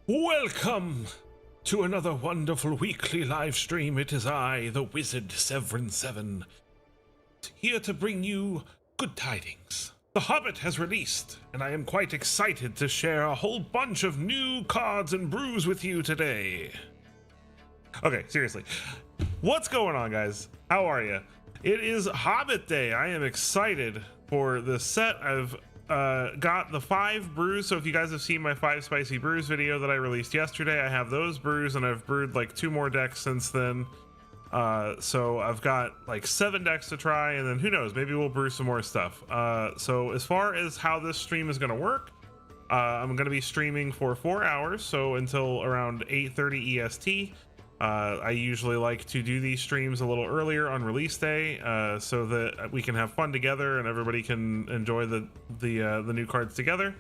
Welcome to another wonderful weekly live stream. It is I, the Wizard Severin7, here to bring you good tidings. The Hobbit has released, and I am quite excited to share a whole bunch of new cards and brews with you today. Okay, seriously. What's going on, guys? How are you? It is Hobbit Day. I am excited for this set. I've got the 5 brews, so if you guys have seen my 5 spicy brews video that I released yesterday, I have those brews, and I've brewed like 2 more decks since then. So I've got like 7 decks to try, and then who knows, maybe we'll brew some more stuff. So as far as how this stream is going to work, I'm going to be streaming for 4 hours, so until around 8:30 EST. I usually like to do these streams a little earlier on release day, so that we can have fun together and everybody can enjoy the new cards together.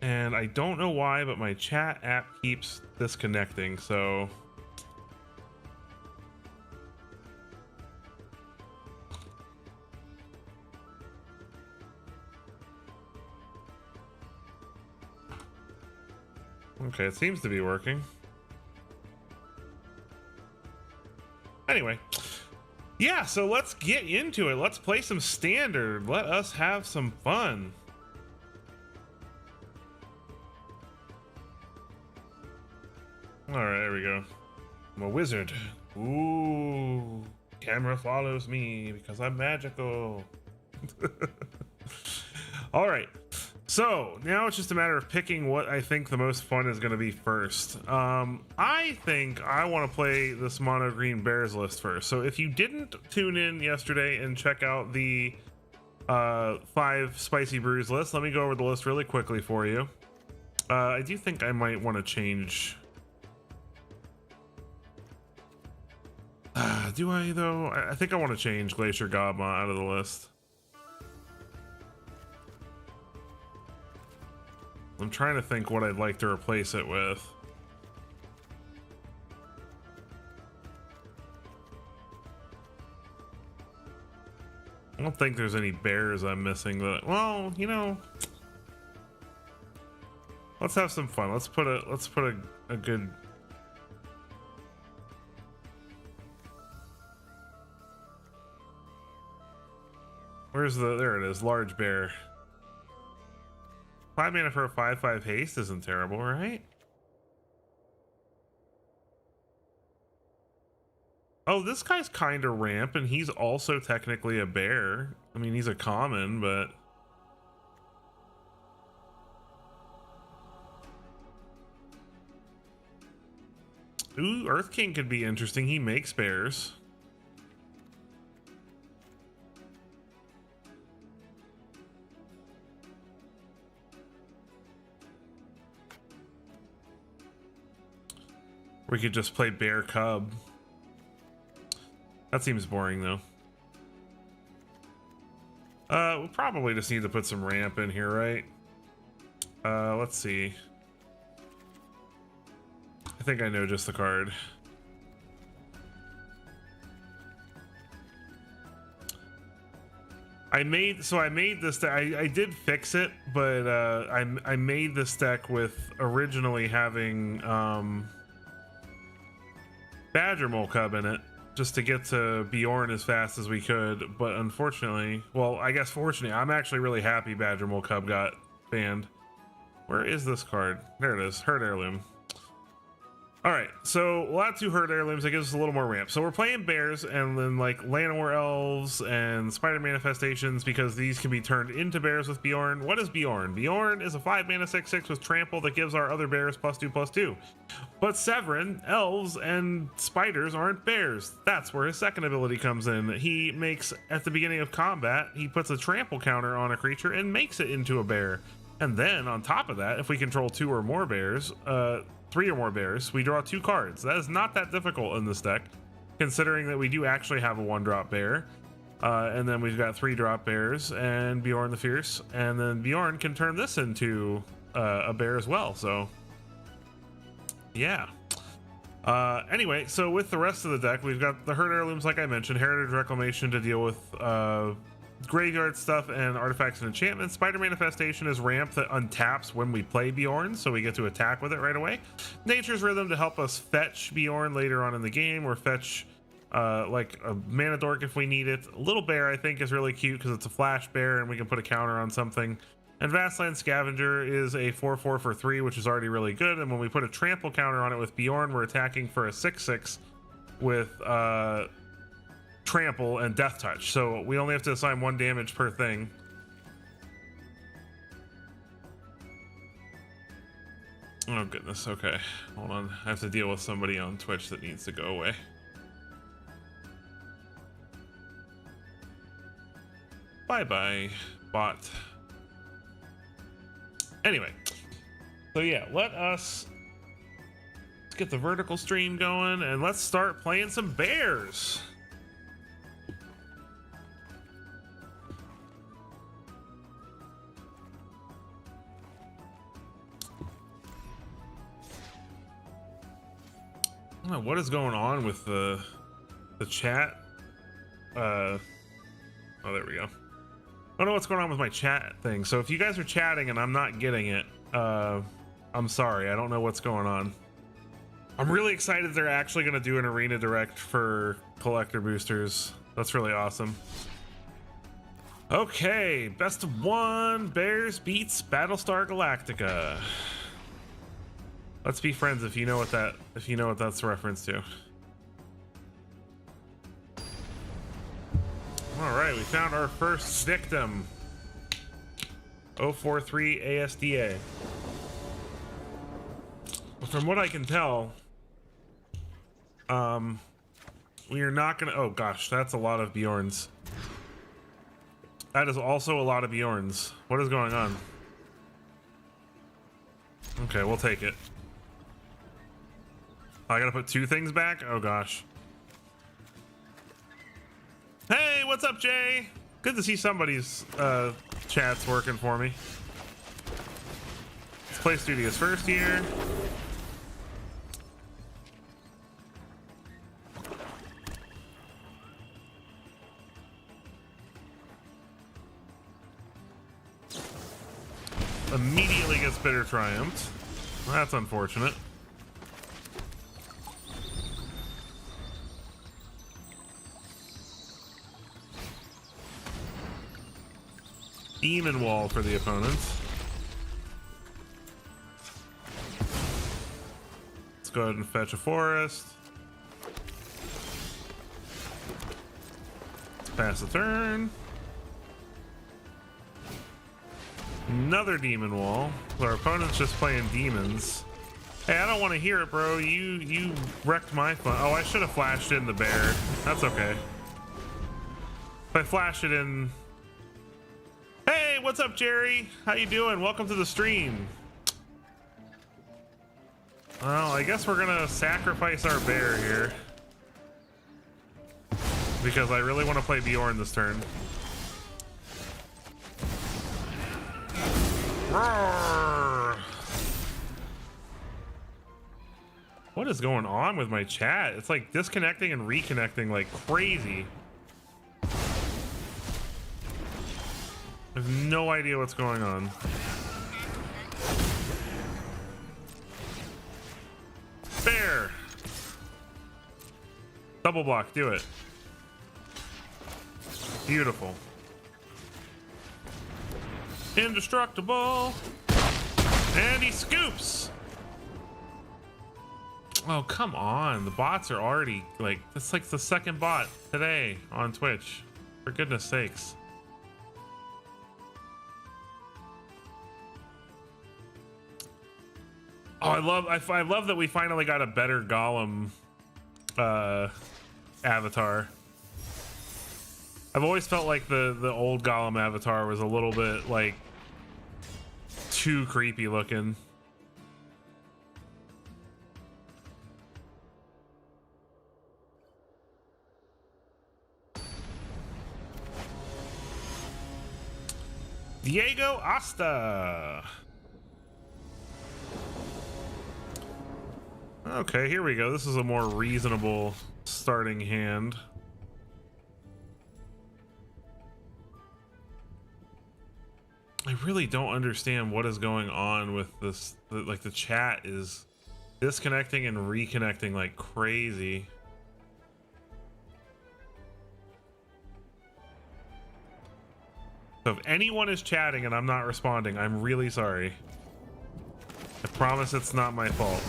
And I don't know why, but my chat app keeps disconnecting, so okay, it seems to be working. Anyway, yeah, so let's get into it. Let's play some standard. Let us have some fun. All right, there we go. I'm a wizard. Ooh, camera follows me because I'm magical. All right. So now it's just a matter of picking what I think the most fun is going to be first. I think I want to play this mono green bears list first. So if you didn't tune in yesterday and check out the 5 spicy brews list, let me go over the list really quickly for you. I do think I might want to change. Do I though? I think I want to change Glacier Gobma out of the list. I'm trying to think what I'd like to replace it with. I don't think there's any bears I'm missing that, well, you know, let's have some fun. Let's put a good, where's the, there it is, large bear. 5 mana for a 5/5 haste isn't terrible, right? Oh, this guy's kind of ramp, and he's also technically a bear. I mean, he's a common, but ooh, Earth King could be interesting. He makes bears. We could just play bear cub. That seems boring though. We'll probably just need to put some ramp in here, right? Let's see. I think I know just the card. I made this deck. I did fix it, but I made this deck with originally having Badger Mole Cub in it, just to get to Bjorn as fast as we could, but unfortunately, well, I guess fortunately, I'm actually really happy Badger Mole Cub got banned. Where is this card? There it is, Herd Heirloom. All right, so we'll add 2 Herd Heirlooms. That gives us a little more ramp. So we're playing bears and then like Llanowar Elves and Spider Manifestations, because these can be turned into bears with Bjorn. What is Bjorn? Bjorn is a 5 mana 6/6 with trample that gives our other bears +2/2. But Severin, elves, and spiders aren't bears. That's where his second ability comes in. He makes, at the beginning of combat, he puts a trample counter on a creature and makes it into a bear. And then on top of that, if we control 2 or more bears, 3 or more bears, we draw 2 cards. That is not that difficult in this deck, considering that we do actually have a 1-drop bear. And then we've got 3-drop bears and Bjorn the Fierce. And then Bjorn can turn this into a bear as well. So, yeah. Anyway, so with the rest of the deck, we've got the Herd Heirlooms, like I mentioned, Heritage Reclamation to deal with graveyard stuff and artifacts and enchantments. Spider Manifestation is ramp that untaps when we play Bjorn, so we get to attack with it right away. Nature's Rhythm to help us fetch Bjorn later on in the game, or fetch like a mana dork if we need it. Little Bear I think is really cute because it's a flash bear and we can put a counter on something. And Vastland Scavenger is a 4/4 for 3, which is already really good. And when we put a trample counter on it with Bjorn, we're attacking for a 6/6 with trample and death touch. So we only have to assign 1 damage per thing. Oh goodness, okay. Hold on. I have to deal with somebody on Twitch that needs to go away. Bye-bye, bot. Anyway, so yeah, let's get the vertical stream going and let's start playing some bears. I don't know what is going on with the chat. Oh, there we go. I don't know what's going on with my chat thing. So if you guys are chatting and I'm not getting it, I'm sorry. I don't know what's going on. I'm really excited they're actually going to do an arena direct for collector boosters. That's really awesome. Okay, best of 1. Bears beats Battlestar Galactica. Let's be friends if you know what that's a reference to. All right, we found our first victim. 043 ASDA. From what I can tell, we are not gonna. Oh gosh, that's a lot of Bjorns. That is also a lot of Bjorns. What is going on? Okay, we'll take it. I gotta put 2 things back? Oh gosh. Hey, what's up, Jay? Good to see somebody's chat's working for me. Let's play Studios first here. Immediately gets bitter triumphed. That's unfortunate. Demon Wall for the opponents. Let's go ahead and fetch a forest. Let's pass the turn. Another Demon Wall. Our opponent's just playing demons. Hey, I don't want to hear it, bro. You wrecked my fun. Oh, I should have flashed in the bear. That's okay. If I flash it in... Hey, what's up, Jerry? How you doing? Welcome to the stream. Well, I guess we're gonna sacrifice our bear here because I really want to play Bjorn this turn. Roar! What is going on with my chat? It's like disconnecting and reconnecting like crazy. I have no idea what's going on. Bear! Double block, do it. Beautiful. Indestructible! And he scoops! Oh, come on. The bots are already, like, that's like the second bot today on Twitch. For goodness sakes. Oh, I love that we finally got a better Golem avatar. I've always felt like the old Golem avatar was a little bit like too creepy looking. Diego Asta. Okay, here we go. This is a more reasonable starting hand. really don't understand what is going on with this. Like, the chat is disconnecting and reconnecting like crazy. So if anyone is chatting and I'm not responding, I'm really sorry. I promise it's not my fault.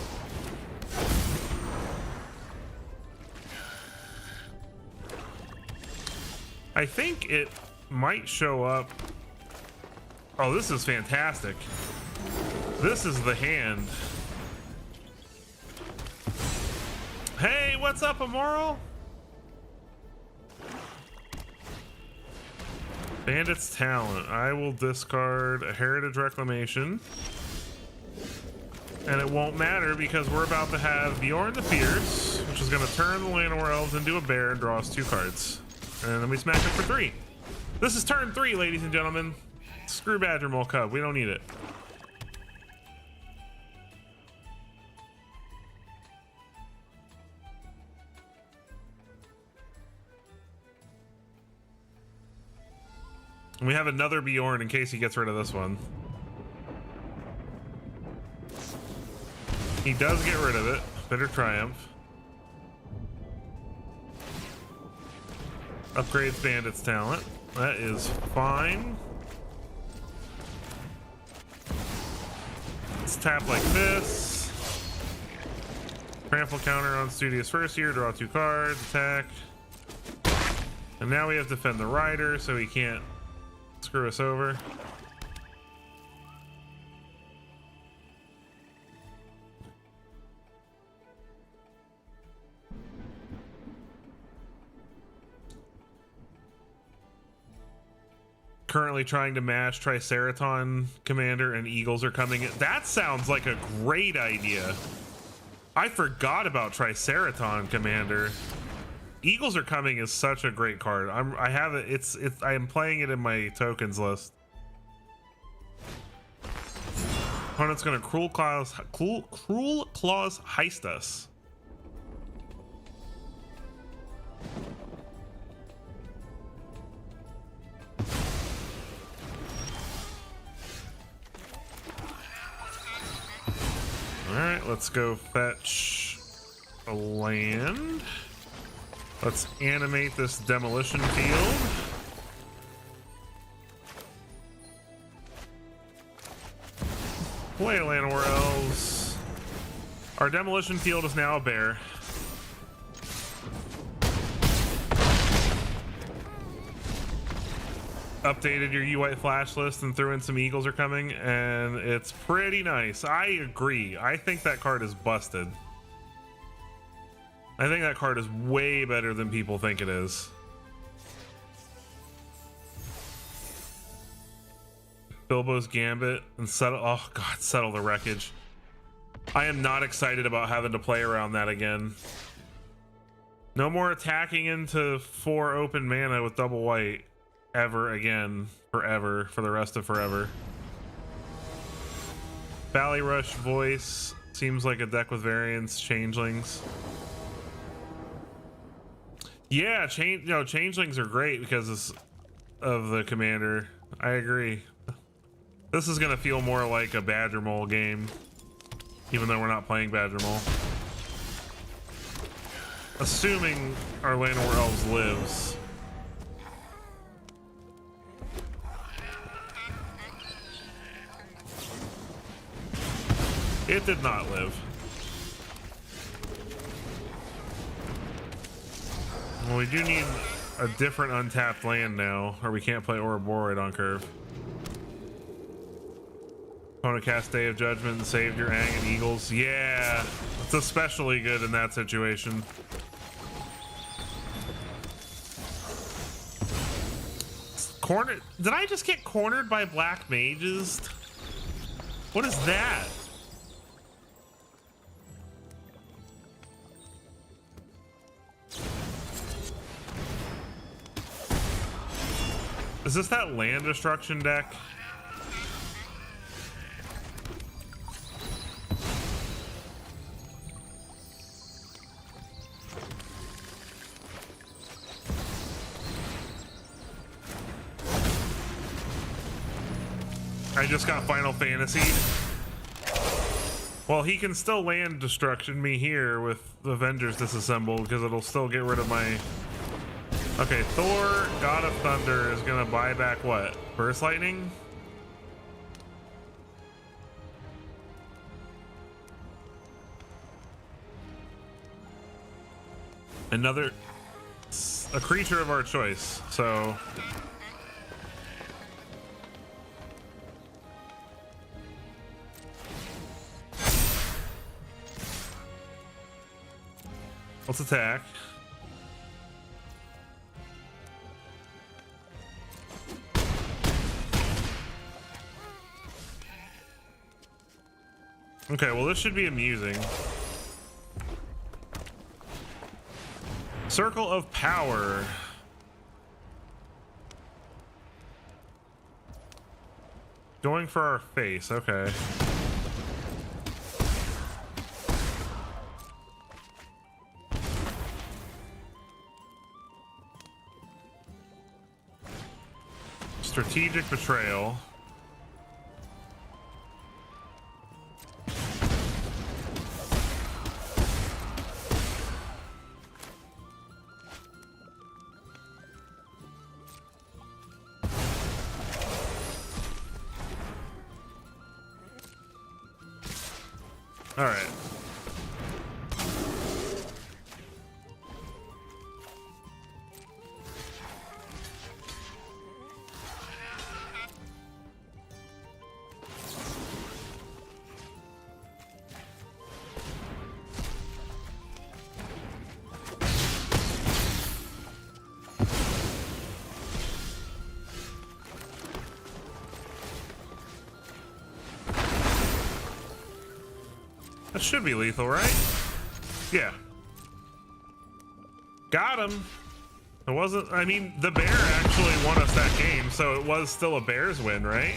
I think it might show up. Oh, this is fantastic. This is the hand. Hey, what's up, Immoral? Bandit's Talent. I will discard a Heritage Reclamation. And it won't matter because we're about to have Bjorn the Fierce, which is going to turn the Llanowar Elves into a bear and draw us 2 cards. And then we smack it for 3. This is turn 3, ladies and gentlemen. Screw Badger Mole Cub. We don't need it. And we have another Bjorn in case he gets rid of this one. He does get rid of it. Bitter Triumph. Upgrades Bandit's Talent. That is fine. Let's tap like this. Trample counter on Studious First Year. Draw 2 cards. Attack. And now we have to defend the Rider so he can't screw us over. Currently trying to mash Triceraton Commander and Eagles are coming in. That sounds like a great idea. I forgot about Triceraton Commander. Eagles are coming is such a great card. I have it. I am playing it in my tokens list. Opponent's gonna Cruel Claws heist us. All right, let's go fetch a land. Let's animate this demolition field. Play Llanowar Elves. Our demolition field is now a bear. Updated your UI flash list and threw in some Eagles are coming, and it's pretty nice. I agree. I think that card is busted. I think that card is way better than people think it is. Bilbo's Gambit and settle. Oh god, settle the wreckage. I am not excited about having to play around that again. No more attacking into 4 open mana with double white ever again, forever, for the rest of forever. Valley Rush Voice seems like a deck with variants. Changelings. Yeah, changelings are great because of the commander. I agree. This is gonna feel more like a Badger Mole game, even though we're not playing Badger Mole. Assuming our Llanowar Elves lives. It did not live. Well, we do need a different untapped land now, or we can't play Ouroboros on curve. Opponent cast Day of Judgment and saved your Ang and Eagles. Yeah, it's especially good in that situation. Cornered? Did I just get cornered by black mages? What is that? Is this that land destruction deck? I just got Final Fantasy. Well, he can still land destruction me here with the Avengers disassembled because it'll still get rid of my... Okay, Thor, God of Thunder, is gonna buy back what? Burst Lightning? Another... a creature of our choice, so... Let's attack. Okay, well, this should be amusing. Circle of Power. Going for our face, okay. Strategic Betrayal. All right. That should be lethal, right? Yeah. Got him. It wasn't, I mean, the bear actually won us that game, so it was still a Bears win, right?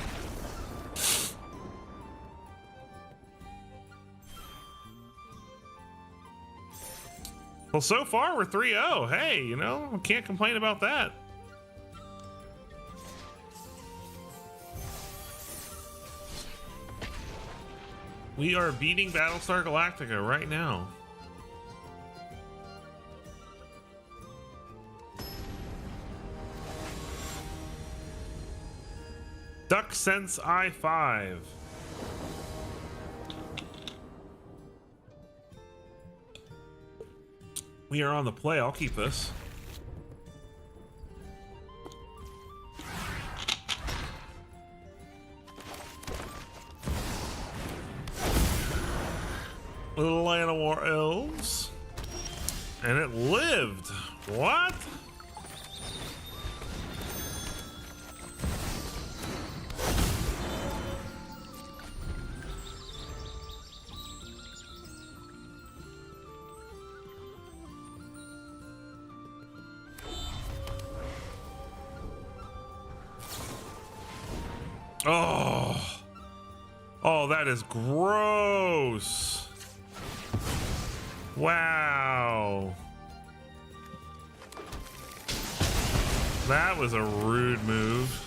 Well, so far we're 3-0. Hey, you know, can't complain about that. We are beating Battlestar Galactica right now. Duck Sense I5. We are on the play. I'll keep this. Little Llanowar Elves. And it lived. What? Oh. Oh, that is gross. Wow. That was a rude move.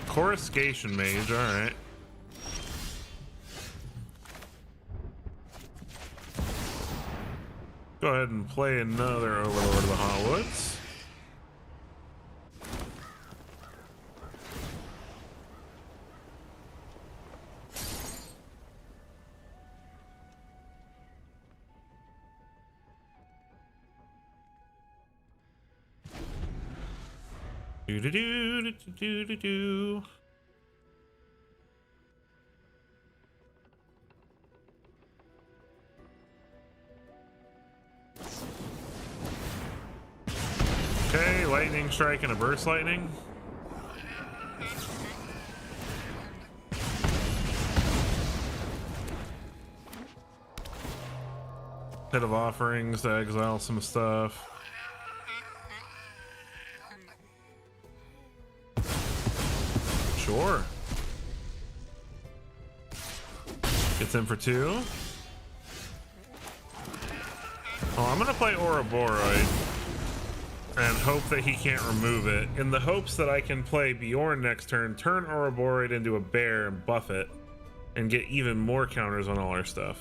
Coruscation Mage, alright. Go ahead and play another Overlord of the Hot Woods. Do do do do do do do. Okay, lightning strike and a burst lightning. Pit of Offerings to exile some stuff. Sure. Gets in for 2. Oh, I'm gonna play Ouroboros and hope that he can't remove it, in the hopes that I can play Bjorn next turn, turn Ouroboros into a bear and buff it, and get even more counters on all our stuff.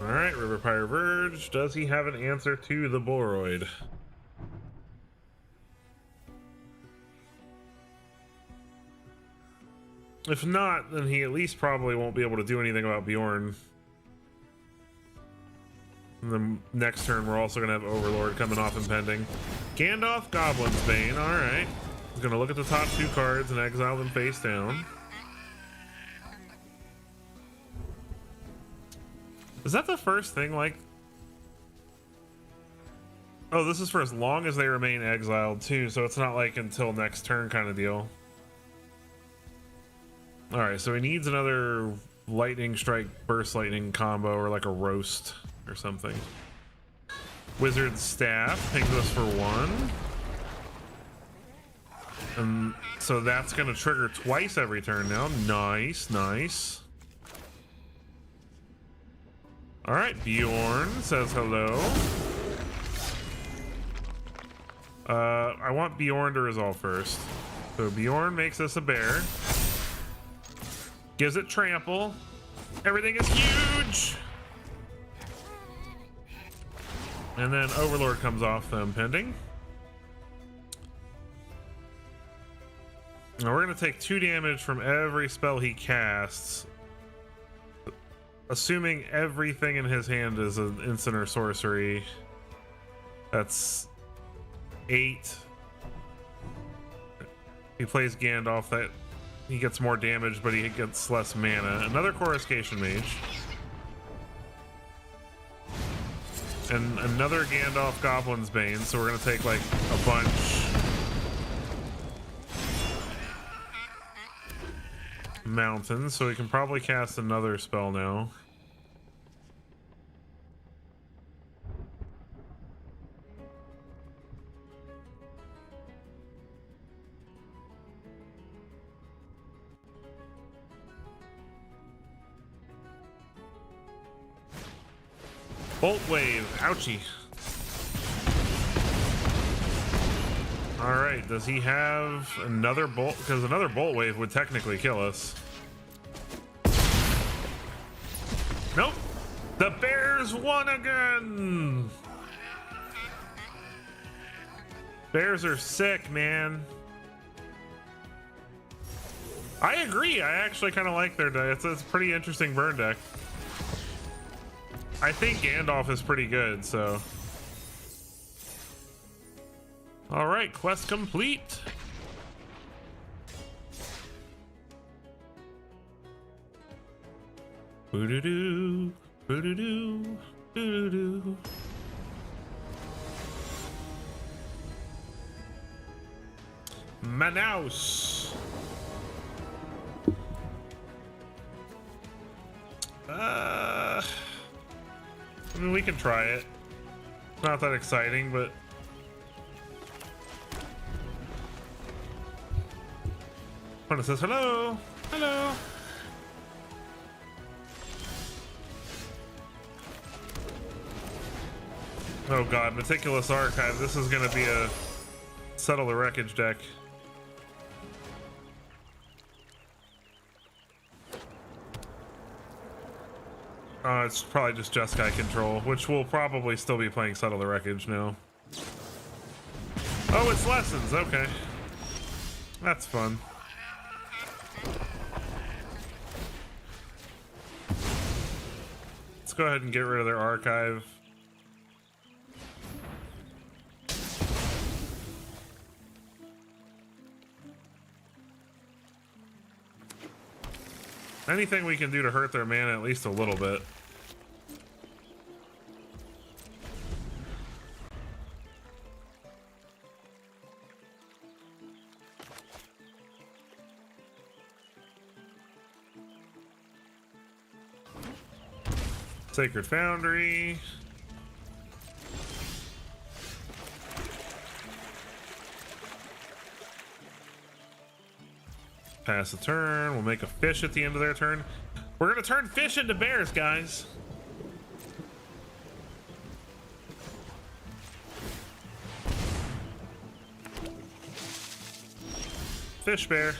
Alright, River Pyre Verge. Does he have an answer to the Boroid? If not, then he at least probably won't be able to do anything about Bjorn. And then next turn we're also going to have Overlord coming off impending. Gandalf, Goblin's Bane, alright. He's going to look at the top 2 cards and exile them face down. Is that the first thing, like... Oh, this is for as long as they remain exiled too, so it's not like until next turn kind of deal. Alright, so he needs another lightning strike, burst lightning combo, or like a roast or something. Wizard's Staff pings us for 1. And so that's going to trigger twice every turn now. Nice, nice. Alright, Bjorn says hello. I want Bjorn to resolve first. So Bjorn makes us a bear. Gives it trample. Everything is huge. And then Overlord comes off the impending. Now we're going to take 2 damage from every spell he casts. Assuming everything in his hand is an instant or sorcery. That's 8. He plays Gandalf, that he gets more damage, but he gets less mana. Another Coruscation Mage. And another Gandalf Goblin's Bane, so we're gonna take like a bunch. Mountains, so we can probably cast another spell now. Bolt Wave, ouchie. Alright, does he have another bolt? Because another Bolt Wave would technically kill us. Nope. The Bears won again. Bears are sick, man. I agree. I actually kind of like their deck. It's a pretty interesting burn deck. I think Gandalf is pretty good, so. All right, quest complete. Boo-doo-doo, boo-doo-doo, boo-doo-doo. Manaus. I mean, we can try it. Not that exciting, but Punta says hello. Hello. Oh god, Meticulous Archive. This is gonna be a Settle the Wreckage deck. It's probably just Jeskai control, which will probably still be playing Settle the Wreckage now. Oh, it's Lessons. Okay. That's fun. Let's go ahead and get rid of their archive. Anything we can do to hurt their mana at least a little bit. Sacred Foundry. Pass the turn. We'll make a fish at the end of their turn. We're gonna turn fish into bears, guys. Fish bear.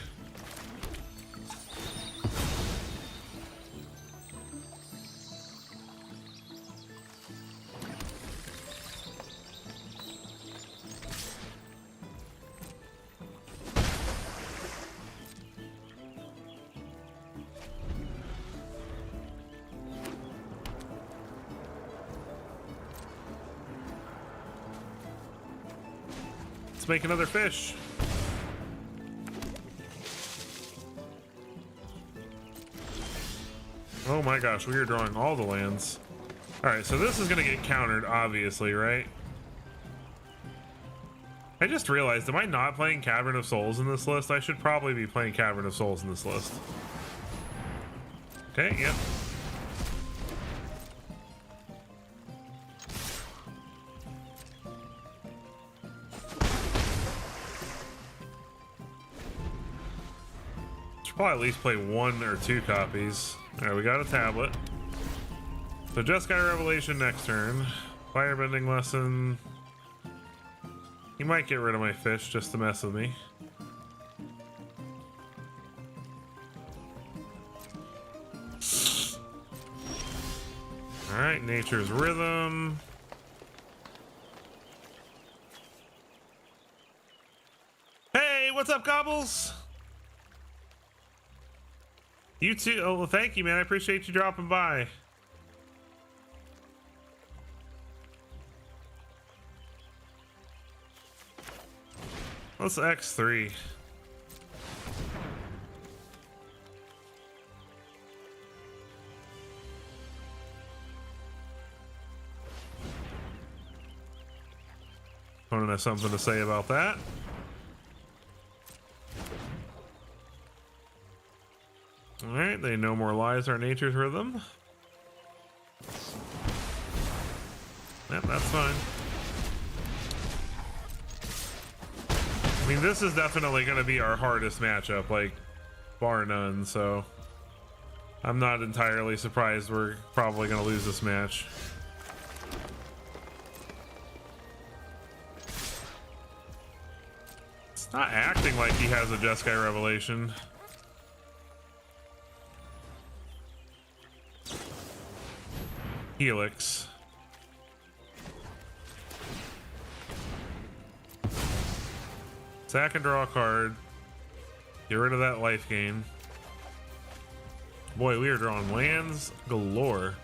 Let's make another fish. Oh my gosh, we are drawing all the lands. All right, so this is gonna get countered, obviously, right? I just realized, am I not playing Cavern of Souls in this list? I should probably be playing Cavern of Souls in this list. Okay, yep. Should probably at least play 1 or 2 copies. All right, we got a tablet. So Jeskai Revelation next turn. Firebending Lesson. He might get rid of my fish just to mess with me. All right, Nature's Rhythm. Hey, what's up, Gobbles? You too. Oh, well, thank you, man. I appreciate you dropping by. Let's X3. Opponent has something to say about that. Alright, they no more lies our Nature's Rhythm. Yep, that's fine. I mean, this is definitely going to be our hardest matchup, like, bar none, so I'm not entirely surprised we're probably going to lose this match. It's not acting like he has a Jeskai Revelation. Helix. Sack and draw a card. Get rid of that life gain. Boy, we are drawing lands galore.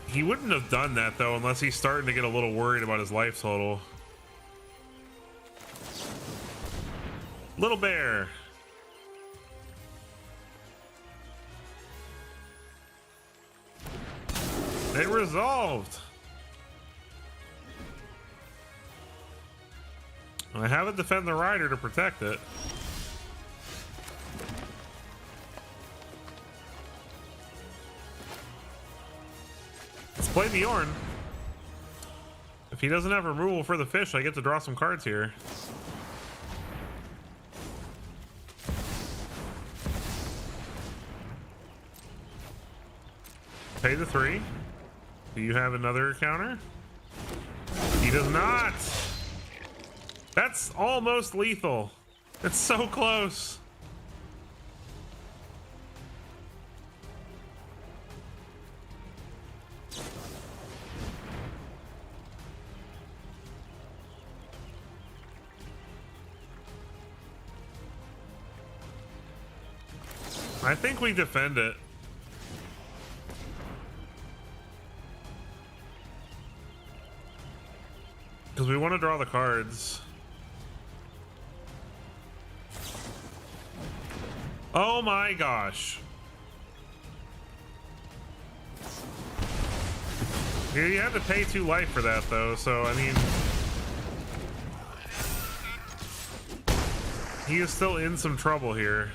He wouldn't have done that though unless he's starting to get a little worried about his life total. Little bear. They resolved. I have it defend the rider to protect it. Let's play Bjorn. If he doesn't have removal for the fish, I get to draw some cards here. Pay the 3. Do you have another counter? He does not. That's almost lethal. It's so close. I think we defend it. Because we want to draw the cards. Oh my gosh. Yeah, you had to pay 2 life for that though, so I mean, he is still in some trouble here.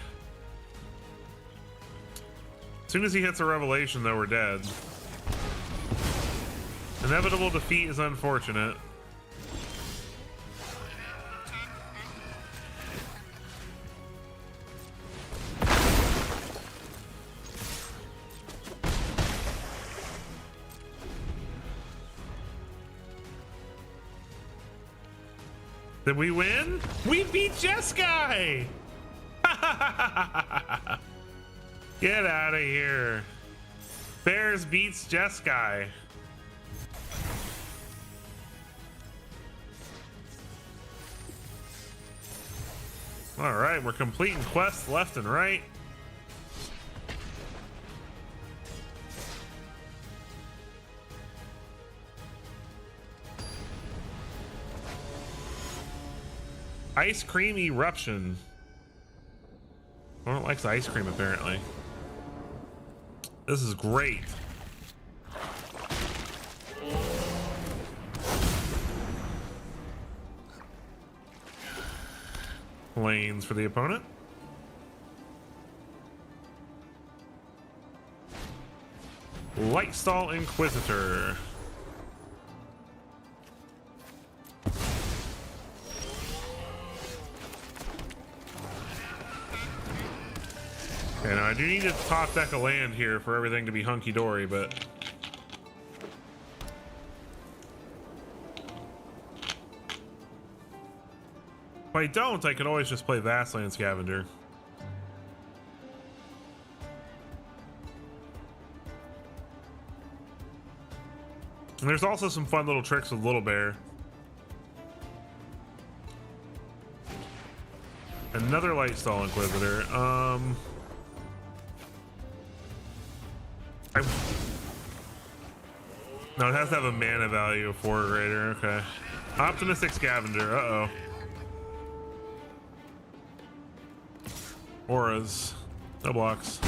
soon as he hits a revelation, though, we're dead. Inevitable defeat is unfortunate. Did we win? We beat Jeskai! Get out of here. Bears beats Jeskai. All right, we're completing quests left and right. Ice cream eruption. No one likes ice cream, apparently. This is great. Lanes for the opponent. Lightstall Inquisitor. Okay, now I do need a top deck of land here for everything to be hunky-dory, but... if I don't, I could always just play Vastland Scavenger. And there's also some fun little tricks with Little Bear. Another Lightstall Inquisitor. No, it has to have a mana value of 4 or greater. Okay. Optimistic Scavenger. Uh-oh. Auras. No blocks.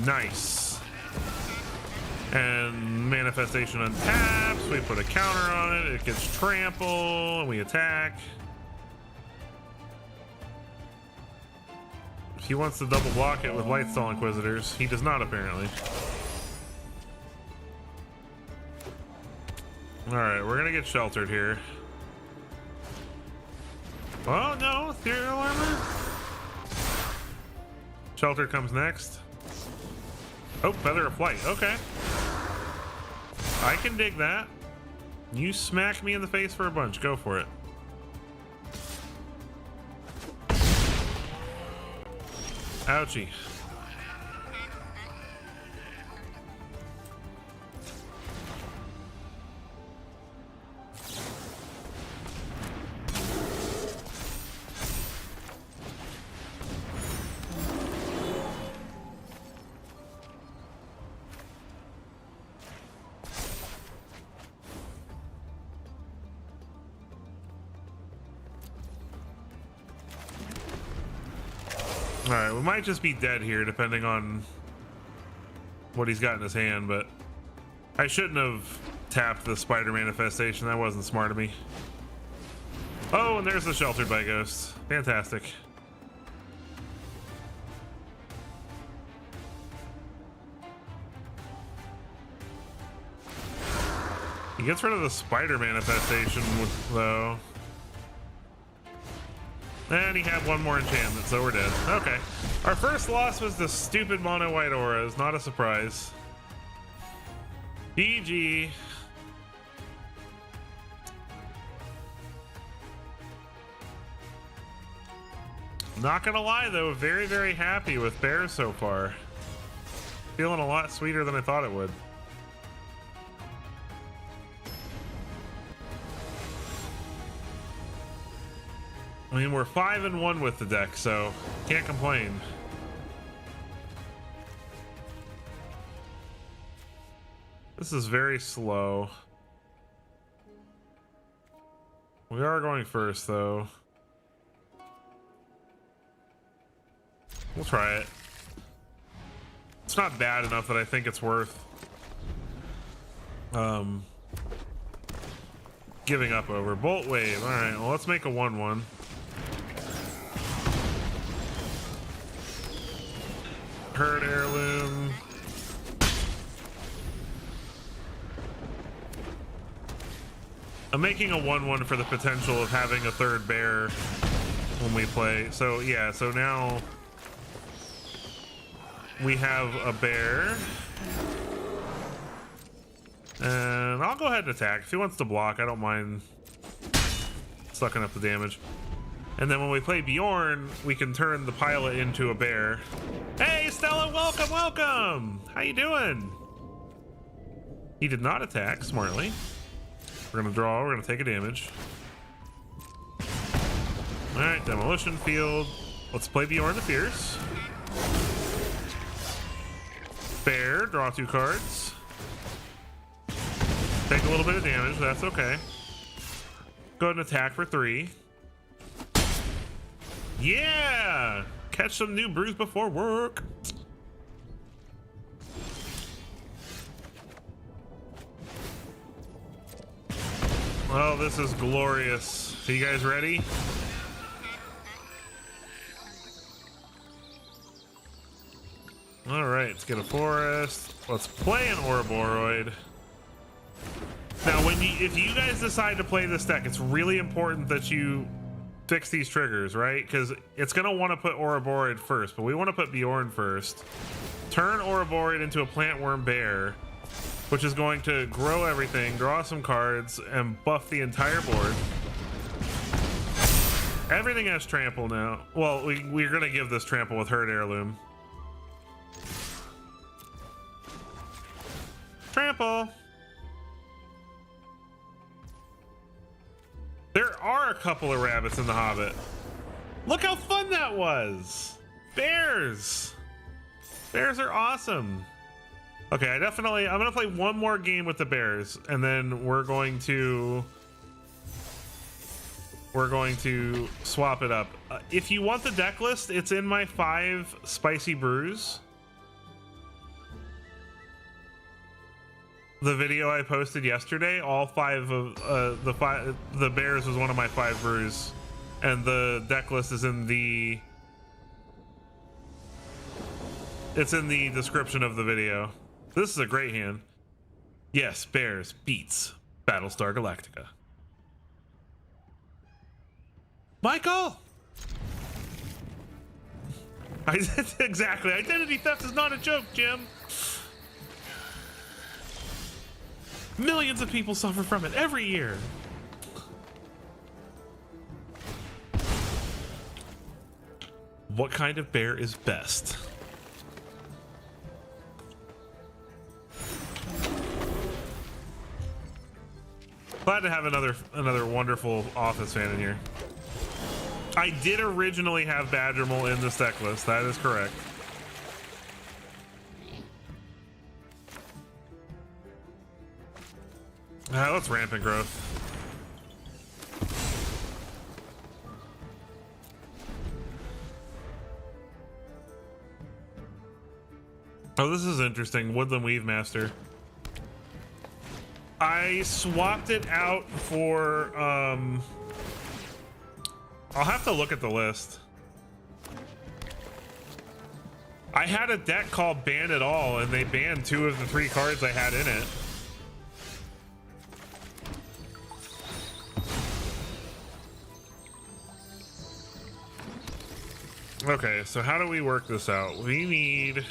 Nice. And Manifestation untaps. We put a counter on it. It gets trample. And we attack. He wants to double block it with Lightstall Inquisitors. He does not, apparently. Alright, we're gonna get sheltered here. Oh no, Ethereal Armor. Shelter comes next. Oh, Feather of Flight. Okay. I can dig that. You smack me in the face for a bunch. Go for it. Ouchie. Alright, we might just be dead here depending on what he's got in his hand, but I shouldn't have tapped the spider manifestation. That wasn't smart of me. Oh, and there's the Sheltered by Ghost. Fantastic. He gets rid of the spider manifestation though. And he had one more enchantment, so we're dead. Okay. Our first loss was the stupid mono white auras. Not a surprise. GG. Not gonna lie though, very, very happy with Bears so far. Feeling a lot sweeter than I thought it would. I mean, we're 5-1 with the deck, so can't complain. This is very slow. We are going first, though. We'll try it. It's not bad enough that I think it's worth giving up over. Bolt Wave. All right, well, let's make a 1-1. Herd heirloom. I'm making a 1/1 for the potential of having a third bear when we play. So yeah, so now we have a bear. And I'll go ahead and attack. If he wants to block, I don't mind sucking up the damage. And then when we play Bjorn, we can turn the pilot into a bear. Hey, Stella, welcome, welcome! How you doing? He did not attack, smartly. We're gonna draw, we're gonna take a damage. Alright, demolition field. Let's play Bjorn the Fierce. Bear, draw 2 cards. Take a little bit of damage, that's okay. Go ahead and attack for 3. Yeah! Catch some new brews before work. Oh, this is glorious. Are you guys ready? All right, let's get a forest. Let's play an Ouroboros. Now, if you guys decide to play this deck, it's really important that you fix these triggers, right? Because it's gonna want to put Ouroboros first, but we want to put Bjorn first. Turn Ouroboros into a plant worm bear, which is going to grow everything, draw some cards, and buff the entire board. Everything has trample now. Well, we're gonna give this trample with Herd Heirloom. Trample. There are a couple of rabbits in the Hobbit. Look how fun that was. Bears. Bears are awesome. Okay, I'm gonna play one more game with the bears, and then we're going to swap it up. If you want the deck list, it's in my 5 spicy brews. The video I posted yesterday, all 5 of the bears was one of my 5 brews, and the deck list is in the description of the video. This is a great hand. Yes, bears beats Battlestar Galactica. Michael! Exactly. Identity theft is not a joke, Jim. Millions of people suffer from it every year. What kind of bear is best? Glad to have another wonderful Office fan in here. I did originally have Badgermole in this deck list. That is correct. Let's Rampant Growth. Oh, this is interesting. Woodland Weave Master. I swapped it out for I'll have to look at the list. I had a deck called Ban It All, and they banned 2 of the 3 cards I had in it. Okay, so how do we work this out? We need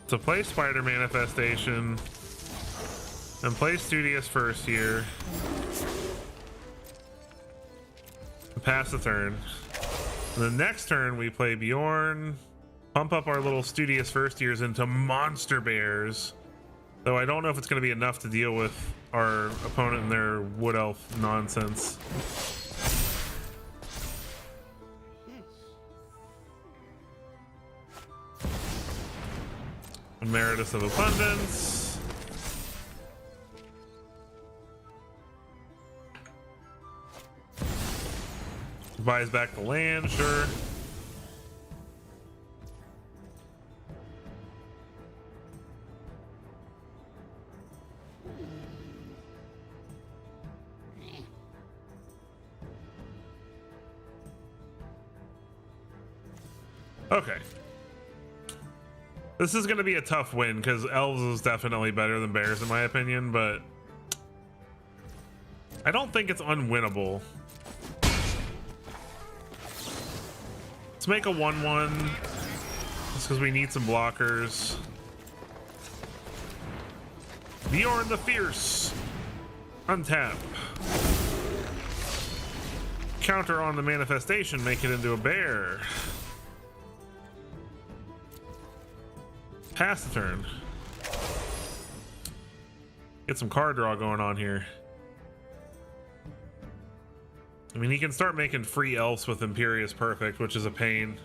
to play Spider Manifestation and play Studious first here. And pass the turn. And the next turn we play Bjorn, pump up our little Studious first years into monster bears. Though I don't know if it's going to be enough to deal with our opponent and their wood elf nonsense. Emeritus of Abundance. Buys back the land, sure. Okay. This is going to be a tough win because elves is definitely better than bears in my opinion, but I don't think it's unwinnable. Let's make a 1/1 just because we need some blockers. Bjorn the Fierce. Untap. Counter on the manifestation, make it into a bear. Pass the turn. Get some card draw going on here. I mean, he can start making free elves with Imperious Perfect, which is a pain.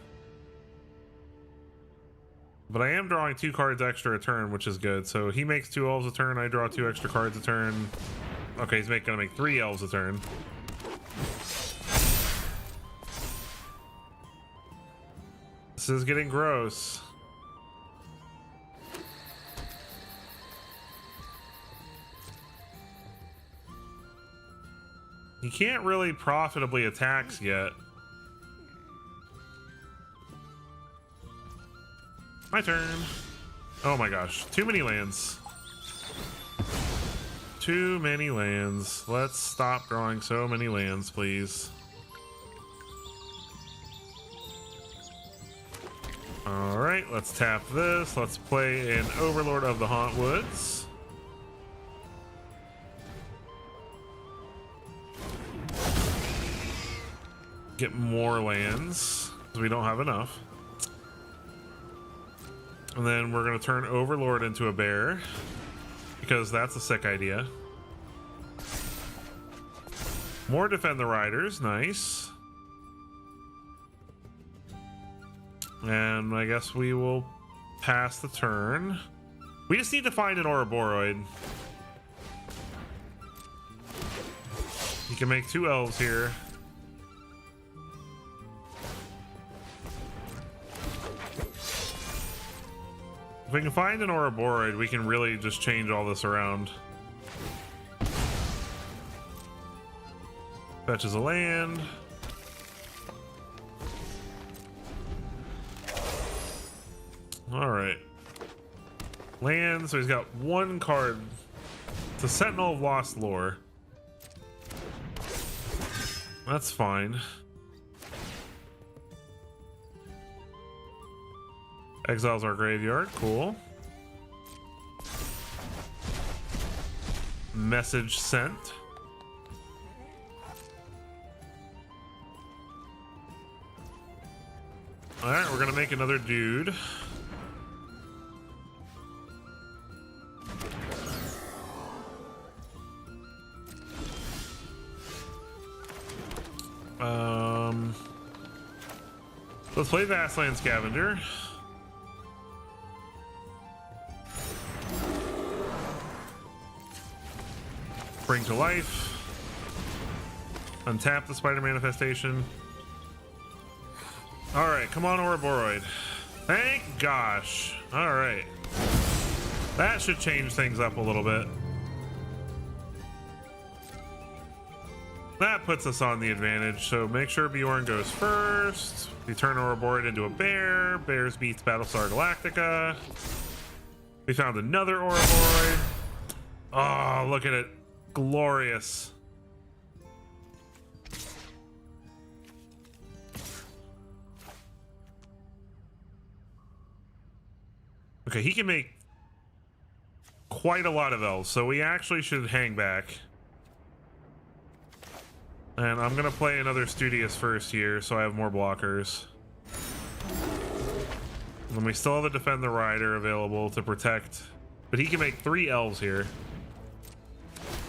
But I am drawing 2 cards extra a turn, which is good. So he makes 2 elves a turn, I draw 2 extra cards a turn. Okay, he's gonna make 3 elves a turn. This is getting gross. He can't really profitably attack yet. My turn. Oh my gosh, too many lands. Too many lands. Let's stop drawing so many lands, please. All right, let's tap this. Let's play an Overlord of the Hauntwoods. Get more lands because we don't have enough. And then we're going to turn Overlord into a bear because that's a sick idea. More Defend the Riders. Nice. And I guess we will pass the turn. We just need to find an Ouroboros. You can make 2 elves here. If we can find an Ouroboros, we can really just change all this around. Fetches a land. All right. Land, so he's got 1 card. It's a Sentinel of Lost Lore. That's fine. Exiles our graveyard, cool. Message sent. All right, we're gonna make another dude. Let's play Vastland Scavenger. Bring to life. Untap the Spider Manifestation. All right, come on, Ouroboros. Thank gosh. All right. That should change things up a little bit. That puts us on the advantage, so make sure Bjorn goes first. We turn Ouroboros into a bear. Bears beats Battlestar Galactica. We found another Ouroboros. Oh, look at it. Glorious. Okay, he can make quite a lot of elves, so we actually should hang back. And I'm gonna play another Studious first here, so I have more blockers. And then we still have the Defend the Rider available to protect, but he can make 3 elves here.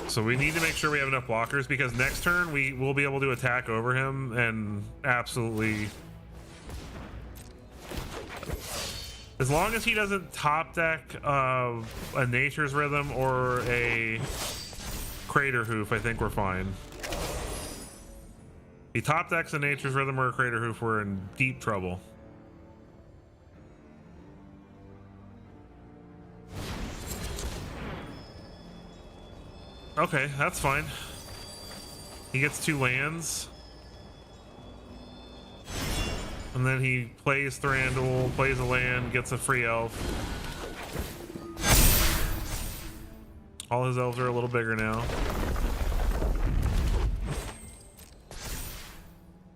So we need to make sure we have enough blockers because next turn we will be able to attack over him and absolutely... As long as he doesn't top deck a Nature's Rhythm or a Crater Hoof, I think we're fine. He top decks a Nature's Rhythm or a Crater Hoof, we're in deep trouble. Okay, that's fine. He gets 2 lands. And then he plays Thranduil, plays a land, gets a free elf. All his elves are a little bigger now.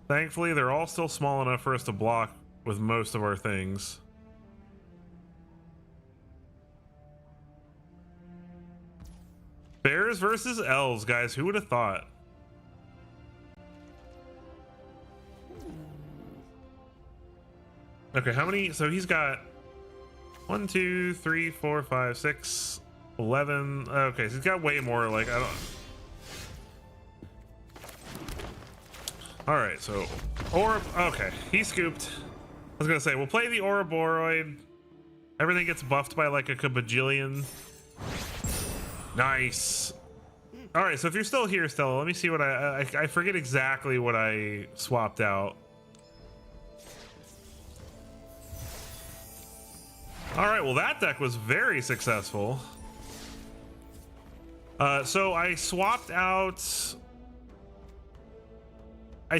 Thankfully, they're all still small enough for us to block with most of our things. Bears versus elves, guys. Who would have thought? Okay, how many? So he's got 1, 2, 3, 4, 5, 6, 11. Okay, so he's got way more. Like, I don't. All right, so Orb. Okay, he scooped. I was gonna say we'll play the Ouroboros. Everything gets buffed by like a kabajillion. Nice. All right, so if you're still here, Stella, let me see what I forget exactly what I swapped out. All right, well that deck was very successful. So I swapped out. I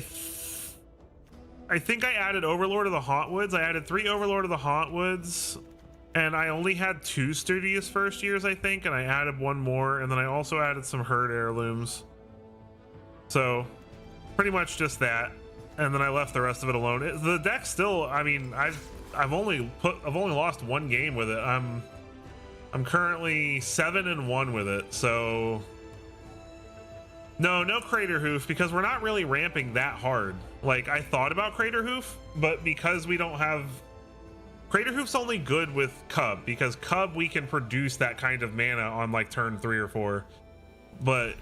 think I added Overlord of the Hauntwoods. I added 3 Overlord of the Hauntwoods, and I only had 2 Studious First Years, I think, and I added 1 more, and then I also added some Herd Heirlooms. So pretty much just that, and then I left the rest of it alone. The deck still, I mean, I've only lost 1 game with it. I'm currently 7-1 with it, so no Crater Hoof, because we're not really ramping that hard. Like, I thought about Crater Hoof, but because we don't have Crater Hoof's only good with Cub, because Cub we can produce that kind of mana on like turn 3 or 4, but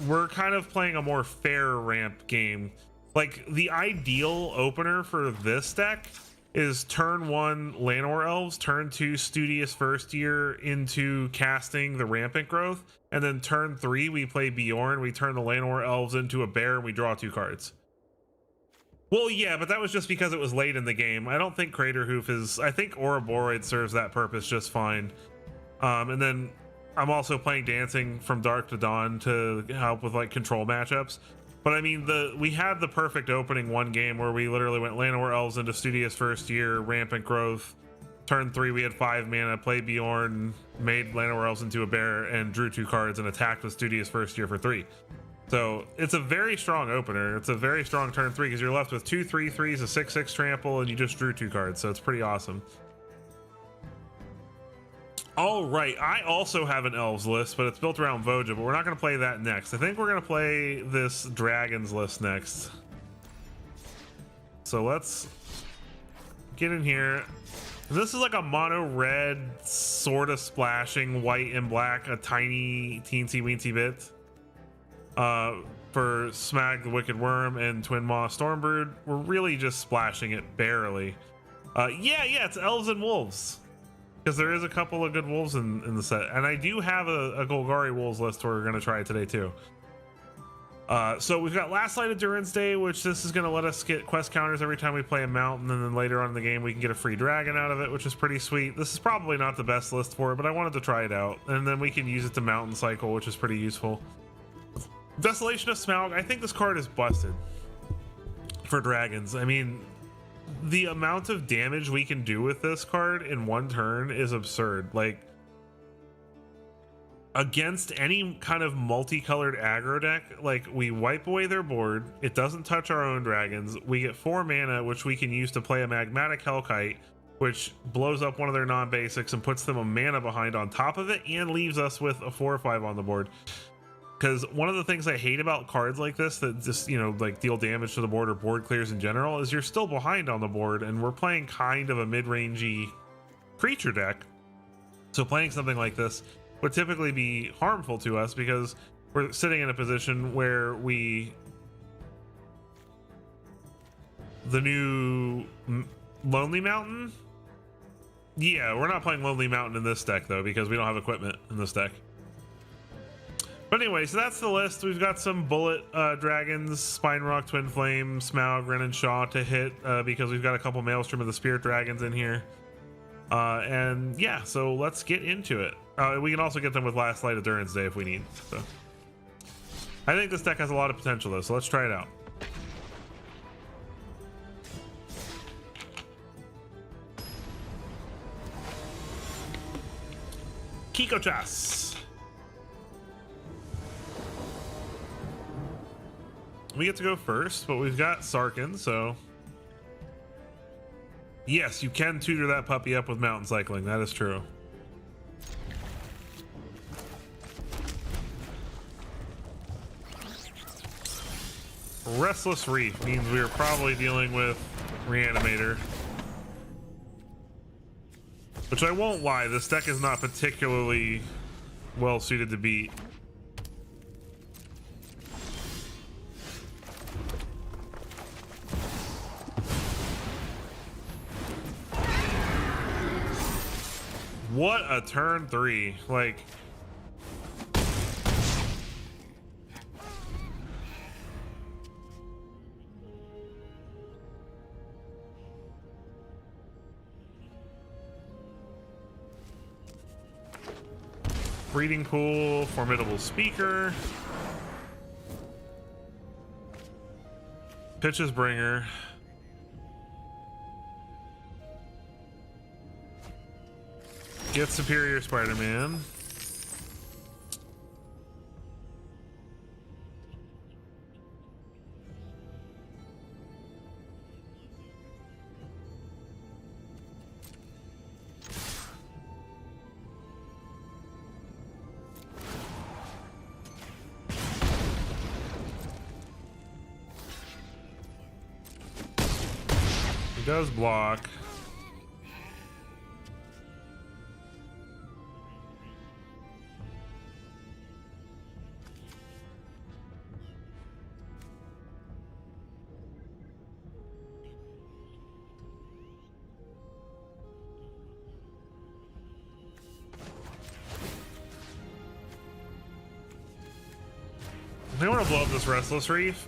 we're kind of playing a more fair ramp game. Like, the ideal opener for this deck is turn 1 Llanowar Elves, turn 2 Studious First Year into casting the Rampant Growth, and then turn 3 we play Bjorn, we turn the Llanowar Elves into a bear, and we draw 2 cards. Well, yeah, but that was just because it was late in the game. I don't think Crater Hoof is... I think Ouroboros serves that purpose just fine. And then I'm also playing Dancing from Dark to Dawn to help with like control matchups. But I mean, we had the perfect opening 1 game where we literally went Llanowar Elves into Studious First Year, Rampant Growth. Turn 3 we had 5 mana, played Bjorn, made Llanowar Elves into a bear, and drew 2 cards and attacked with Studious First Year for 3. So it's a very strong opener. It's a very strong turn 3 because you're left with 2 3/3s, a 6/6 trample, and you just drew 2 cards. So it's pretty awesome. All right, I also have an Elves list, but it's built around Voja, but we're not going to play that next. I think we're going to play this Dragons list next. So let's get in here. This is like a mono red, sort of splashing white and black, a tiny teensy weensy bit. For Smag the Wicked Worm and Twin Maw Stormbrood, we're really just splashing it barely. Yeah, it's Elves and Wolves, because there is a couple of good wolves in the set, and I do have a Golgari Wolves list we're going to try today too. So we've got Last Light Endurance Day, which this is going to let us get quest counters every time we play a mountain, and then later on in the game we can get a free dragon out of it, which is pretty sweet. This is probably not the best list for it, but I wanted to try it out, and then we can use it to mountain cycle, which is pretty useful. Desolation of Smaug, I think this card is busted for dragons. I mean, the amount of damage we can do with this card in 1 turn is absurd. Like, against any kind of multicolored aggro deck, like, we wipe away their board, it doesn't touch our own dragons, we get 4 mana, which we can use to play a Magmatic Hellkite, which blows up one of their non-basics and puts them a mana behind on top of it, and leaves us with a 4/5 on the board. Because one of the things I hate about cards like this that just, you know, like deal damage to the board or board clears in general is you're still behind on the board, and we're playing kind of a mid-rangey creature deck. So playing something like this would typically be harmful to us because we're sitting in a position where the new Lonely Mountain? Yeah, we're not playing Lonely Mountain in this deck though, because we don't have equipment in this deck. But anyway, so that's the list. We've got some bullet dragons, Spine Rock, Twin Flame, Smaug, Ren and Shaw to hit because we've got a couple Maelstrom of the Spirit Dragons in here. And yeah, so let's get into it. We can also get them with Last Light Endurance Day if we need. So I think this deck has a lot of potential though, so let's try it out. Muchas. We get to go first, but we've got Sarkin, so yes, you can tutor that puppy up with mountain cycling. That is true. Restless Reef means we are probably dealing with Reanimator. Which I won't lie, this deck is not particularly well suited to beat. What a turn 3. Like, breeding pool, formidable speaker, pitches bringer, get superior Spider-Man, does block. I want to blow up this Restless Reef.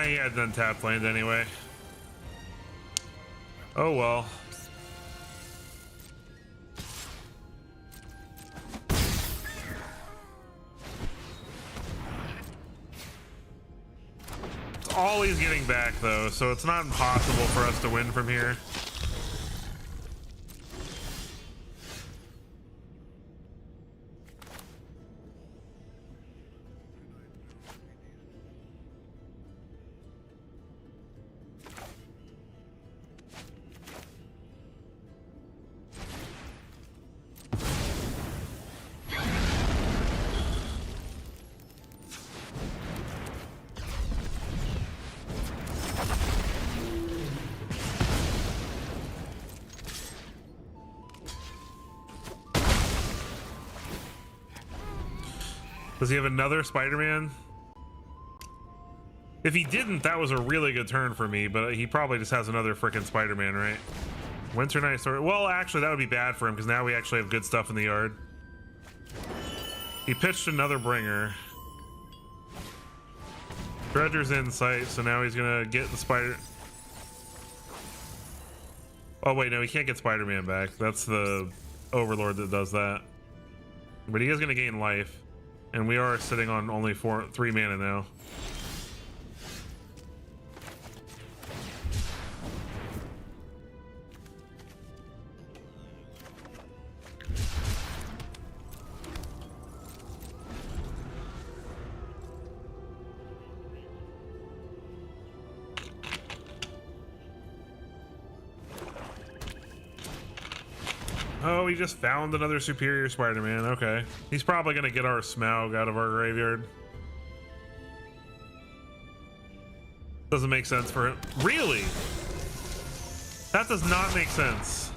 He had done tap land anyway. Oh well. It's all he's getting back though, so it's not impossible for us to win from here. Does he have another Spider-Man? If he didn't, that was a really good turn for me, but he probably just has another freaking Spider-Man, right? Winter Night Sword. Well, actually, that would be bad for him because now we actually have good stuff in the yard. He pitched another bringer. Dredger's in sight, so now he's gonna get the spider. Oh wait, no, he can't get Spider-Man back. That's the Overlord that does that. But he is gonna gain life. And we are sitting on only 3 mana now. Oh, he just found another superior Spider-Man. Okay. He's probably going to get our Smaug out of our graveyard. Doesn't make sense for him. Really? That does not make sense.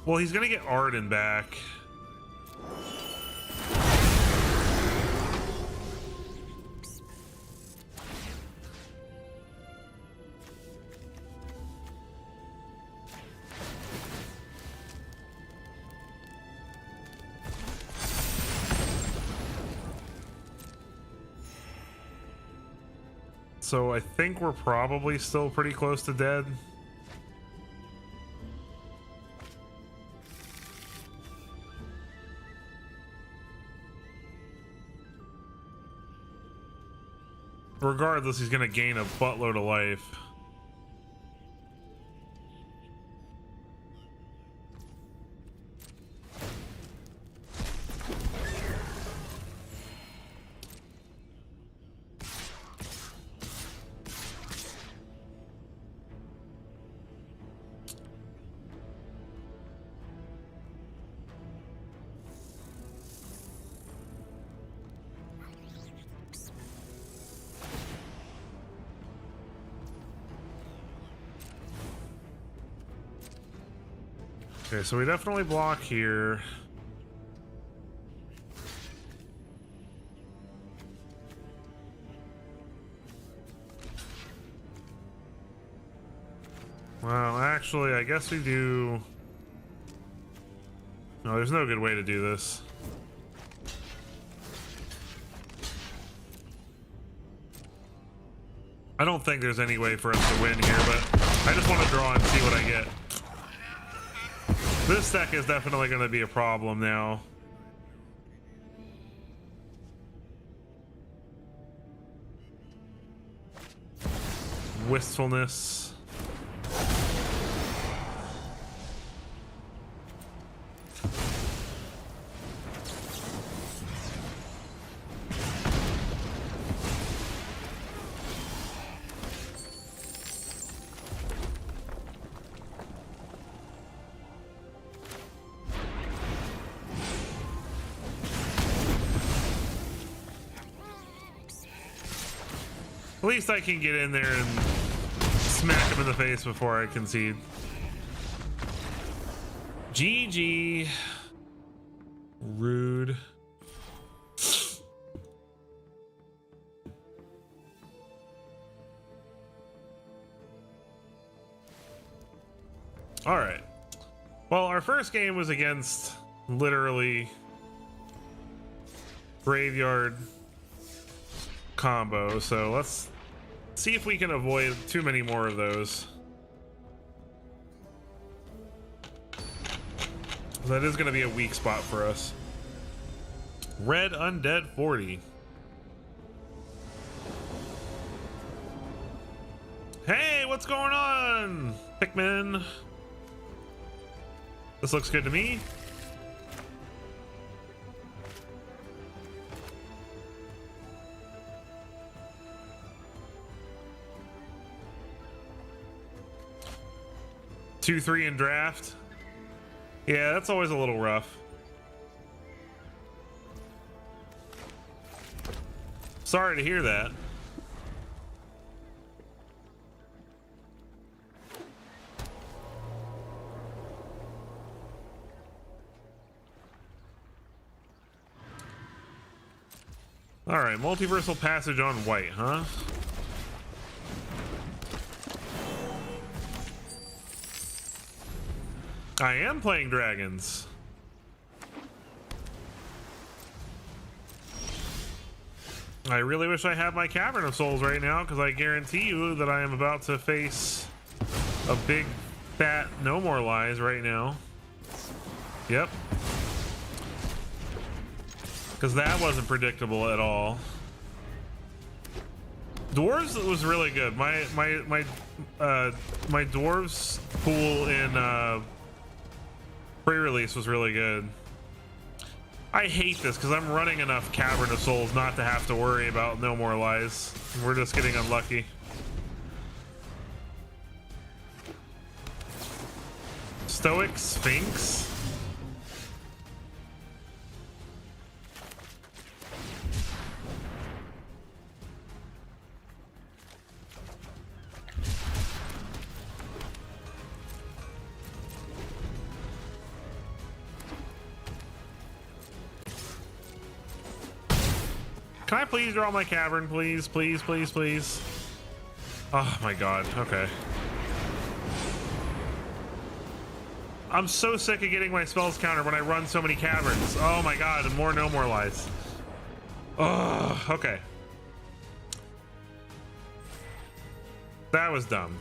Well, he's going to get Arden back. So I think we're probably still pretty close to dead. Regardless, he's gonna gain a buttload of life. Okay, so we definitely block here. Well, actually, I guess we do... No, there's no good way to do this. I don't think there's any way for us to win here, but I just want to draw and see what I get. This deck is definitely going to be a problem now. Wistfulness. At least I can get in there and smack him in the face before I concede. GG. Rude. All right. Well, our first game was against literally graveyard combo, so let's see if we can avoid too many more of those. That is going to be a weak spot for us. Red Undead 40. Hey, what's going on, Pikmin? This looks good to me. Two, 3 in draft. Yeah, that's always a little rough. Sorry to hear that. All right, multiversal passage on white, huh? I am playing dragons. I really wish I had my Cavern of Souls right now, because I guarantee you that I am about to face a big fat No More Lies right now. Yep. Because that wasn't predictable at all. Dwarves was really good. My dwarves pool in pre-release was really good. I hate this because I'm running enough Cavern of Souls not to have to worry about No More Lies. We're just getting unlucky. Stoic Sphinx? Can I please draw my Cavern, please? Please, please, please. Oh my god, okay. I'm so sick of getting my spells countered when I run so many Caverns. Oh my god, and more No More Lies. Oh, okay. That was dumb.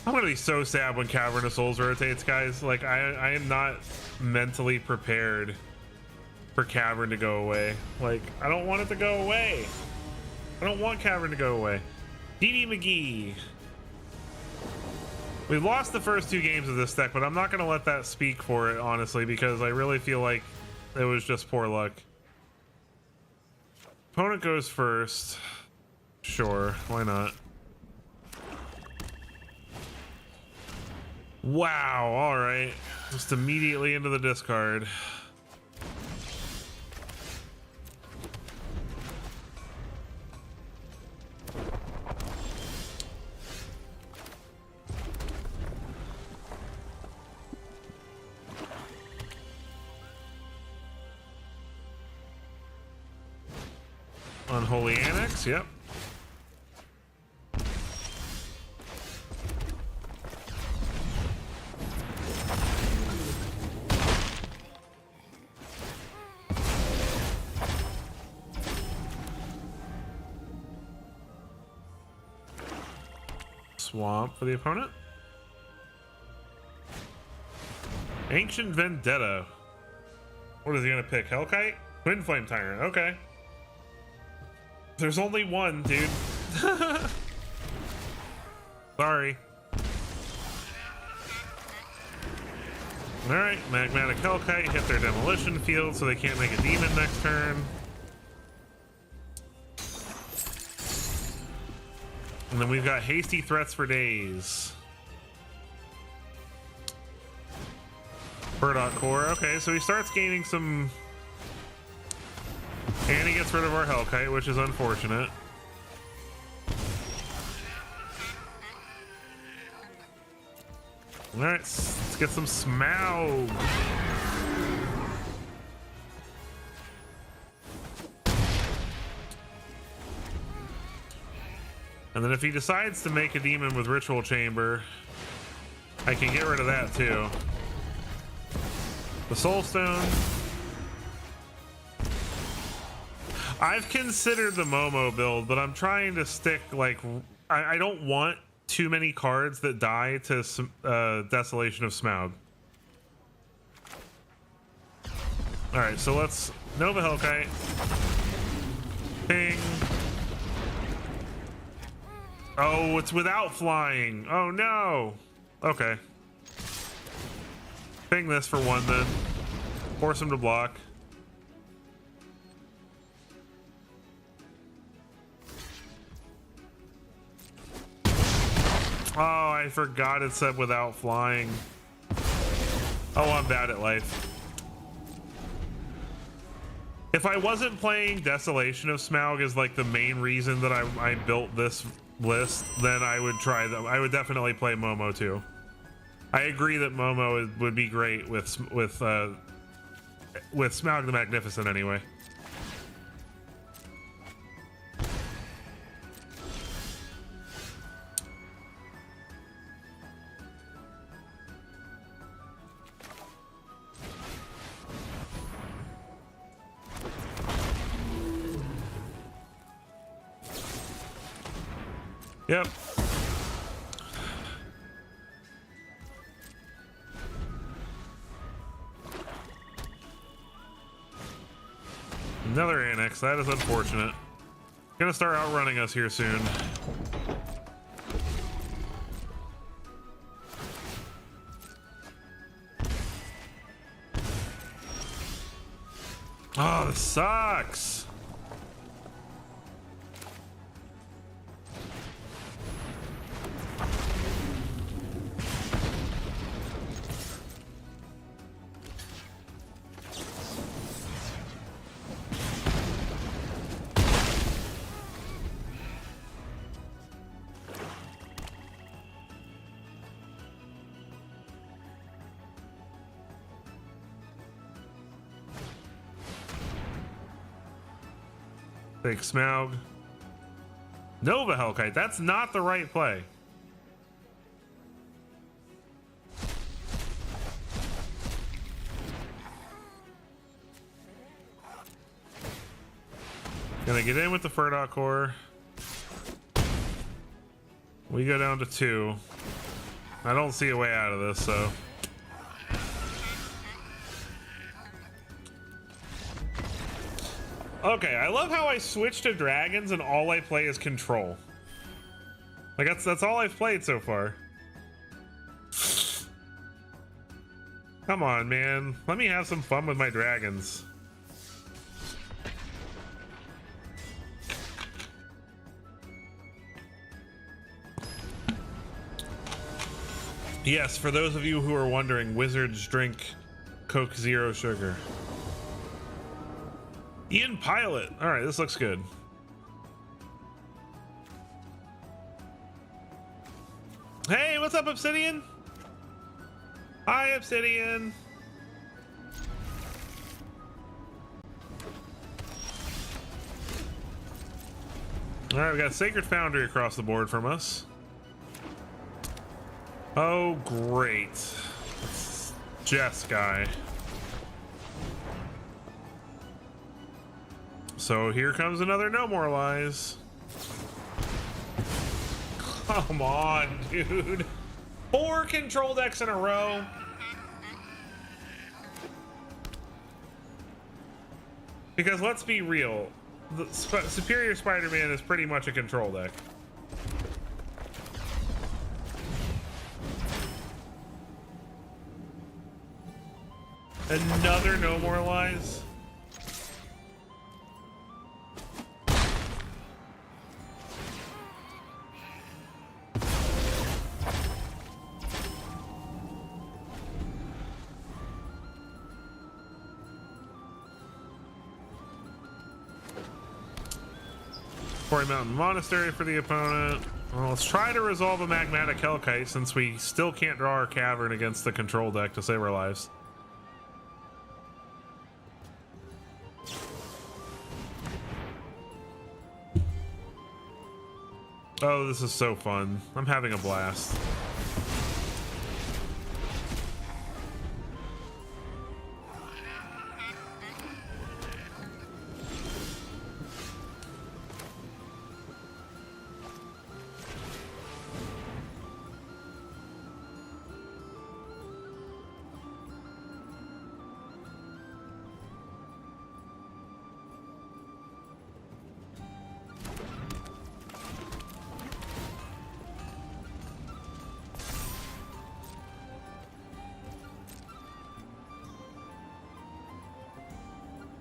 I'm gonna be so sad when Cavern of Souls rotates, guys. Like, I am not mentally prepared for Cavern to go away. Like, I don't want it to go away. I don't want Cavern to go away. DD McGee. We've lost the first 2 games of this deck, but I'm not gonna let that speak for it, honestly, because I really feel like it was just poor luck. Opponent goes first. Sure, why not? Wow, all right. Just immediately into the discard. Unholy Annex, yep. Swamp for the opponent. Ancient Vendetta. What is he gonna pick? Hellkite? Twin Flame Tyrant, okay. There's only one, dude. Sorry. Alright, Magmatic Hellkite hit their demolition field so they can't make a demon next turn. And then we've got Hasty Threats for days. Burdock Core, okay, so he starts gaining some... And he gets rid of our Hellkite, which is unfortunate. All right, let's get some Smaug. And then if he decides to make a demon with Ritual Chamber, I can get rid of that too. The Soul Stone. I've considered the Momo build, but I'm trying to stick, like, I don't want too many cards that die to Desolation of Smaug. All right, so let's Nova Hellkite. Ping. Oh, it's without flying. Oh no. Okay. Ping this for 1 then. Force him to block. Oh, I forgot it said without flying. Oh, I'm bad at life. If I wasn't playing Desolation of Smaug as like the main reason that I built this list, then I would try them. I would definitely play Momo too. I agree that Momo would be great with Smaug the Magnificent anyway. Yep. Another Annex. That is unfortunate. Gonna start outrunning us here soon. Oh, this sucks. Take Smaug. Nova Hellkite. That's not the right play. Gonna get in with the Furdot core. We go down to 2. I don't see a way out of this, so. Okay, I love how I switch to dragons and all I play is control. Like that's all I've played so far. Come on, man. Let me have some fun with my dragons. Yes, for those of you who are wondering, wizards drink Coke Zero Sugar. Ian Pilot. All right, this looks good. Hey, what's up, Obsidian? Hi, Obsidian. All right, we got Sacred Foundry across the board from us. Oh, great. That's Jess guy. So here comes another No More Lies. Come on, dude. 4 control decks in a row. Because let's be real, the Superior Spider-Man is pretty much a control deck. Another No More Lies. Quarry Mountain Monastery for the opponent. Well, let's try to resolve a Magmatic Hellkite since we still can't draw our Cavern against the control deck to save our lives. Oh, this is so fun. I'm having a blast.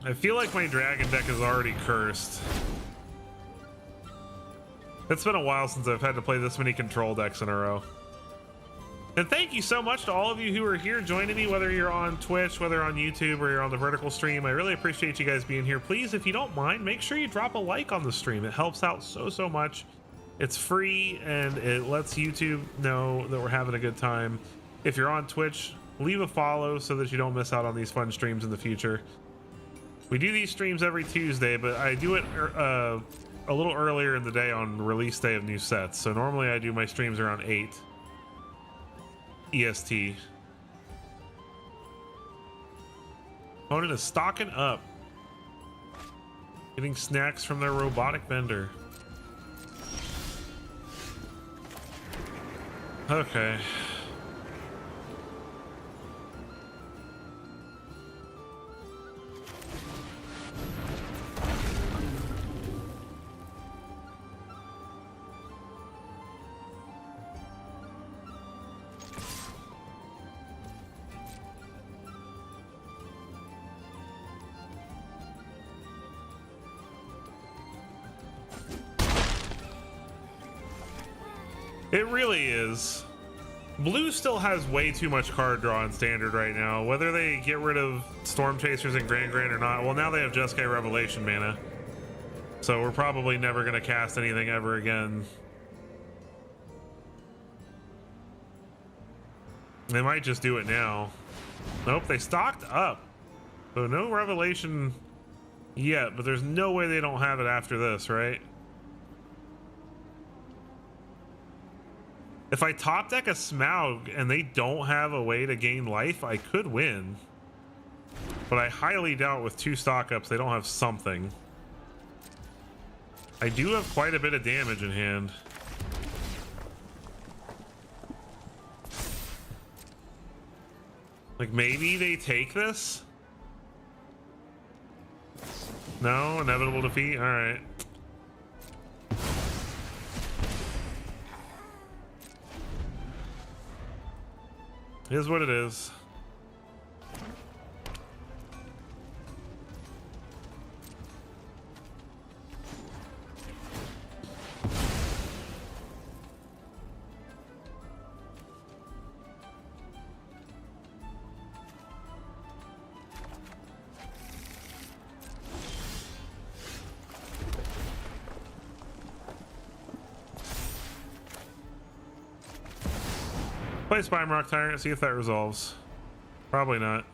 I feel like my dragon deck is already cursed. It's been a while since I've had to play this many control decks in a row. And thank you so much to all of you who are here joining me, whether you're on Twitch, whether on YouTube, or you're on the vertical stream. I really appreciate you guys being here. Please, if you don't mind, make sure you drop a like on the stream. It helps out so much. It's free and it lets YouTube know that we're having a good time. If you're on Twitch, leave a follow so that you don't miss out on these fun streams in the future. We do these streams every Tuesday, but I do it a little earlier in the day on release day of new sets. So normally I do my streams around 8 EST. Opponent is stocking up, getting snacks from their robotic vendor. Okay. It really is. Blue still has way too much card draw in standard right now. Whether they get rid of Storm Chasers and Grand or not, well, now they have Jeskai Revelation mana. So we're probably never going to cast anything ever again. They might just do it now. Nope, they stocked up. So no Revelation yet, but there's no way they don't have it after this, right? If I top deck a Smaug and they don't have a way to gain life, I could win. But I highly doubt with 2 stock ups they don't have something. I do have quite a bit of damage in hand. Like, maybe they take this? No, inevitable defeat. All right. Is what it is. Play Spine Rock Tyrant, see if that resolves. Probably not.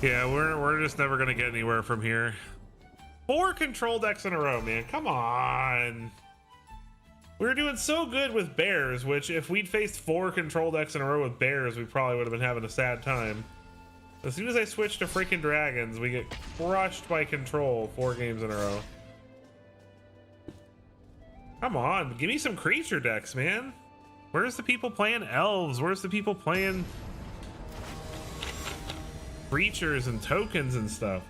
Yeah, we're just never gonna get anywhere from here. 4 control decks in a row, man. Come on. We were doing so good with bears, which if we'd faced 4 control decks in a row with bears, we probably would have been having a sad time. As soon as I switch to freaking dragons, we get crushed by control 4 games in a row. Come on, give me some creature decks, man. Where's the people playing elves? Where's the people playing creatures and tokens and stuff?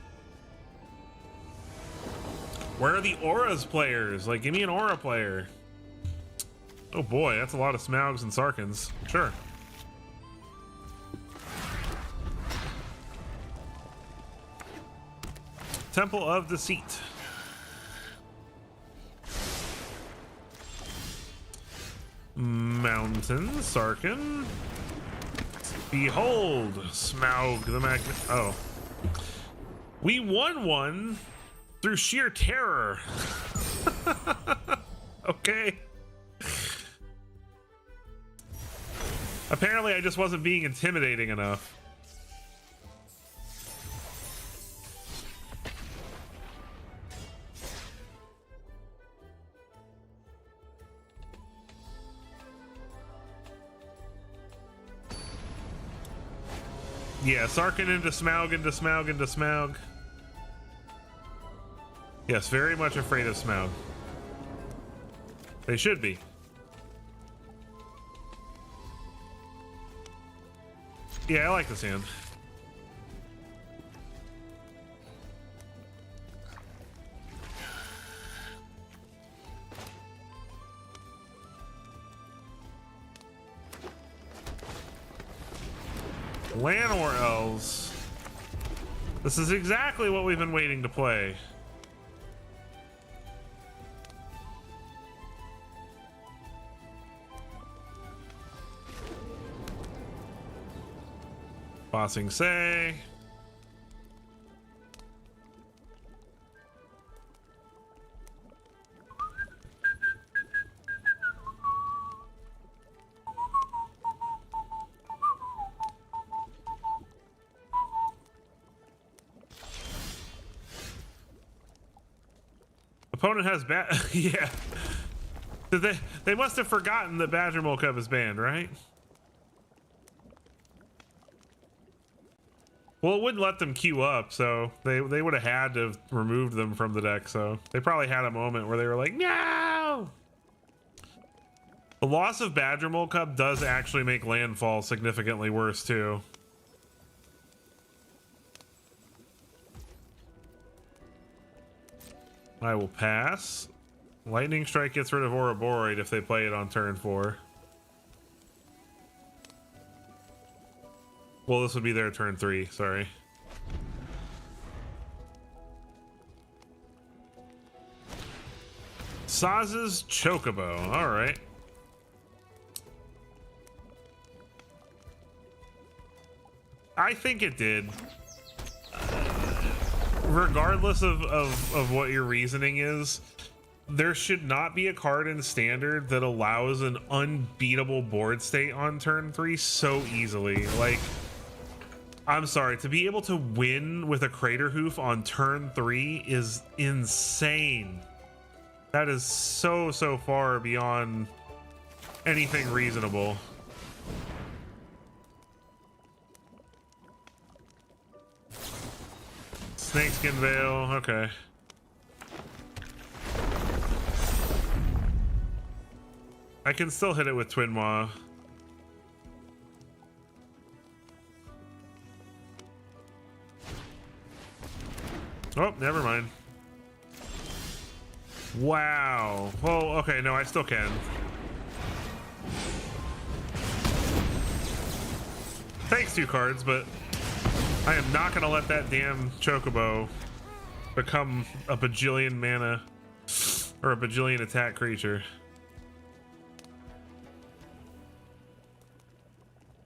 Where are the auras players? Like, give me an aura player. Oh boy, that's a lot of Smaugs and Sarkins. Sure. Temple of Deceit. Mountain, Sarkin. Behold, Smaug the Magnet. Oh. We won one through sheer terror. Okay. Apparently I just wasn't being intimidating enough. Yeah, Sarkin into Smaug, into Smaug, into Smaug. Yes, very much afraid of Smaug. They should be. Yeah, I like this hand. Llanowar Elves. This is exactly what we've been waiting to play. Bossing Say. Opponent has yeah. They must have forgotten that Badger Mole Cub is banned, right? Well, it wouldn't let them queue up, so they would have had to have removed them from the deck, so they probably had a moment where they were like, no! The loss of Badger Mole Cub does actually make landfall significantly worse, too. I will pass. Lightning Strike gets rid of Ouroboros if they play it on turn 4. Well, this would be their turn 3, sorry. Saz's Chocobo, alright. I think it did. Regardless of what your reasoning is, there should not be a card in Standard that allows an unbeatable board state on turn 3 so easily. Like, I'm sorry, to be able to win with a Crater Hoof on turn 3 is insane. That is so far beyond anything reasonable. Snakeskin Veil, okay. I can still hit it with Twin Maw. Oh, never mind. Wow. Well, okay, no, I still can. Takes 2 cards, but I am not gonna let that damn Chocobo become a bajillion mana or a bajillion attack creature.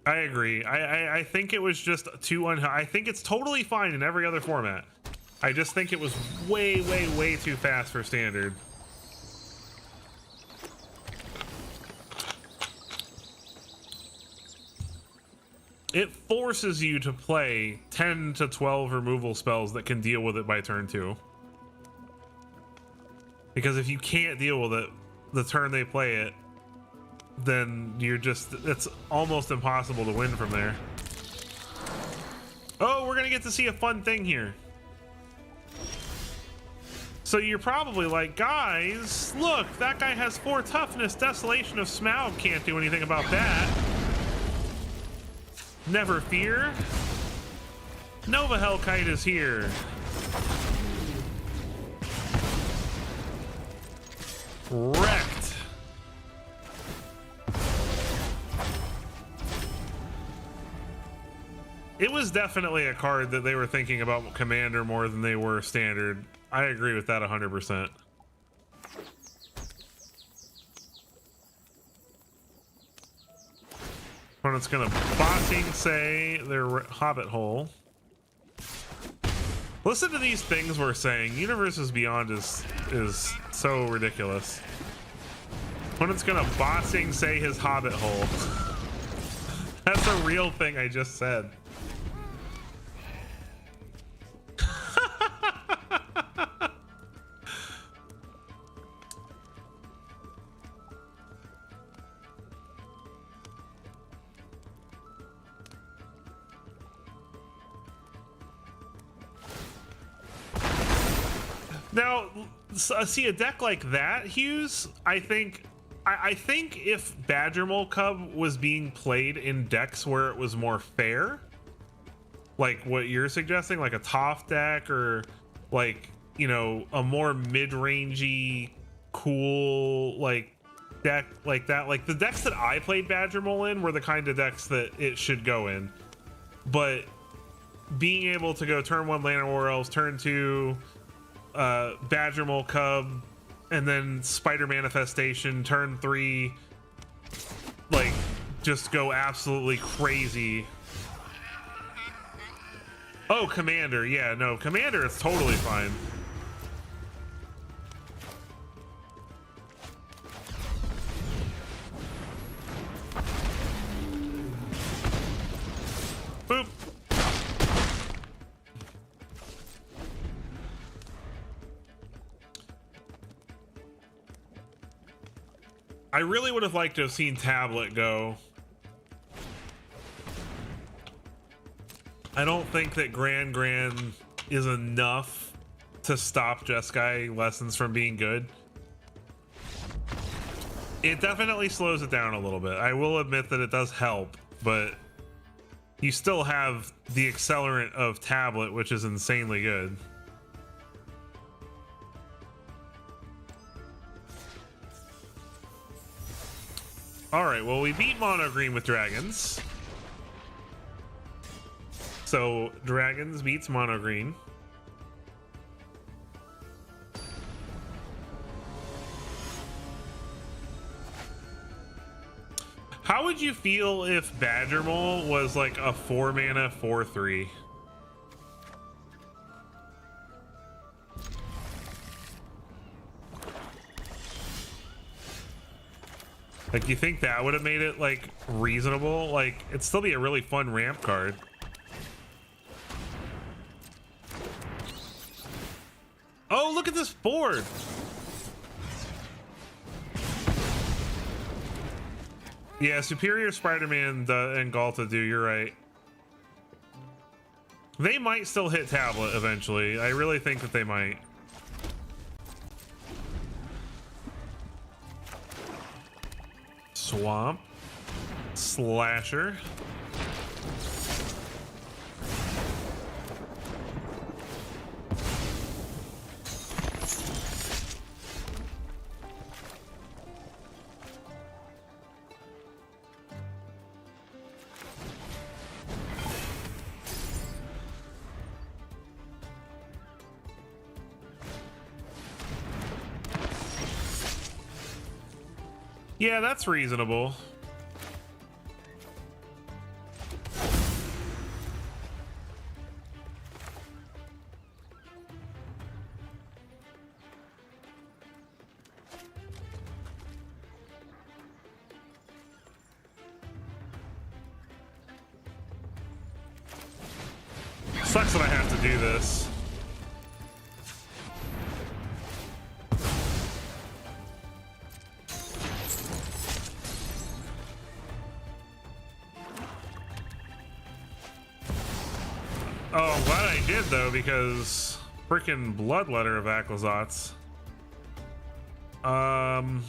I agree. I think it was just too I think it's totally fine in every other format. I just think it was way, way, way too fast for standard. It forces you to play 10 to 12 removal spells that can deal with it by turn 2. Because if you can't deal with it the turn they play it, then you're just, it's almost impossible to win from there. Oh, we're gonna get to see a fun thing here. So you're probably like, guys, look, that guy has 4 toughness. Desolation of Smaug can't do anything about that. Never fear. Nova Hellkite is here. Wrecked. It was definitely a card that they were thinking about Commander more than they were Standard. I agree with that 100%. Opponent's gonna Bossing Say their Hobbit hole. Listen to these things we're saying. Universes Beyond is so ridiculous. Opponent's gonna Bossing Say his Hobbit hole. That's a real thing I just said. Now, see a deck like that, Hughes, I think if Badger Mole Cub was being played in decks where it was more fair, like what you're suggesting, like a Toph deck or like, you know, a more mid-rangey, cool like deck like that, like the decks that I played Badger Mole in were the kind of decks that it should go in. But being able to go turn 1 Lantern War Elves, turn 2 Badger Mole Cub, and then Spider Manifestation, turn 3, like just go absolutely crazy. Oh, Commander, yeah, no, Commander is totally fine. Boop. I really would have liked to have seen Tablet go. I don't think that Grand is enough to stop Jeskai Lessons from being good. It definitely slows it down a little bit. I will admit that it does help, but you still have the accelerant of Tablet, which is insanely good. All right, well, we beat Mono Green with Dragons. So Dragons beats Mono Green. How would you feel if Badger Mole was like a 4 mana 4/3? Like, you think that would have made it like reasonable? Like, it'd still be a really fun ramp card. Oh, look at this board. Yeah, Superior Spider-Man and Galta do, you're right. They might still hit tablet eventually. I really think that they might. Swamp. Slasher. Yeah, that's reasonable. Sucks that I have to do this. Oh, I'm glad I did though, because freaking Bloodletter of Aclazotz. I'm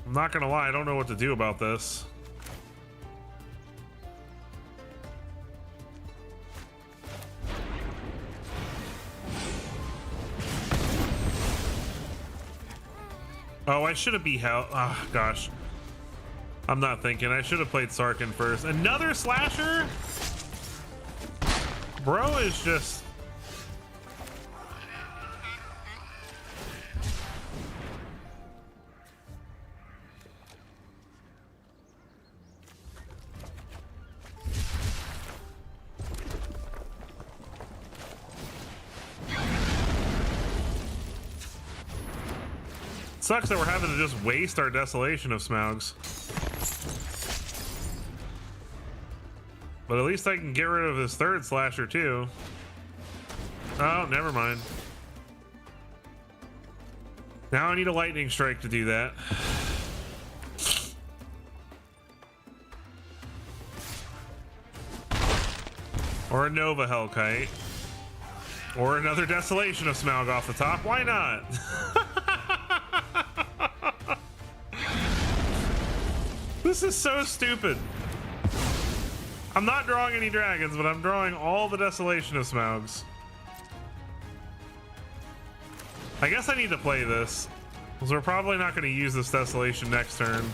not gonna lie, I don't know what to do about this. Oh, I should have beat Hell. Ah, oh, gosh. I'm not thinking. I should have played Sarkin first. Another slasher? Bro is just... Sucks that we're having to just waste our Desolation of Smaugs. But at least I can get rid of this third slasher too. Oh, never mind. Now I need a lightning strike to do that. Or a Nova Hellkite. Or another Desolation of Smaug off the top. Why not? This is so stupid. I'm not drawing any dragons, but I'm drawing all the Desolation of Smaugs. I guess I need to play this, because we're probably not going to use this Desolation next turn.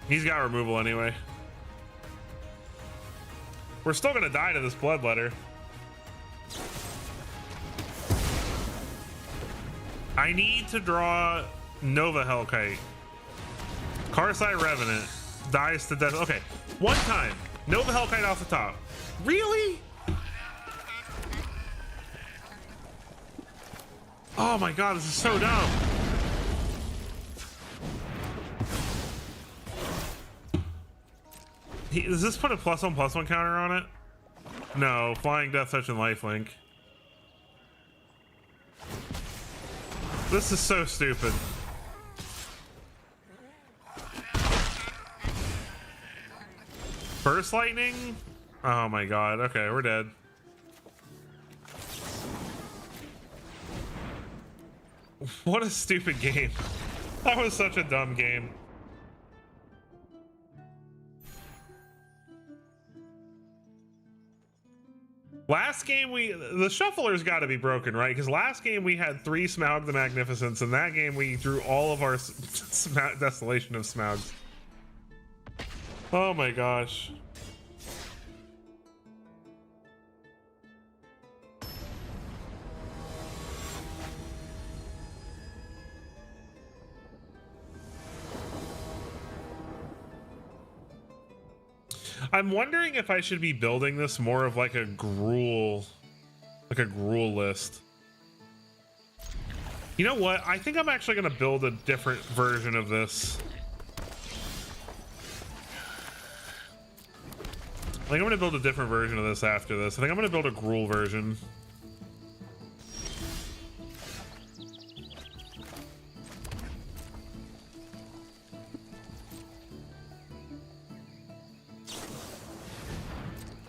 He's got removal anyway. We're still going to die to this Bloodletter. I need to draw Nova Hellkite. Karsai Revenant dies to death. Okay, one time. Nova Hellkite off the top. Really? Oh my god, this is so dumb. Does this put a +1/+1 counter on it? No, Flying Death Touch and Lifelink. This is so stupid. Burst Lightning? Oh my god. Okay, we're dead. What a stupid game. That was such a dumb game. Last game the shuffler's got to be broken, right? Because last game we had 3 Smaug the Magnificents, and that game we drew all of our Desolation of Smaugs. Oh my gosh. I'm wondering if I should be building this more of like a gruel list. You know what? I think I'm actually going to build a different version of this. I think I'm going to build a different version of this after this. I think I'm going to build a gruel version.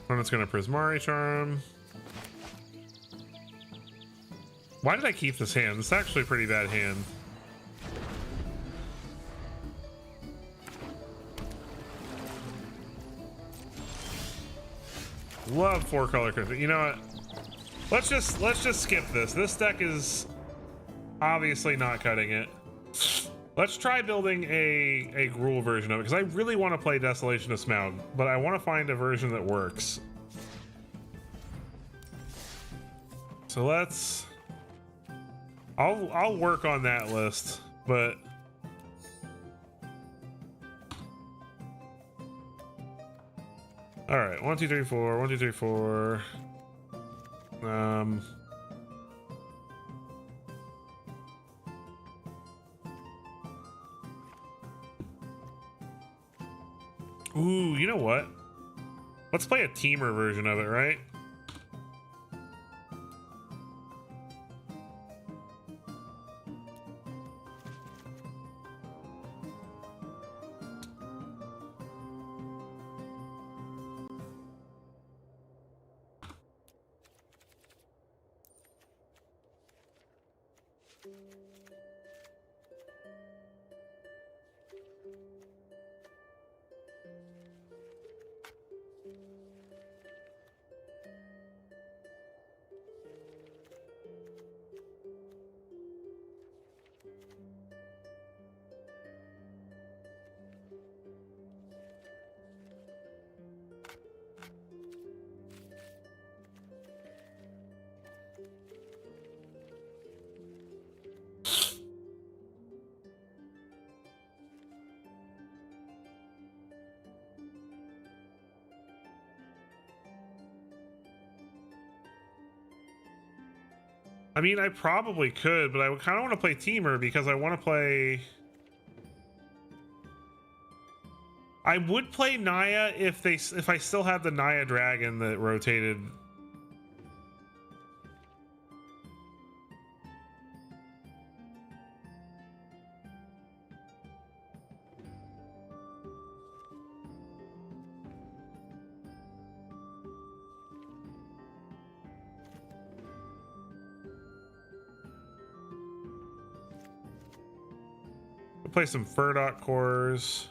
Opponent's gonna Prismari Charm. Why did I keep this hand? This is actually a pretty bad hand. Love 4-color crypto. You know what? Let's just skip this. This deck is obviously not cutting it. Let's try building a Gruul version of it, because I really want to play Desolation of Smaug, but I want to find a version that works. So let's... I'll work on that list, but... Alright, 1, 2, 3, 4, 1, 2, 3, 4. Ooh, you know what? Let's play a teamer version of it, right? I mean, I probably could, but I kind of want to play teamer because I want to play... I would play Naya if I still had the Naya Dragon that rotated. We'll play some Furdock cores.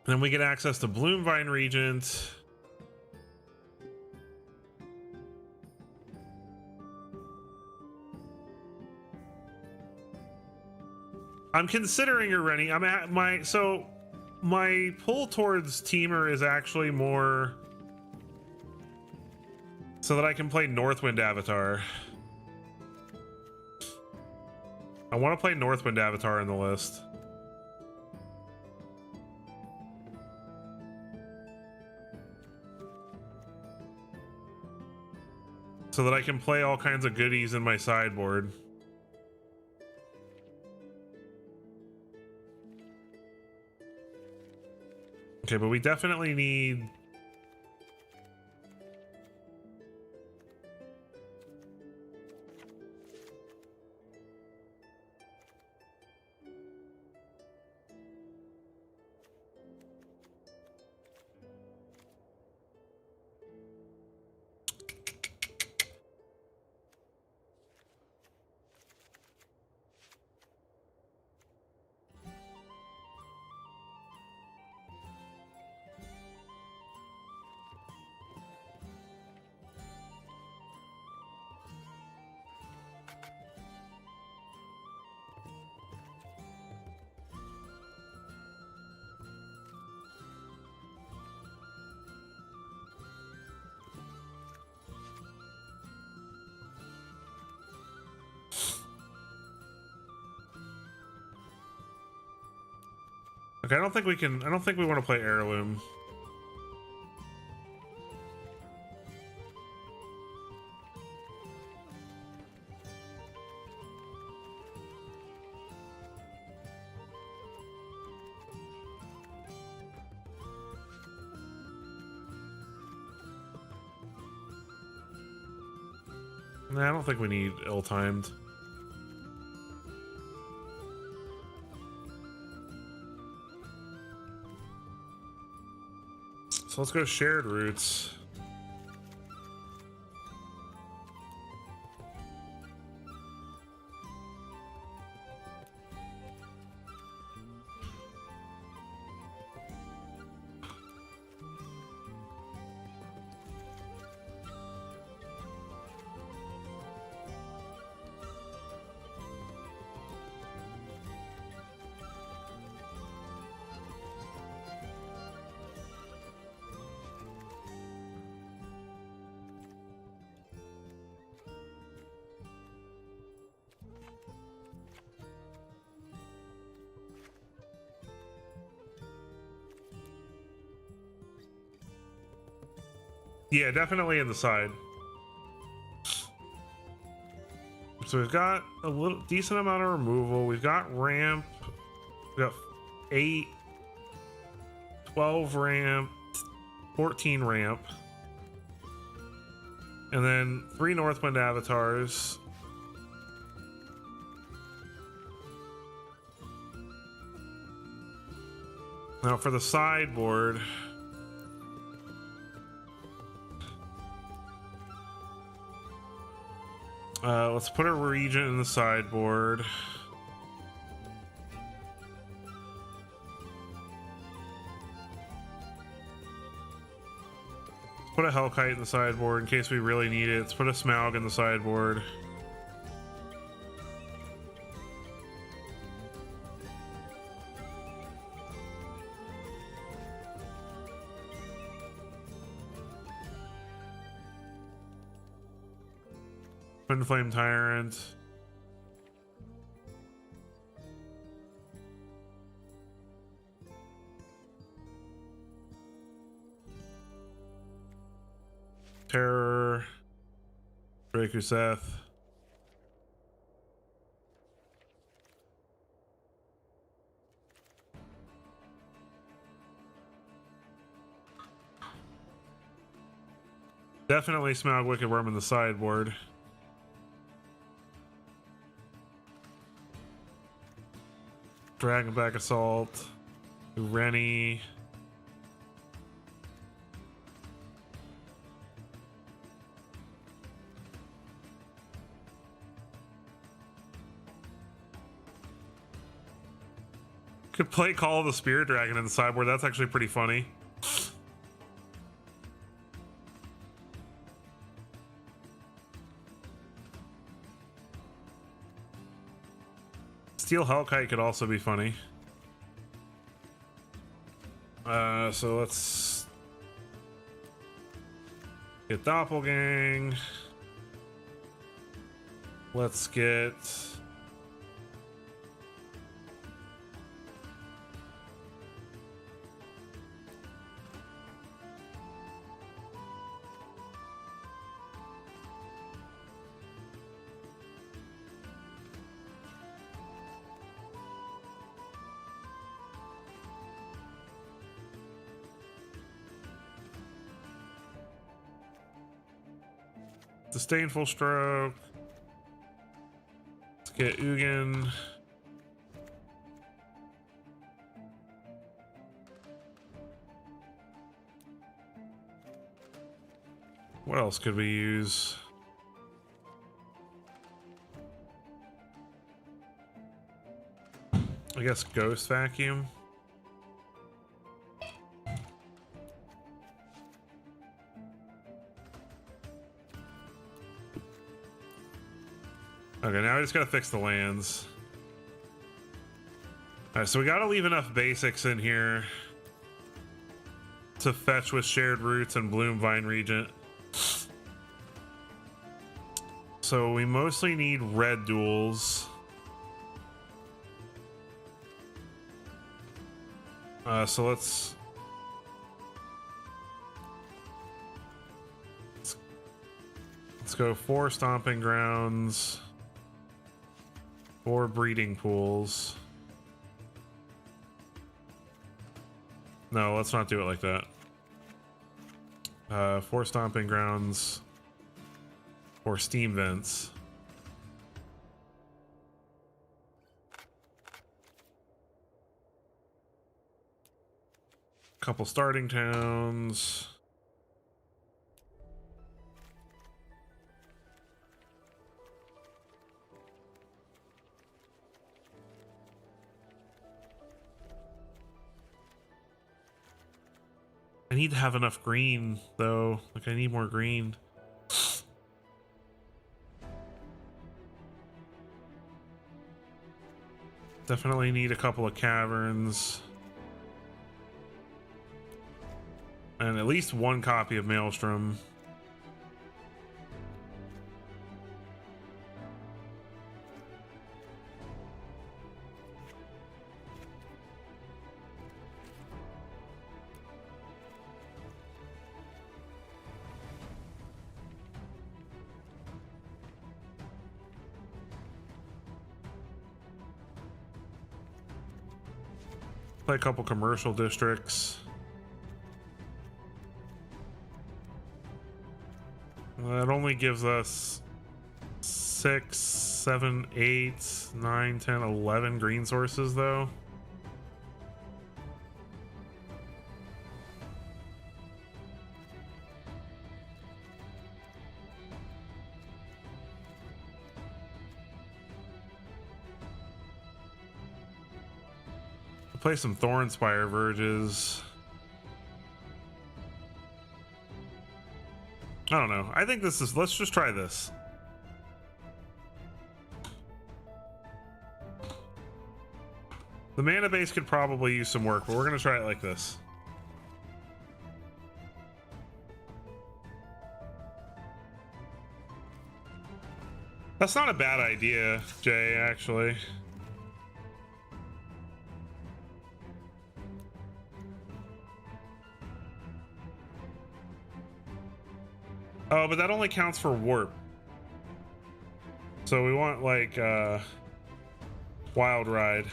Then we get access to Bloomvine Regent. I'm considering a Rennie. I'm at my my pull towards teamer is actually more so that I can play Northwind Avatar. I want to play Northwind Avatar in the list. So that I can play all kinds of goodies in my sideboard. Okay, but we definitely need... Okay, I don't think we want to play Heirloom. Nah, I don't think we need ill-timed. So let's go shared routes. Yeah, definitely in the side. So we've got a little decent amount of removal. We've got ramp. We've got 8, 12 ramp, 14 ramp. And then 3 Northwind avatars. Now for the sideboard. Let's put a regent in the sideboard. Let's put a Hellkite in the sideboard in case we really need it. Let's put a Smaug in the sideboard. Twin Flame Tyrant. Terror. Drakuseth. Definitely Smaug Wicked Worm in the sideboard. Dragonback Assault, Rennie. Could play Call of the Spirit Dragon in the sideboard. That's actually pretty funny. Steel Hellkite could also be funny. So let's get Doppelgang. Let's get Disdainful Stroke. Let's get Ugin. What else could we use? I guess Ghost Vacuum. Okay, now I just gotta fix the lands. Alright, so we gotta leave enough basics in here to fetch with Shared Roots and Bloom Vine Regent. So we mostly need red duels. So let's go 4 Stomping Grounds. 4 breeding pools. No, let's not do it like that. 4 stomping grounds. 4 steam vents. Couple starting towns. I need to have enough green though. Like I need more green. Definitely need a couple of caverns. And at least one copy of Maelstrom. Play a couple commercial districts. That only gives us 6, 7, 8, 9, 10, 11 green sources though. Play some Thornspire Verges. I don't know. I think this is, let's just try this. The mana base could probably use some work, but we're gonna try it like this. That's not a bad idea, Jay, actually. Oh, but that only counts for warp. So we want like Wild Ride.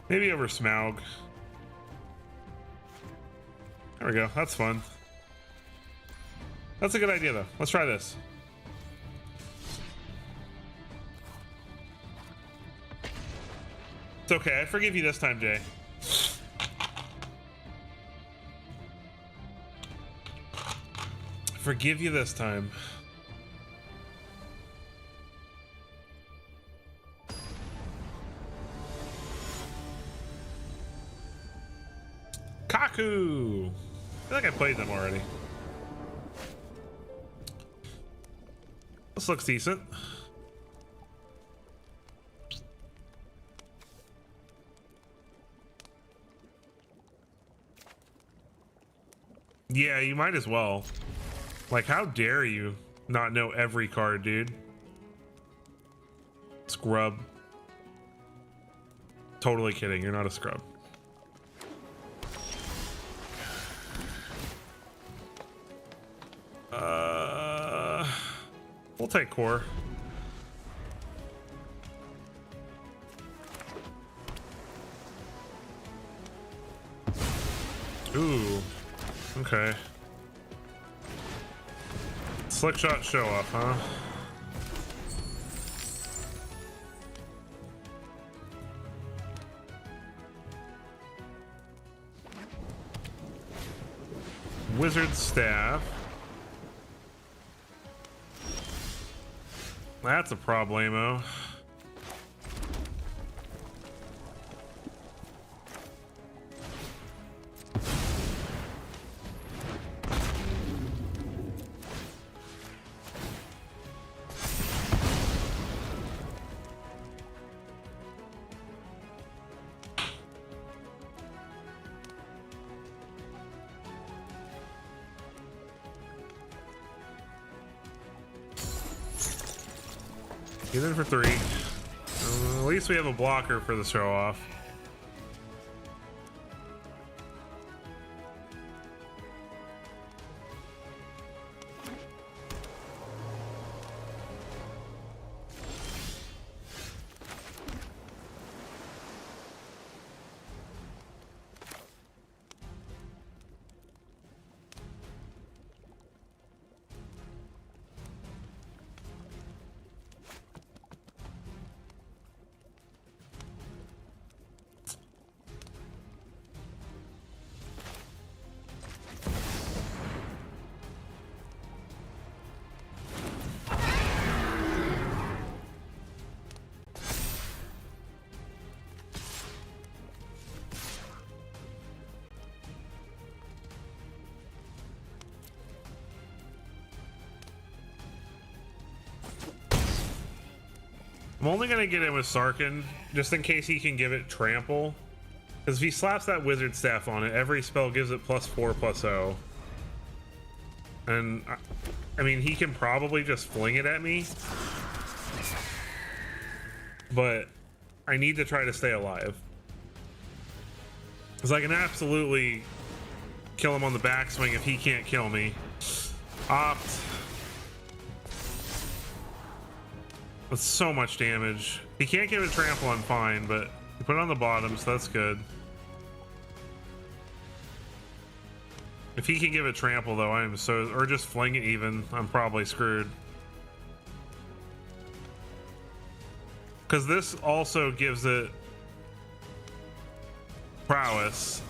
Maybe over Smaug. There we go. That's fun. That's a good idea though. Let's try this. It's okay. I forgive you this time, Jay. Forgive you this time. Kaku! I feel like I played them already. This looks decent. Yeah, you might as well. Like, how dare you not know every card, dude? Scrub. Totally kidding, you're not a scrub. We'll take core. Ooh. Okay. Slick shot show off, huh? Wizard staff. That's a problemo. Get in for 3. At least we have a blocker for the show off. I'm only gonna get in with Sarkin just in case he can give it trample. Because if he slaps that wizard staff on it, every spell gives it +4/+0. And I mean, he can probably just fling it at me, but I need to try to stay alive. Because I can absolutely kill him on the backswing if he can't kill me. Opt. That's so much damage. He can't give it trample, I'm fine, but you put it on the bottom, so that's good. If he can give it trample, though, I am so... Or just fling it even, I'm probably screwed. Because this also gives it prowess.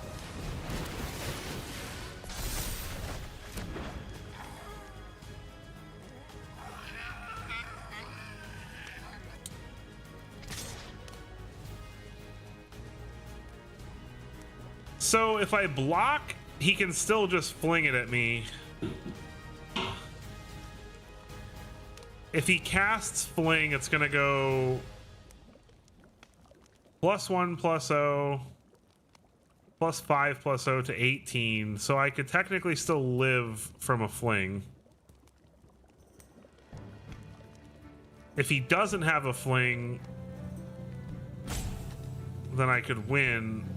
So if I block, he can still just fling it at me. If he casts fling, it's gonna go +1/+0, +5/+0 to 18. So I could technically still live from a fling. If he doesn't have a fling, then I could win.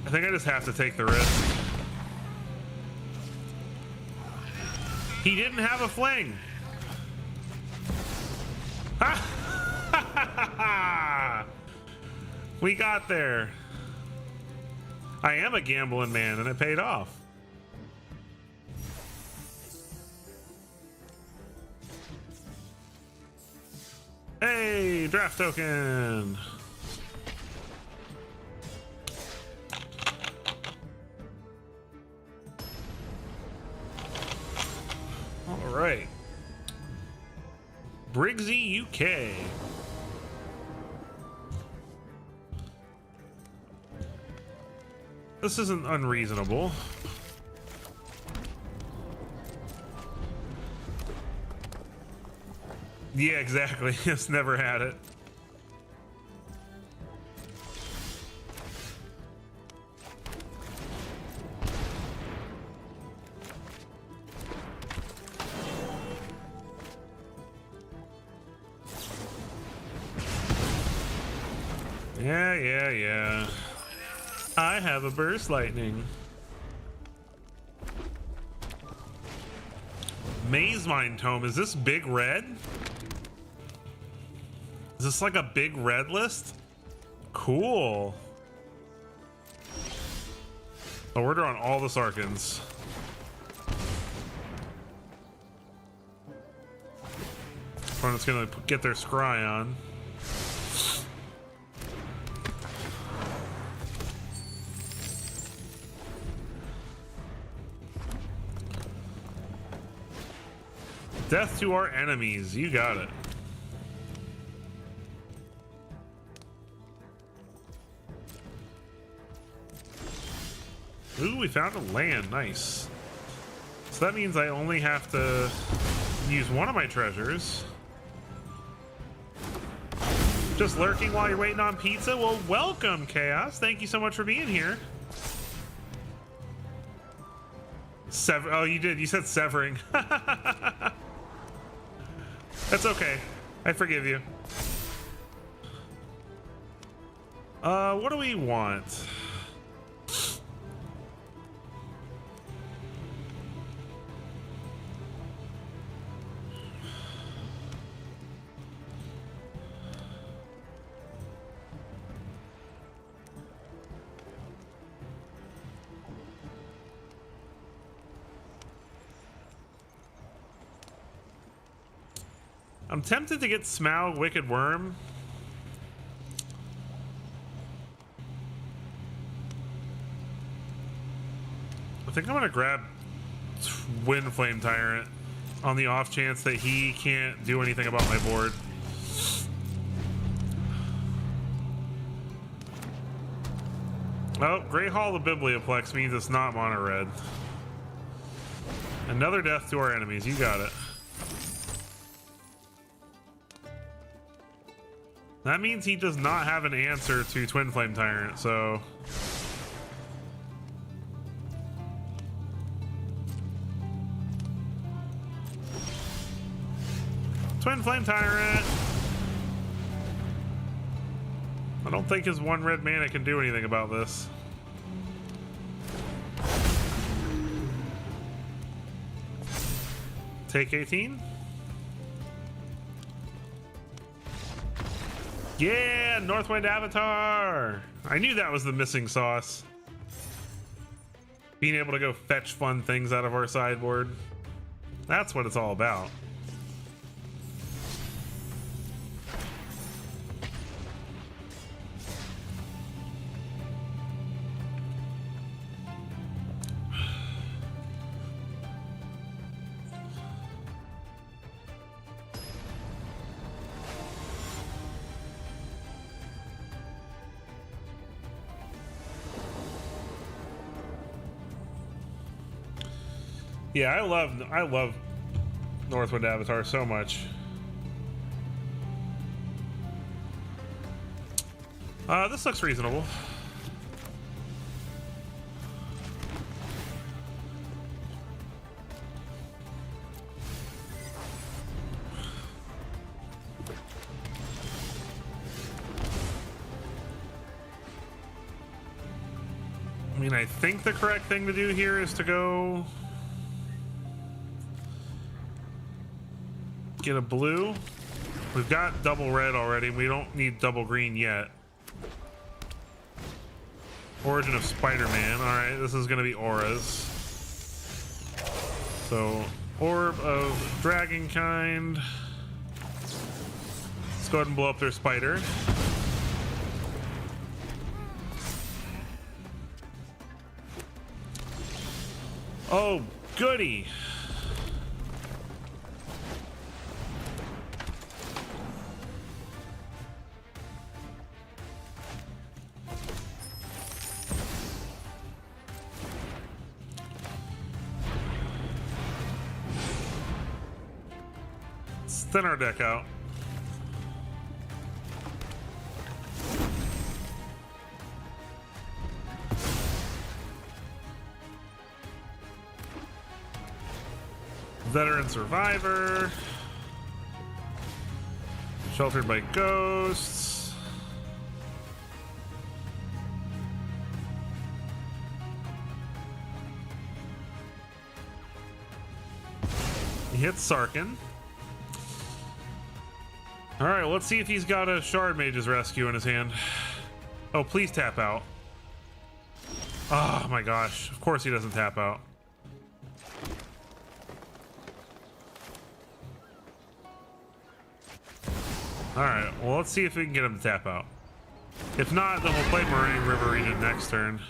I think I just have to take the risk. He didn't have a fling. We got there. I am a gambling man, and it paid off. Hey, draft token. All right. Briggsy UK. This isn't unreasonable. Yeah, exactly. It's never had it. Yeah. I have a burst lightning. Maze Mine Tome. Is this big red? Is this like a big red list? Cool. Order on all the Sarkins. Opponent's gonna get their scry on. Death to our enemies. You got it. Ooh, we found a land. Nice. So that means I only have to use one of my treasures. Just lurking while you're waiting on pizza? Well, welcome, Chaos. Thank you so much for being here. Oh, you did. You said severing. That's okay. I forgive you. What do we want? I'm tempted to get Smaug Wicked Worm. I think I'm gonna grab Wind Flame Tyrant on the off chance that he can't do anything about my board. Oh, Great Hall of Biblioplex means it's not mono red. Another death to our enemies. You got it. That means he does not have an answer to Twin Flame Tyrant, so... Twin Flame Tyrant! I don't think his one red mana can do anything about this. Take 18. Yeah, Northwind Avatar. I knew that was the missing sauce. Being able to go fetch fun things out of our sideboard. That's what it's all about. Yeah, I love Northwind Avatar so much. This looks reasonable. I mean, I think the correct thing to do here is to go get a blue. We've got double red already. We don't need double green yet. Origin of Spider-Man. All right, this is gonna be auras. So, Orb of Dragonkind. Let's go ahead and blow up their spider. Oh, goody. Thin our deck out. Veteran Survivor. Sheltered by Ghosts. He hits Sarkin. All right, let's see if he's got a Shard Mage's Rescue in his hand. Oh, please tap out. Oh my gosh, of course he doesn't tap out. All right, well, let's see if we can get him to tap out. If not, then we'll play Moraine River Region next turn.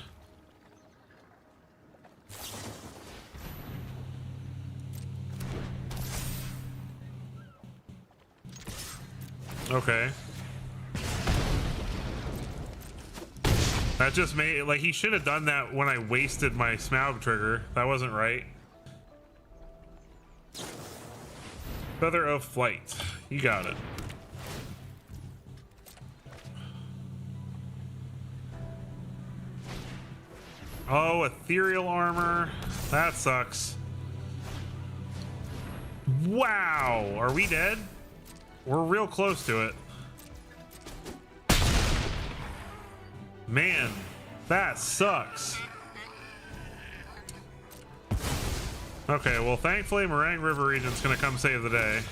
Okay. That just made, like, he should have done that when I wasted my Smaug trigger. That wasn't right. Feather of Flight. You got it. Oh, ethereal armor. That sucks. Wow. Are we dead? We're real close to it. Man, that sucks. Okay, well, thankfully, Moraine River Region's gonna come save the day.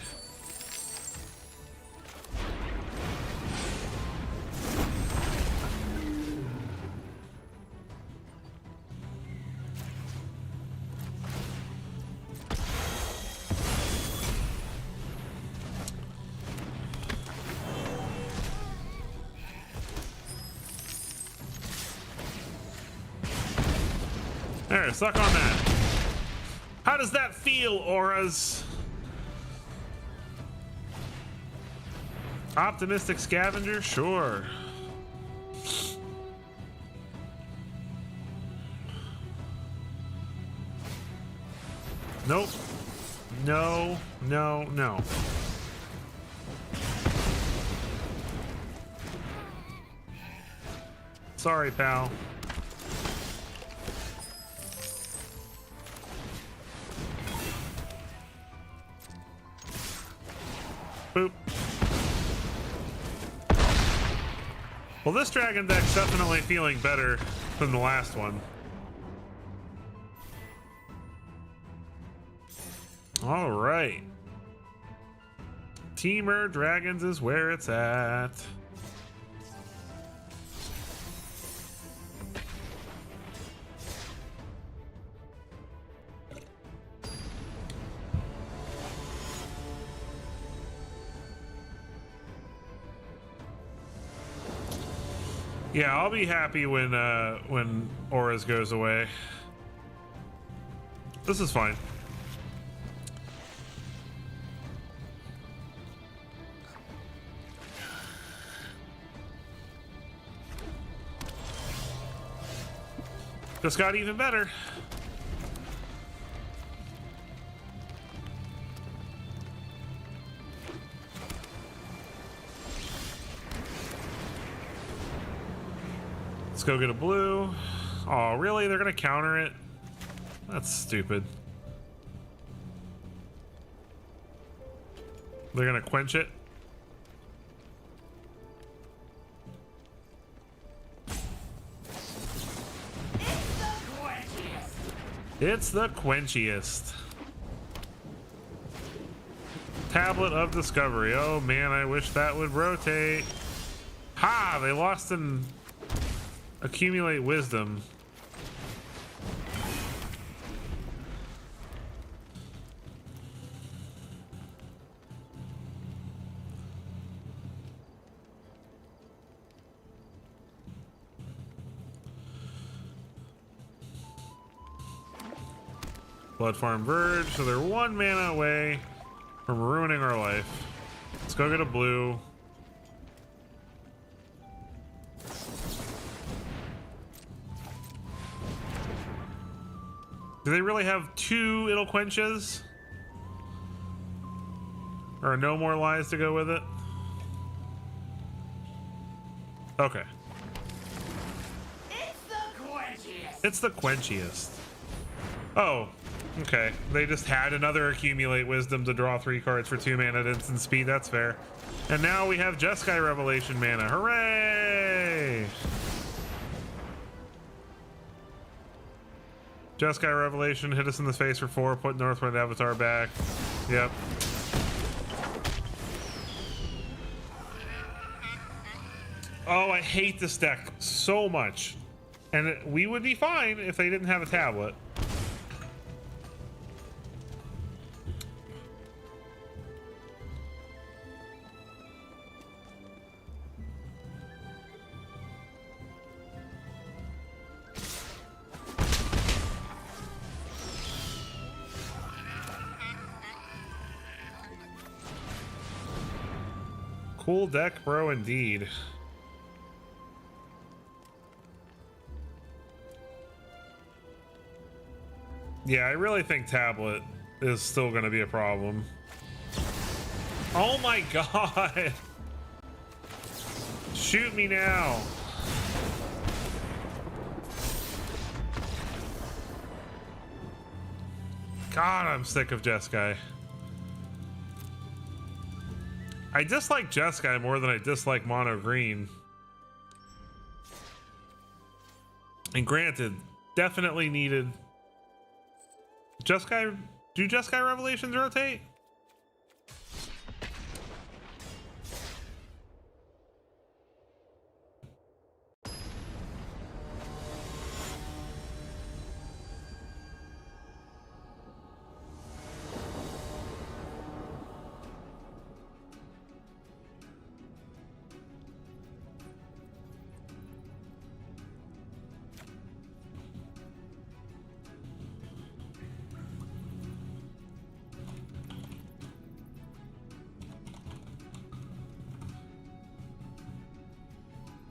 There, suck on that. How does that feel, auras? Optimistic Scavenger? Sure. Nope. No, no, no. Sorry, pal. Boop. Well, this dragon deck's definitely feeling better than the last one. All right. Teamer Dragons is where it's at. Yeah, I'll be happy when Auras goes away. This is fine. Just got even better. Let's go get a blue. Oh, really? They're gonna counter it? That's stupid. They're gonna quench it. It's the quenchiest. Tablet of Discovery. Oh man, I wish that would rotate. Ha! They lost an Accumulate Wisdom. Blood Farm Verge, so they're 1 mana away from ruining our life. Let's go get a blue. Do they really have 2 It'll Quenches? Or no more lies to go with it? Okay. It's the quenchiest. It's the quenchiest. Oh, okay. They just had another Accumulate Wisdom to draw 3 cards for 2 mana at instant speed. That's fair. And now we have Jeskai Revelation mana. Hooray! Jeskai Revelation hit us in the face for 4, put Northwind Avatar back. Yep. Oh, I hate this deck so much. And we would be fine if they didn't have a tablet. Cool deck, bro, indeed. Yeah, I really think tablet is still going to be a problem. Oh my god! Shoot me now! God, I'm sick of Jeskai. I dislike Jeskai more than I dislike Mono Green. And granted, definitely needed. Jeskai, do Jeskai Revelations rotate?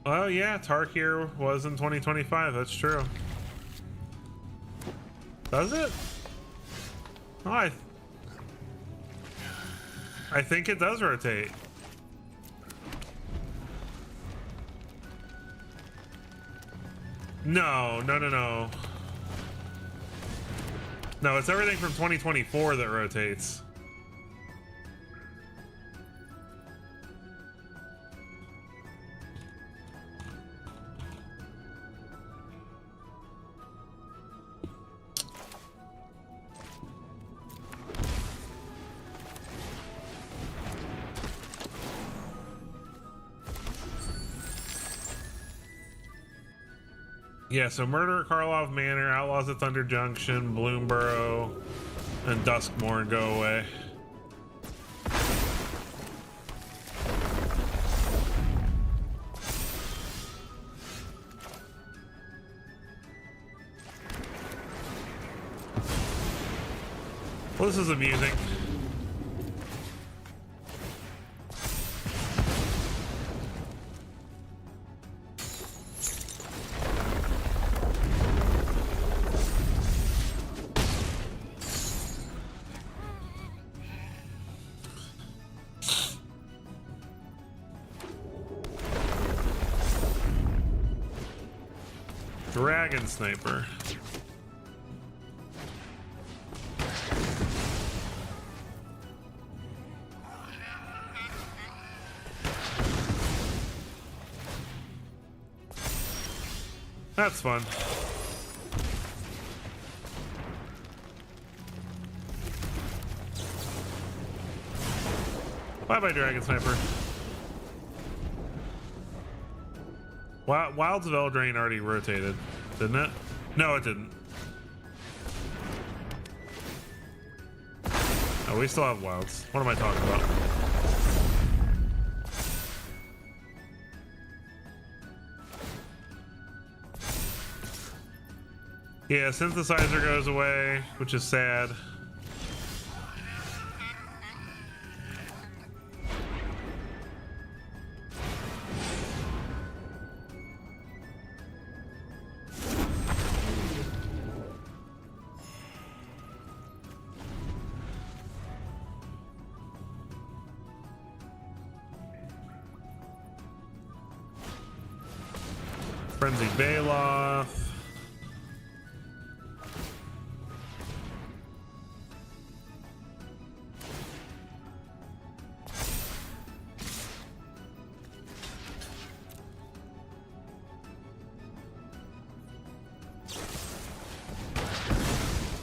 Oh yeah, Tarkir was in 2025. That's true. Does it? Oh, I think it does rotate. No. No, it's everything from 2024 that rotates. Yeah, so Murder at Karlov Manor, Outlaws at Thunder Junction, Bloomborough, and Duskmore go away. Well, this is amusing. Dragon Sniper. That's fun. Bye-bye, Dragon Sniper. Wilds of Eldraine already rotated, didn't it? No, it didn't. Oh, we still have Wilds. What am I talking about? Yeah, Synthesizer goes away, which is sad. Frenzied Baloth.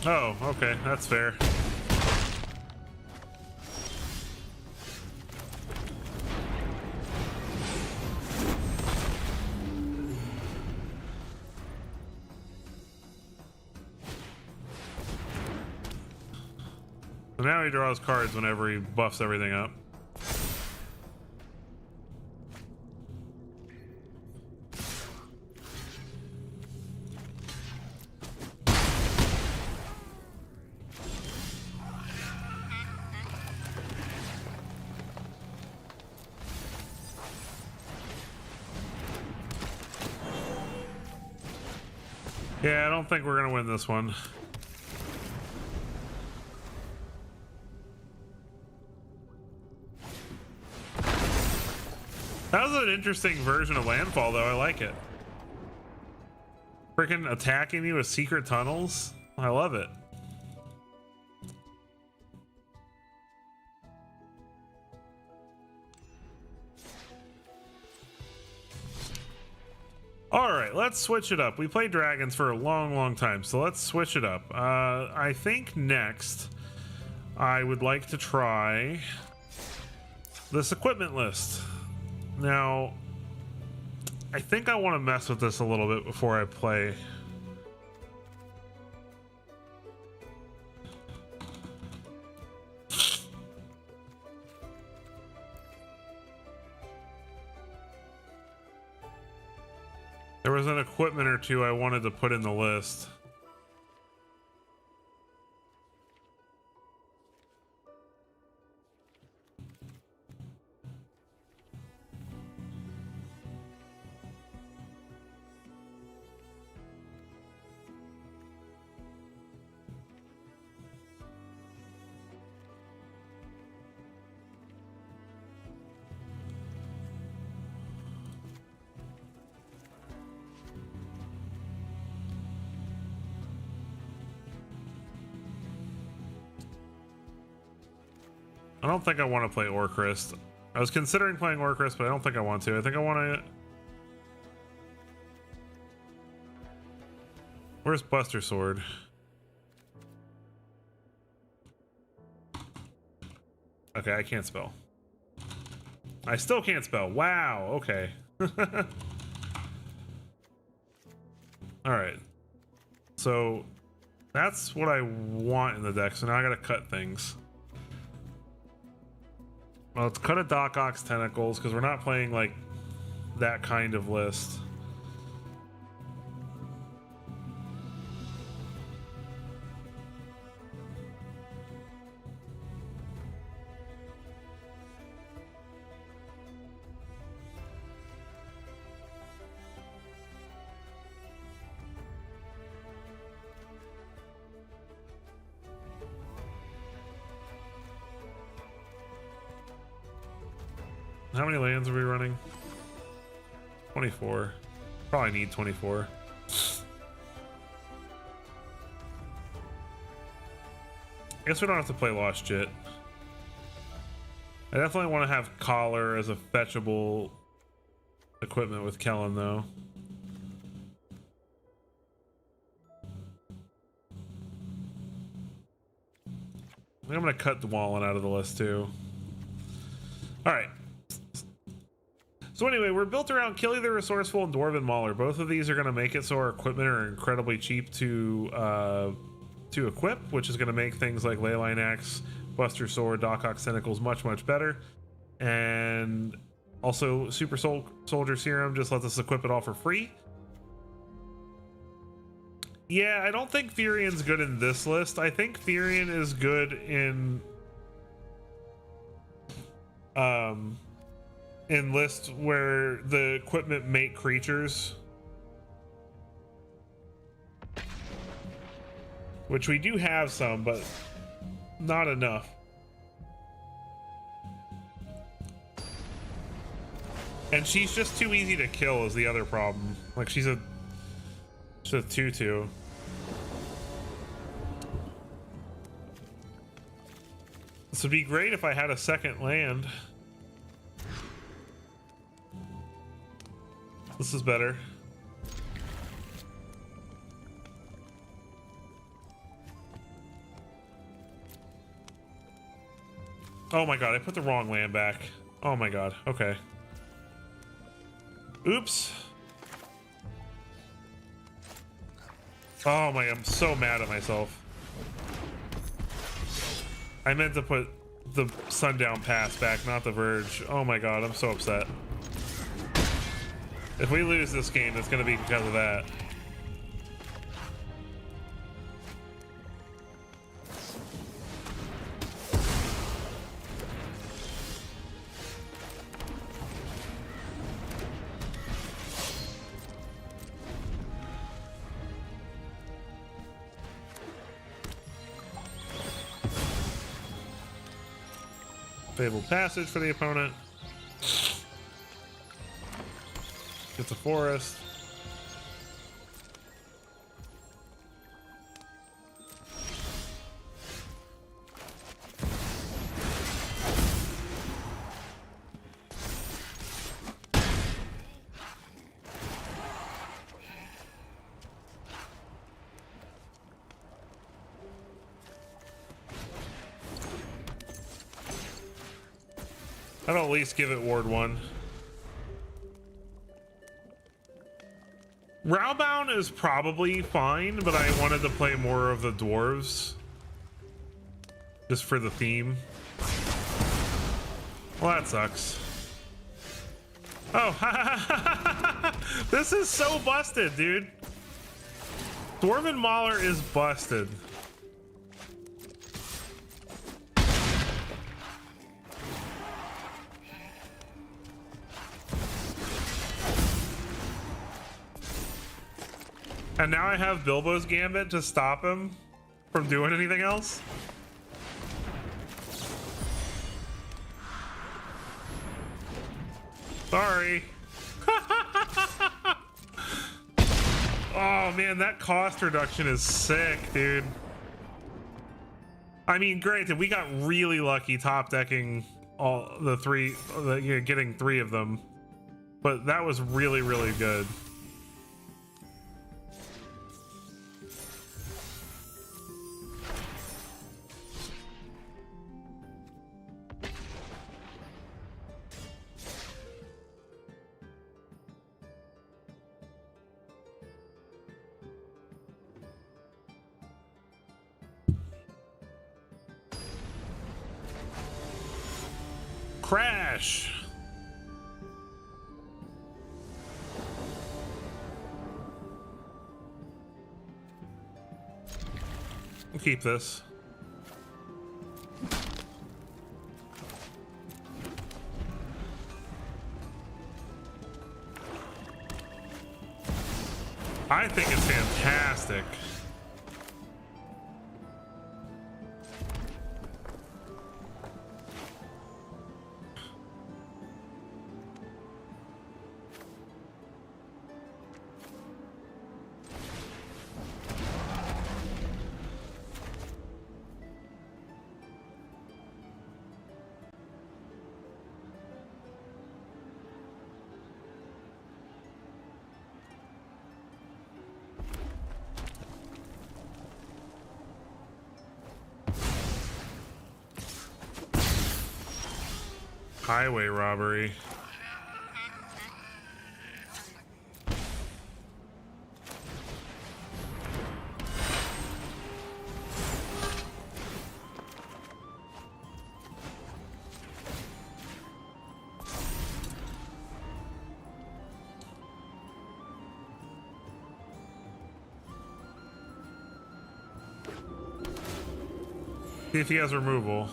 Oh, okay, that's fair. So now he draws cards whenever he buffs everything up. Yeah, I don't think we're gonna win this one. That was an interesting version of landfall, though. I like it. Freaking attacking me with secret tunnels. I love it. All right, let's switch it up. We played dragons for a long time, so let's switch it up. I think next I would like to try this equipment list. Now, I think I want to mess with this a little bit before I play. There was an equipment or two I wanted to put in the list. I don't think I want to play Orcrist. I was considering playing Orcrist, but I don't think I want to. I think I want to... Where's Buster Sword? Okay, I can't spell. I still can't spell. Wow, okay. Alright. So, that's what I want in the deck, so now I gotta cut things. Well, let's cut a Doc Ox Tentacles, because we're not playing, like, that kind of list. How many lands are we running? 24. Probably need 24. I guess we don't have to play Lost Jit. I definitely want to have Collar as a fetchable equipment with Kellen, though. I think I'm going to cut Dwalin out of the list, too. Alright. So anyway, we're built around Killy the Resourceful and Dwarven Mauler. Both of these are going to make it so our equipment are incredibly cheap to equip, which is going to make things like Leyline Axe, Buster Sword, Doc Ox Tentacles much, much better. And also Super Soldier Serum just lets us equip it all for free. Yeah, I don't think Therian's good in this list. I think Therian is good in lists where the equipment make creatures, which we do have some, but not enough. And she's just too easy to kill is the other problem. Like she's a 2/2. This would be great if I had a second land. This is better. Oh my god, I put the wrong land back. Oh my god, okay. Oops. Oh my, I'm so mad at myself. I meant to put the Sundown Pass back, not the Verge. Oh my god, I'm so upset. If we lose this game, it's going to be because of that. Fabled Passage for the opponent. It's a forest. I'd at least give it Ward 1. Rowbound is probably fine, but I wanted to play more of the dwarves. Just for the theme. Well, that sucks. Oh, this is so busted, dude. Dwarven Mauler is busted. And now I have Bilbo's Gambit to stop him from doing anything else. Sorry. Oh man, that cost reduction is sick, dude. I mean, granted, we got really lucky top decking all the three, getting 3 of them, but that was really, really good. Crash. We'll keep this. I think it's fantastic. Highway robbery. See if he has removal.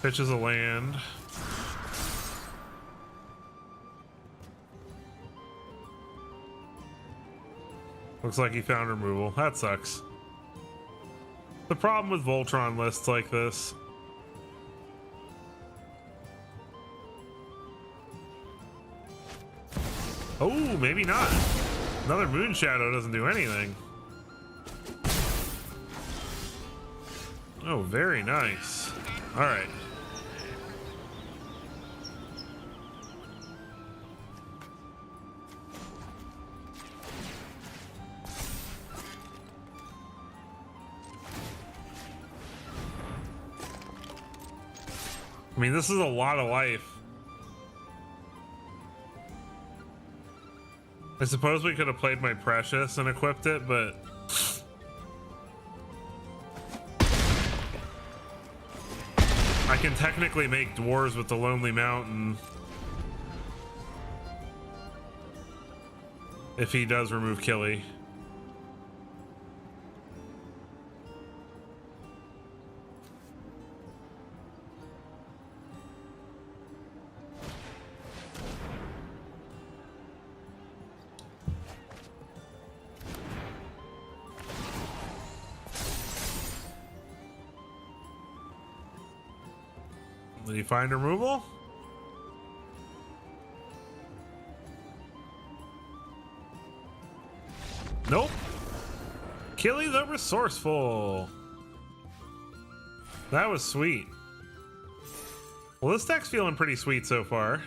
Pitches a land. Looks like he found removal. That sucks. The problem with Voltron lists like this. Oh, maybe not. Another Moon Shadow doesn't do anything. Oh, very nice. All right. I mean, this is a lot of life. I suppose we could have played my Precious and equipped it, but I can technically make dwarves with the Lonely Mountain if he does remove Killy. Did he find removal? Nope. Killy the Resourceful. That was sweet. Well, this deck's feeling pretty sweet so far.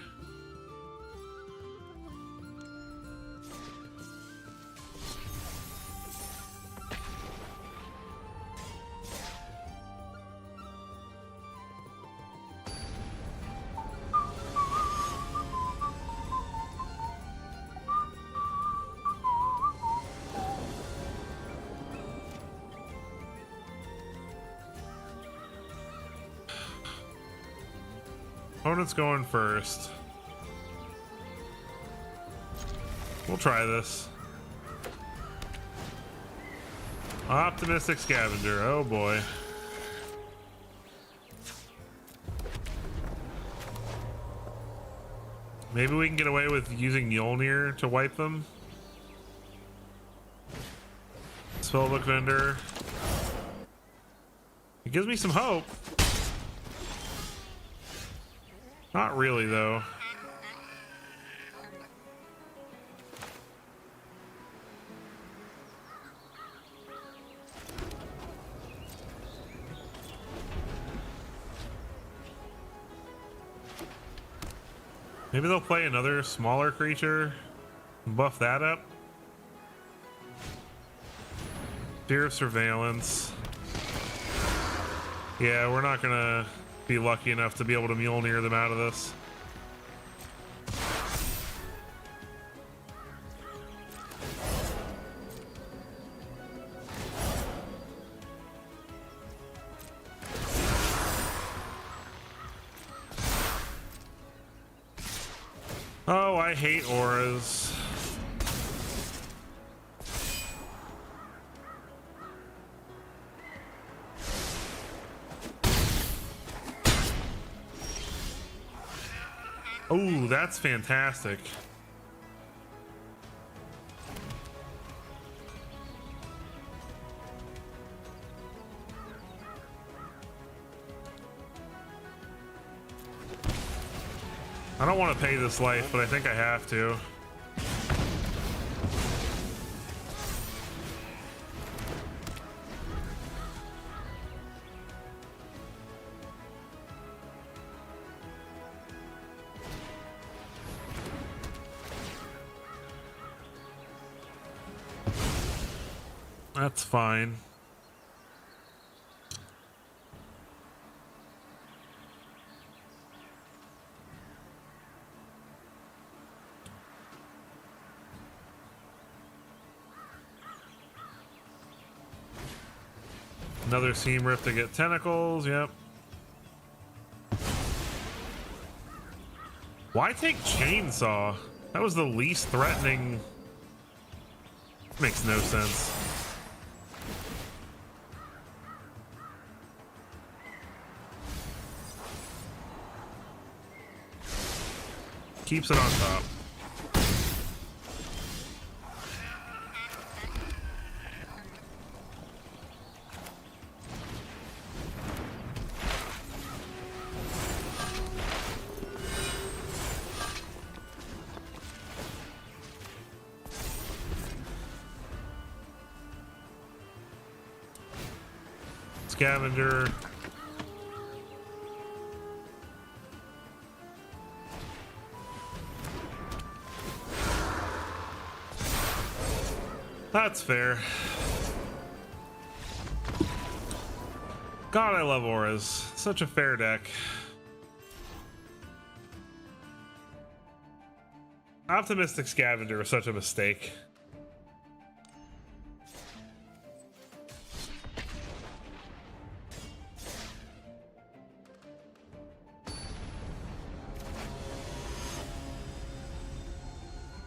Opponent's going first. We'll try this. Optimistic Scavenger. Oh boy. Maybe we can get away with using Mjolnir to wipe them. Spellbook Vendor. It gives me some hope. Not really, though. Maybe they'll play another smaller creature and buff that up. Fear of surveillance. Yeah, we're not gonna be lucky enough to be able to Mjolnir them out of this. Oh, I hate auras. Oh, that's fantastic. I don't want to pay this life, but I think I have to. That's fine. Another seam rip to get tentacles, yep. Why take chainsaw? That was the least threatening. Makes no sense. Keeps it on top. Scavenger. That's fair. God, I love auras. Such a fair deck. Optimistic Scavenger was such a mistake.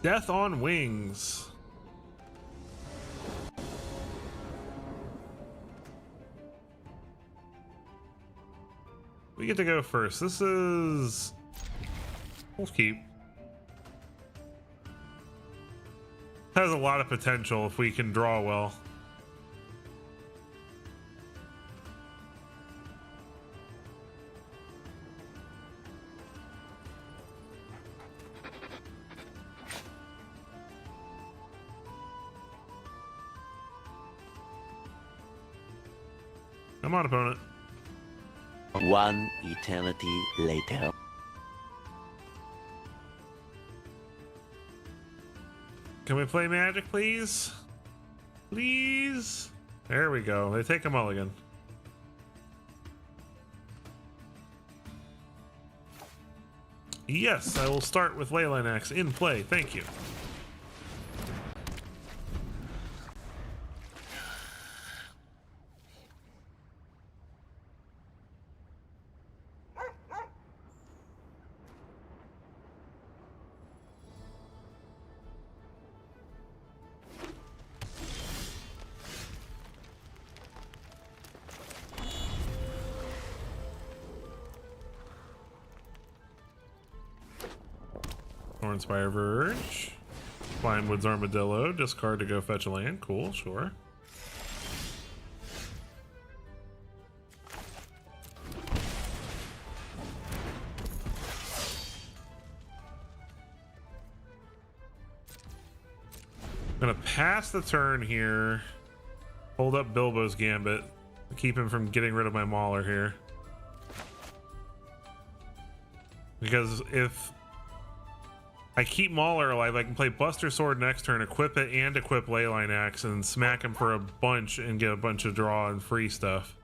Death on Wings. We get to go first. This is... We'll keep. Has a lot of potential if we can draw well. Come on, opponent. One eternity later. Can we play Magic, please? Please? There we go. They take a mulligan. Yes, I will start with Leyline Axe in play. Thank you. Thornspire Verge. Blindwood's Armadillo. Discard to go fetch a land. Cool, sure. I'm gonna pass the turn here. Hold up Bilbo's Gambit. Keep him from getting rid of my Mauler here. Because if I keep Mauler alive. I can play Buster Sword next turn, equip it, and equip Leyline Axe, and smack him for a bunch and get a bunch of draw and free stuff.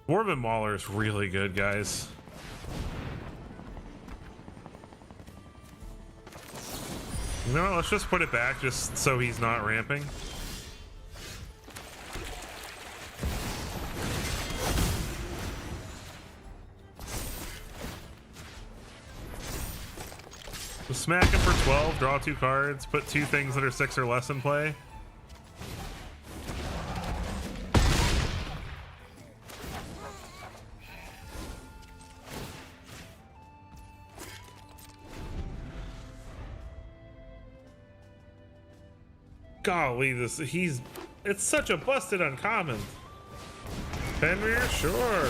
Dwarven Mauler is really good, guys. You know what? Let's just put it back just so he's not ramping. Just smack him for 12, draw 2 cards, put 2 things that are 6 or less in play. Golly, it's such a busted uncommon. Fenrir, sure.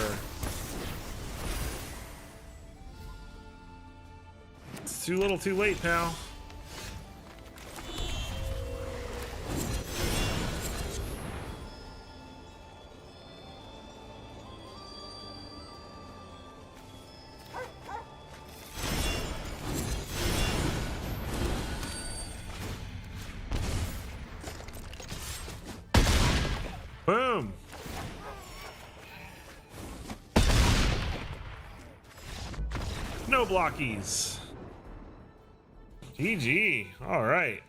It's too little too late, pal. Boom. No blockies. GG. All right.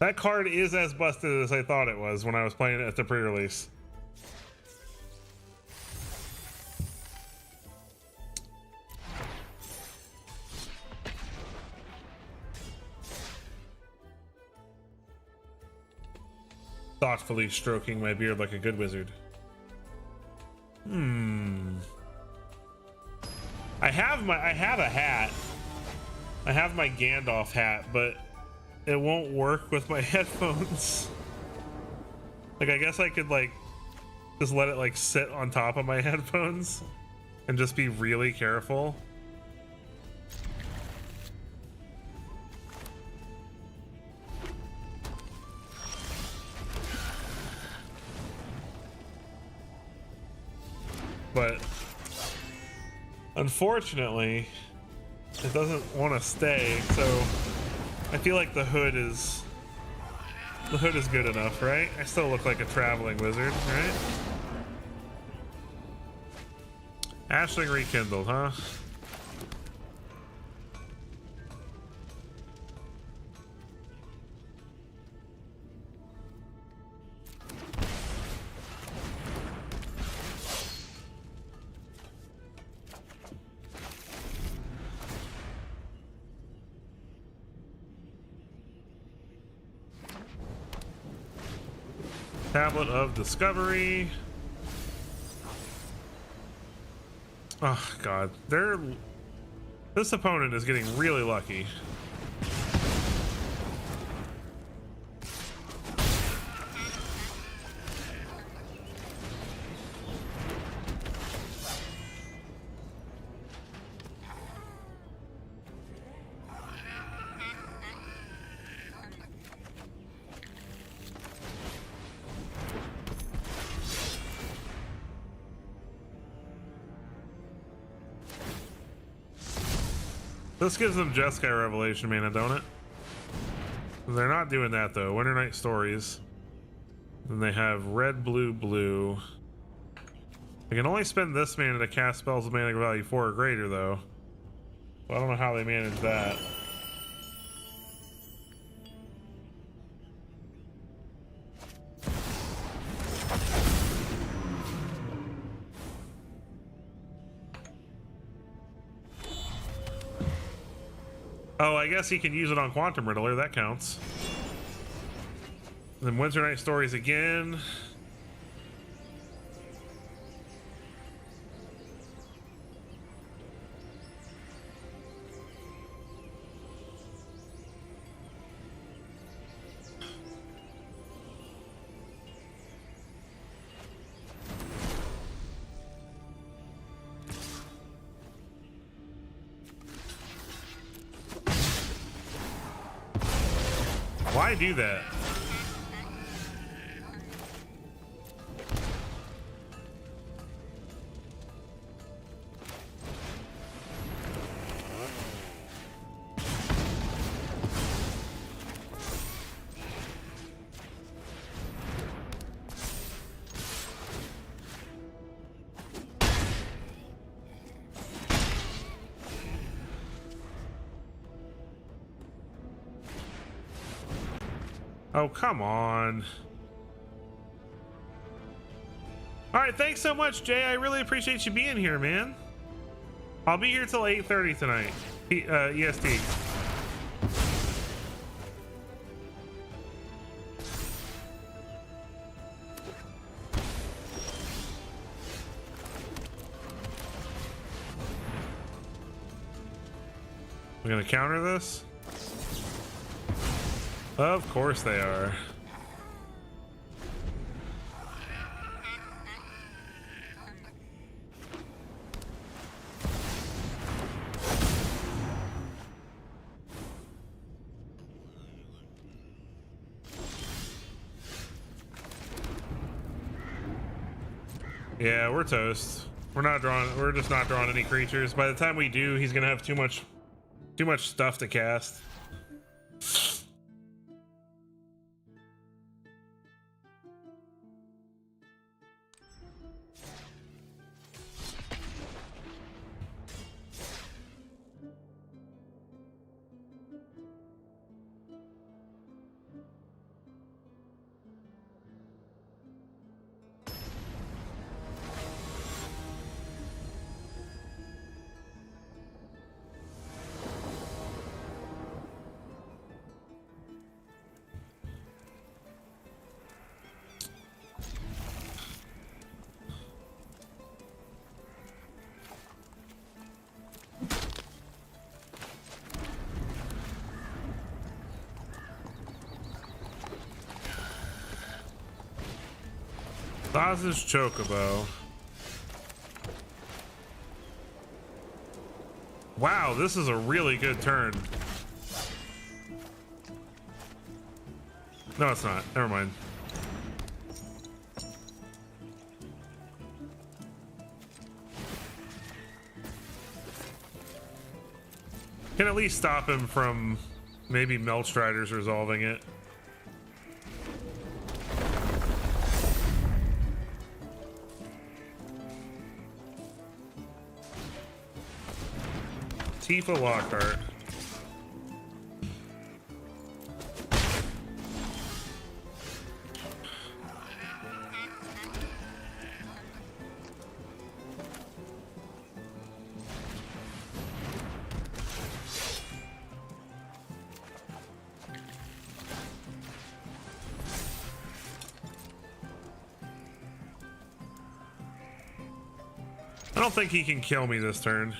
That card is as busted as I thought it was when I was playing it at the pre-release. Thoughtfully stroking my beard like a good wizard. I have a hat. I have my Gandalf hat, but it won't work with my headphones. Like, I guess I could like just let it like sit on top of my headphones and just be really careful. But unfortunately, it doesn't want to stay, so I feel like the hood is good enough, right? I still look like a traveling wizard, right? Ashling rekindled, huh? Tablet of Discovery. Oh god, this opponent is getting really lucky. This gives them Jeskai Revelation mana, don't it? They're not doing that though. Winter Night Stories. Then they have red, blue, blue. They can only spend this mana to cast spells with mana value 4 or greater though. So I don't know how they manage that. Oh, I guess he can use it on Quantum Riddler. That counts. And then Winter Night Stories again. Why do that? Oh, come on. All right, thanks so much, Jay. I really appreciate you being here, man. I'll be here till 8:30 tonight, EST. We're gonna counter this? Of course they are. Yeah, we're toast. We're just not drawing any creatures. By the time we do, he's gonna have too much stuff to cast. Sausage Chocobo. Wow, this is a really good turn. No, it's not. Never mind. Can at least stop him from maybe Melstriders resolving it. Tifa Lockhart. I don't think he can kill me this turn.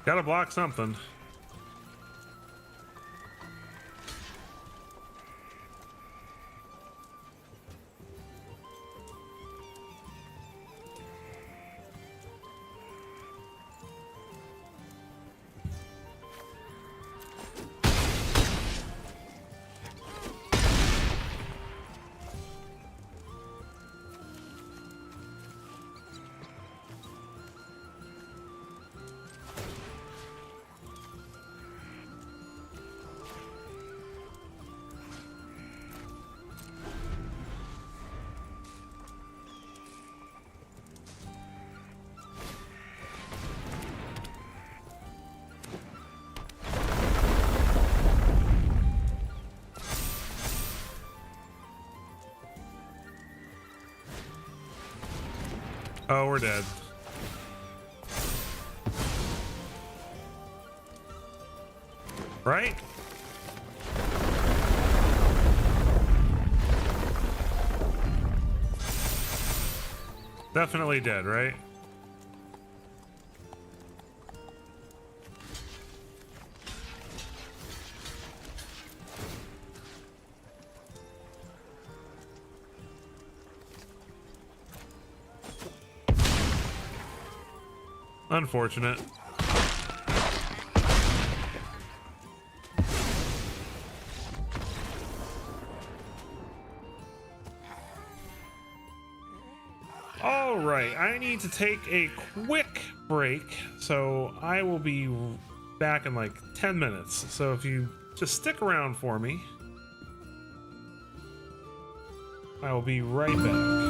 Gotta block something. Oh, we're dead. Right? Definitely dead, right? Unfortunate. All right, I need to take a quick break, so I will be back in like 10 minutes. So if you just stick around for me, I will be right back.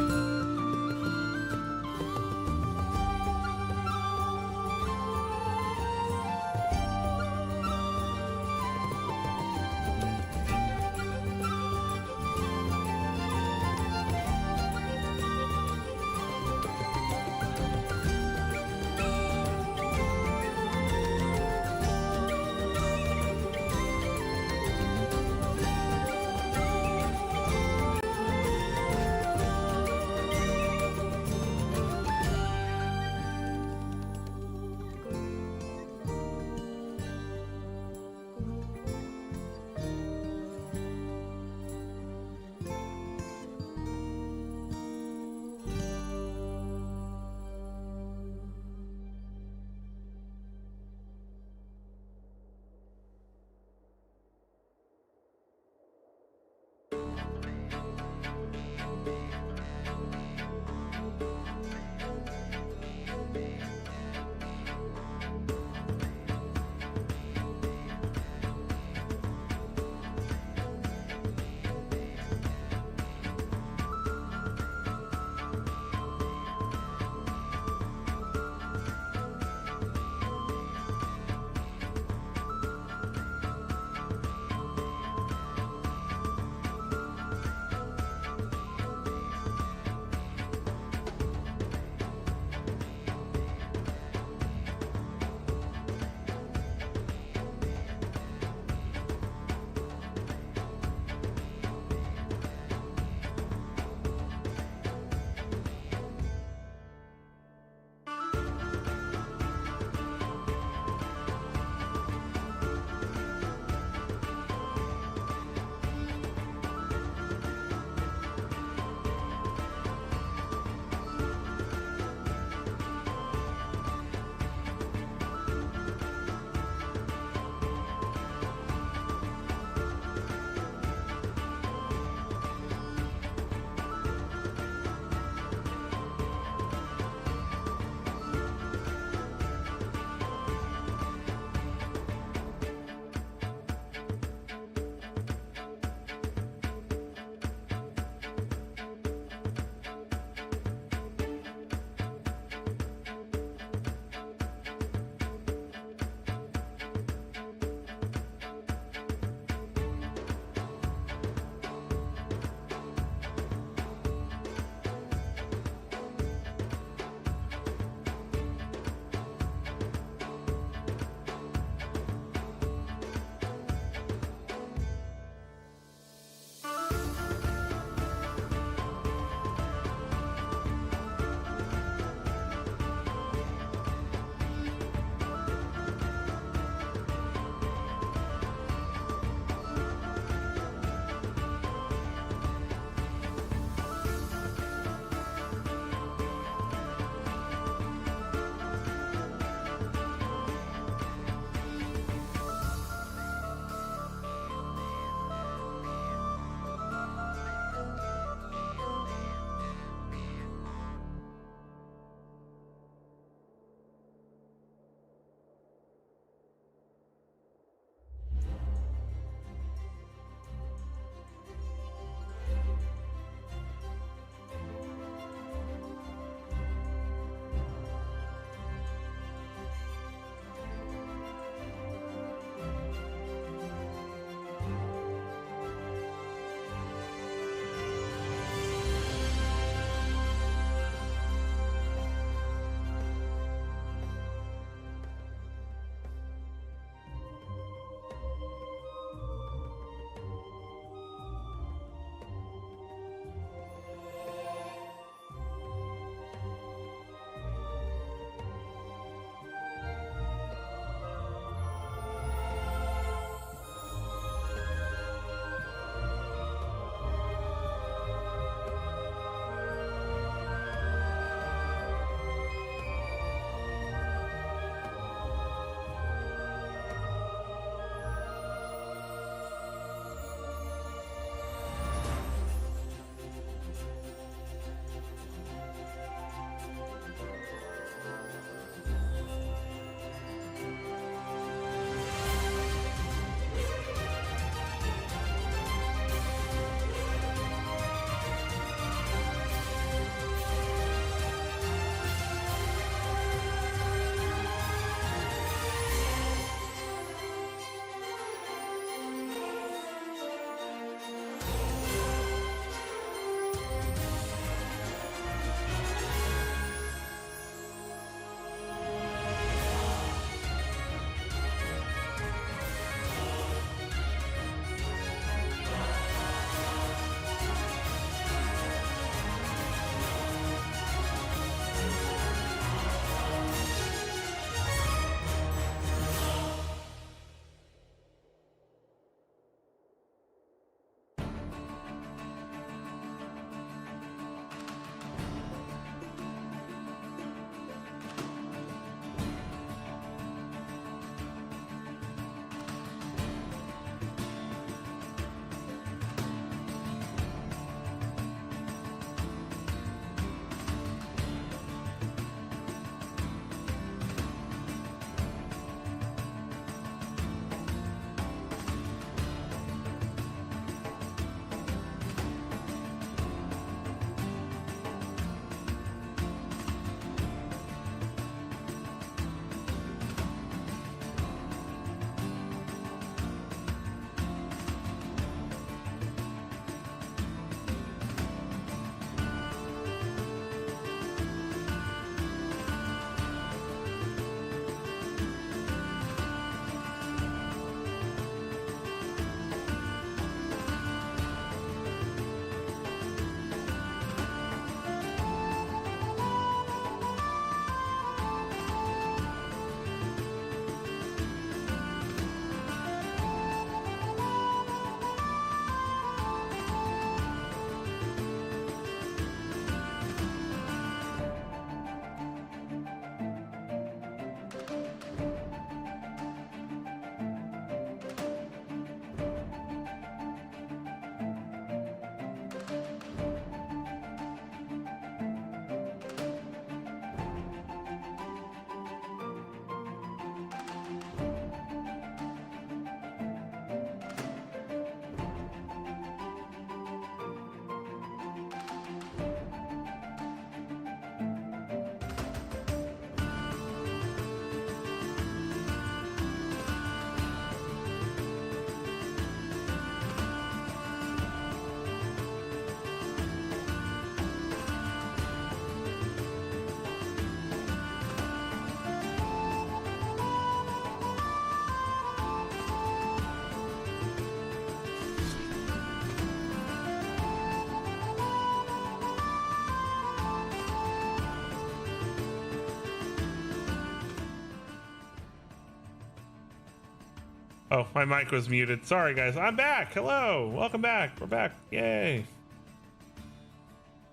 Oh, my mic was muted. Sorry, guys. I'm back. Hello. Welcome back. We're back. Yay.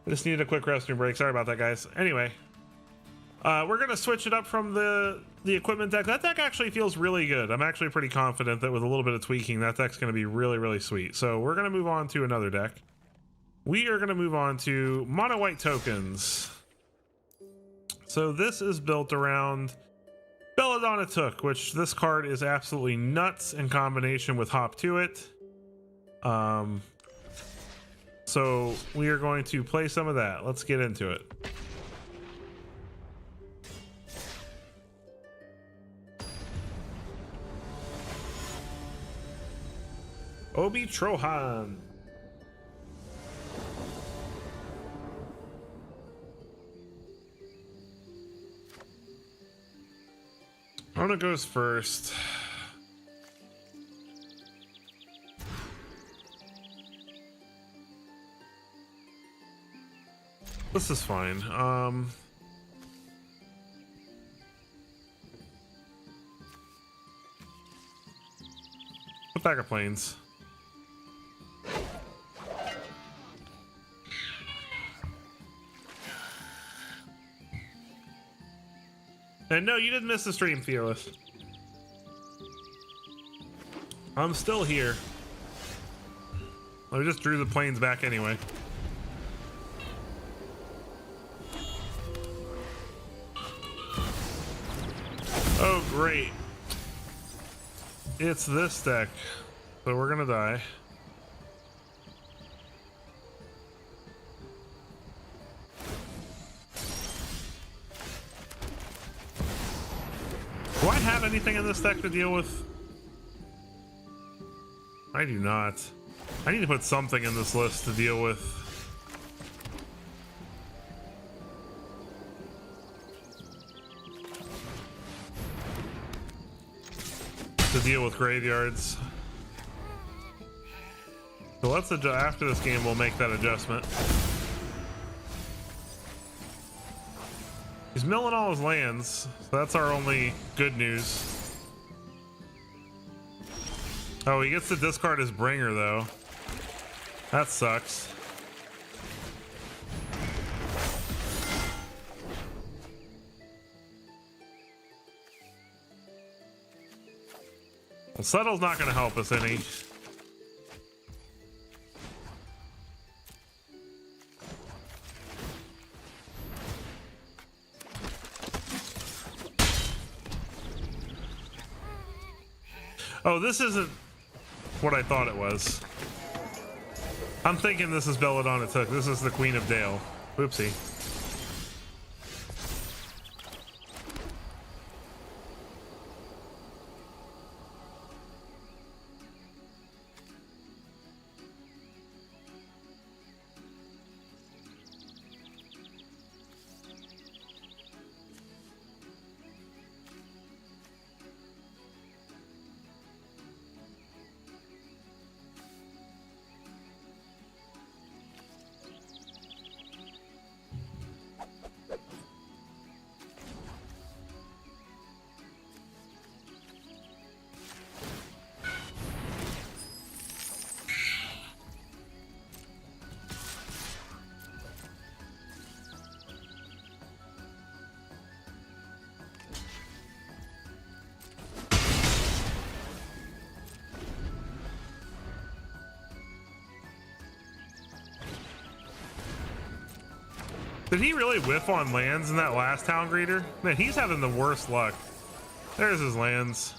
I just needed a quick restroom break. Sorry about that, guys. Anyway, we're going to switch it up from the equipment deck. That deck actually feels really good. I'm actually pretty confident that with a little bit of tweaking, that deck's going to be really, really sweet. So we're going to move on to another deck. We are going to move on to mono white tokens. So this is built around Belladonna Took, which this card is absolutely nuts in combination with Hop to It. So we are going to play some of that. Let's get into it. Obi Trohan. Rona goes first. This is fine. Put back of planes. And no, you didn't miss the stream, Fearless. I'm still here. I just drew the planes back anyway. Oh, great. It's this deck. So we're gonna die. Do I have anything in this deck to deal with? I do not. I need to put something in this list to deal with. To deal with graveyards. So let's adjust. After this game, we'll make that adjustment. He's milling all his lands, so that's our only good news. Oh, he gets to discard his bringer, though. That sucks. Well, Settle's not going to help us any. Oh, this isn't what I thought it was. I'm thinking this is Belladonna Took. This is the Queen of Dale. Oopsie. Did he really whiff on lands in that last town greeter? Man, he's having the worst luck. There's his lands.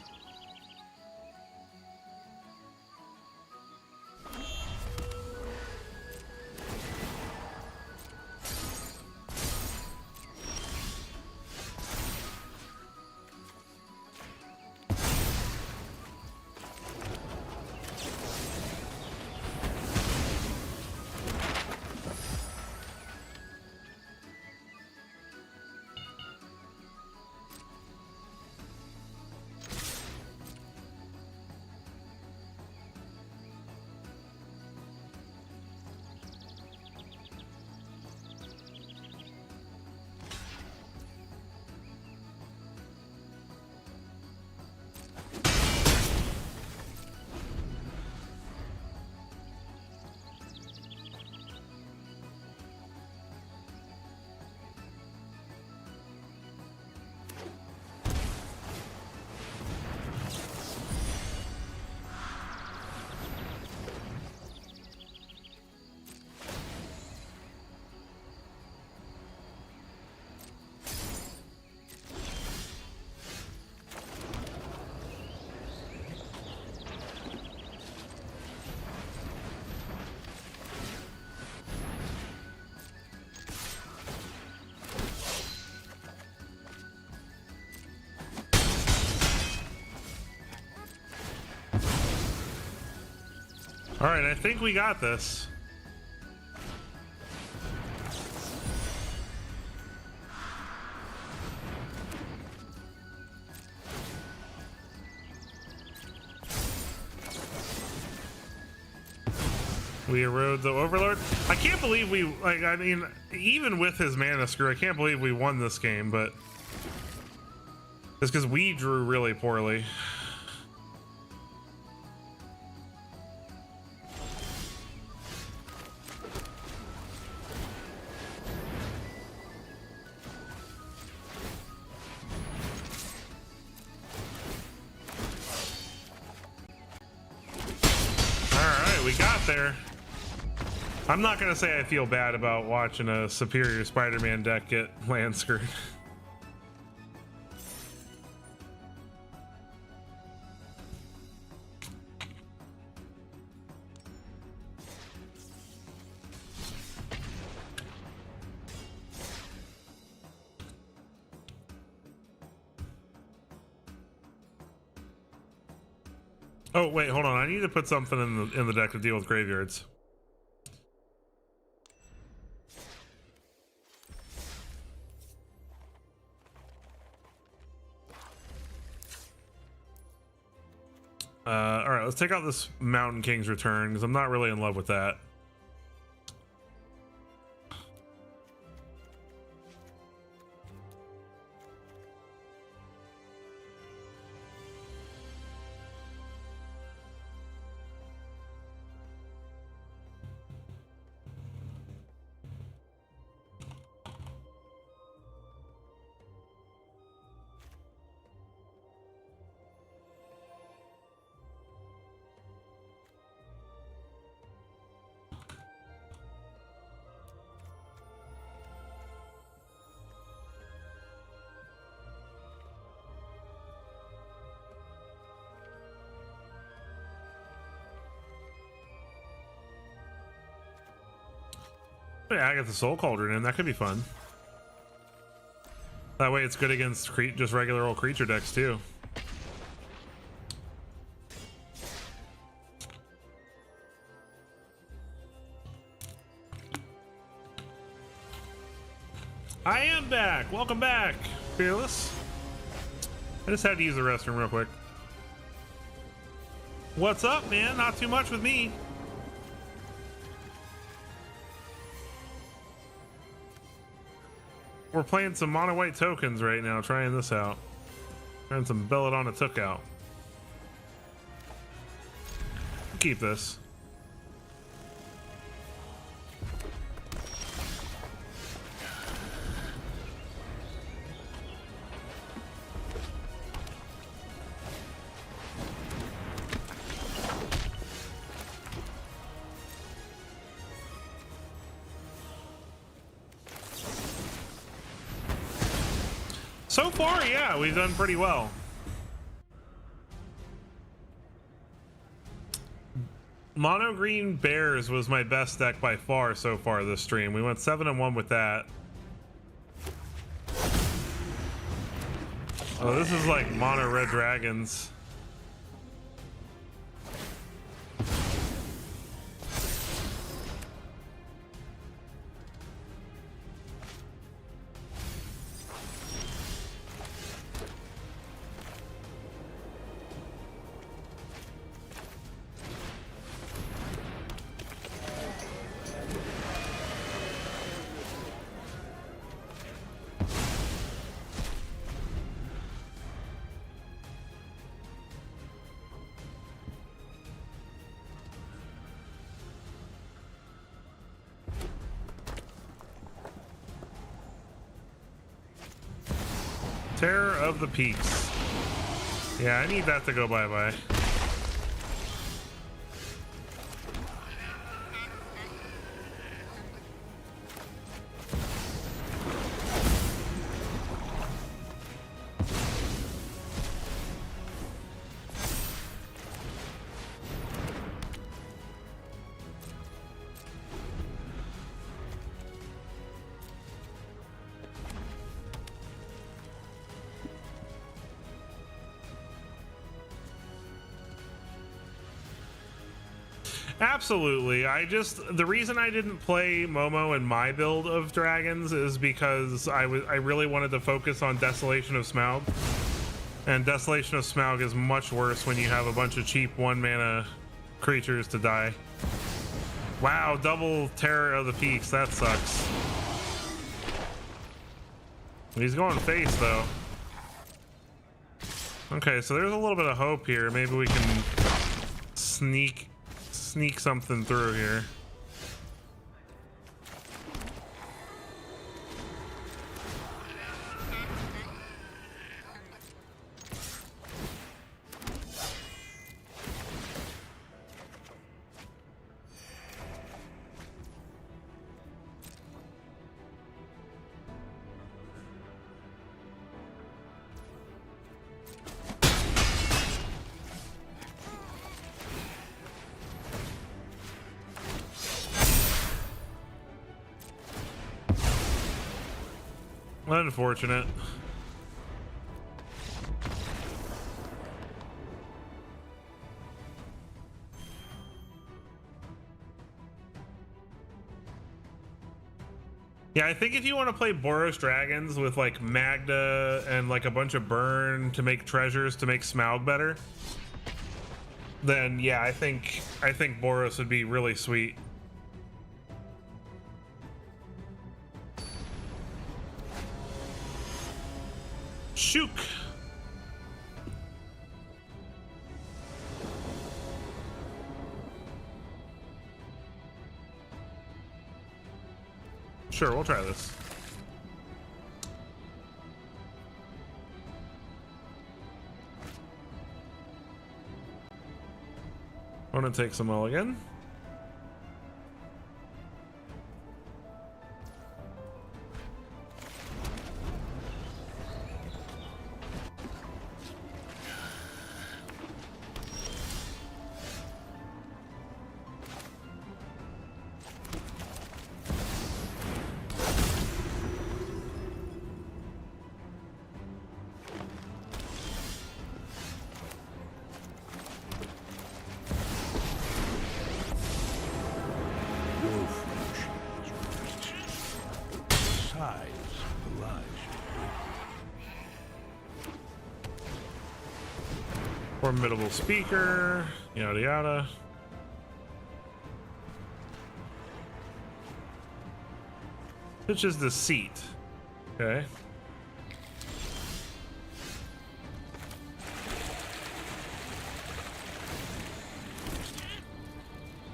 All right, I think we got this. We erode the Overlord. I can't believe we, like, I mean, even with his mana screw, I can't believe we won this game, but it's because we drew really poorly. All right, we got there. I'm not gonna say I feel bad about watching a superior Spider-Man deck get land screwed. Oh wait, hold on. I need to put something in the deck to deal with graveyards. All right, let's take out this Mountain King's Return because I'm not really in love with that. Yeah, I got the Soul Cauldron in. That could be fun. That way it's good against just regular old creature decks too. I am back. Welcome back, Fearless. I just had to use the restroom real quick. What's up, man? Not too much with me. We're playing some mono white tokens right now, trying this out. Trying some Belladonna Took Out. Keep this. So far, yeah, we've done pretty well. Mono Green Bears was my best deck by far so far this stream. We went 7-1 with that. Oh, this is like Mono Red Dragons. Terror of the Peaks. Yeah, I need that to go bye-bye. Absolutely. The reason I didn't play Momo in my build of dragons is because I really wanted to focus on Desolation of Smaug. And Desolation of Smaug is much worse when you have a bunch of cheap 1-mana creatures to die. Wow, double Terror of the Peaks, that sucks. He's going face though. Okay, so there's a little bit of hope here. Maybe we can sneak something through here. Unfortunate. Yeah, I think if you want to play Boros Dragons with like Magda and like a bunch of burn to make treasures to make Smaug better, then yeah, I think Boros would be really sweet. Shook. Sure, we'll try this. I'm gonna take some mulligan. Formidable speaker, yada yada. Which is the seat. Okay.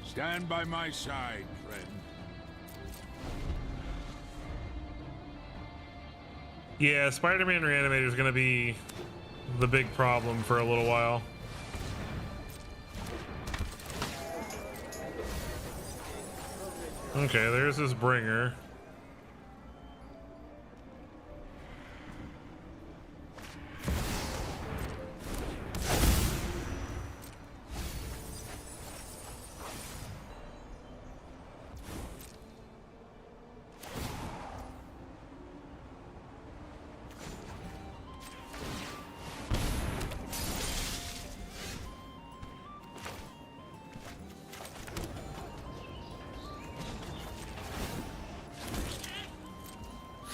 Stand by my side, friend. Yeah, Spider-Man Reanimator is going to be the big problem for a little while. Okay, there's this bringer.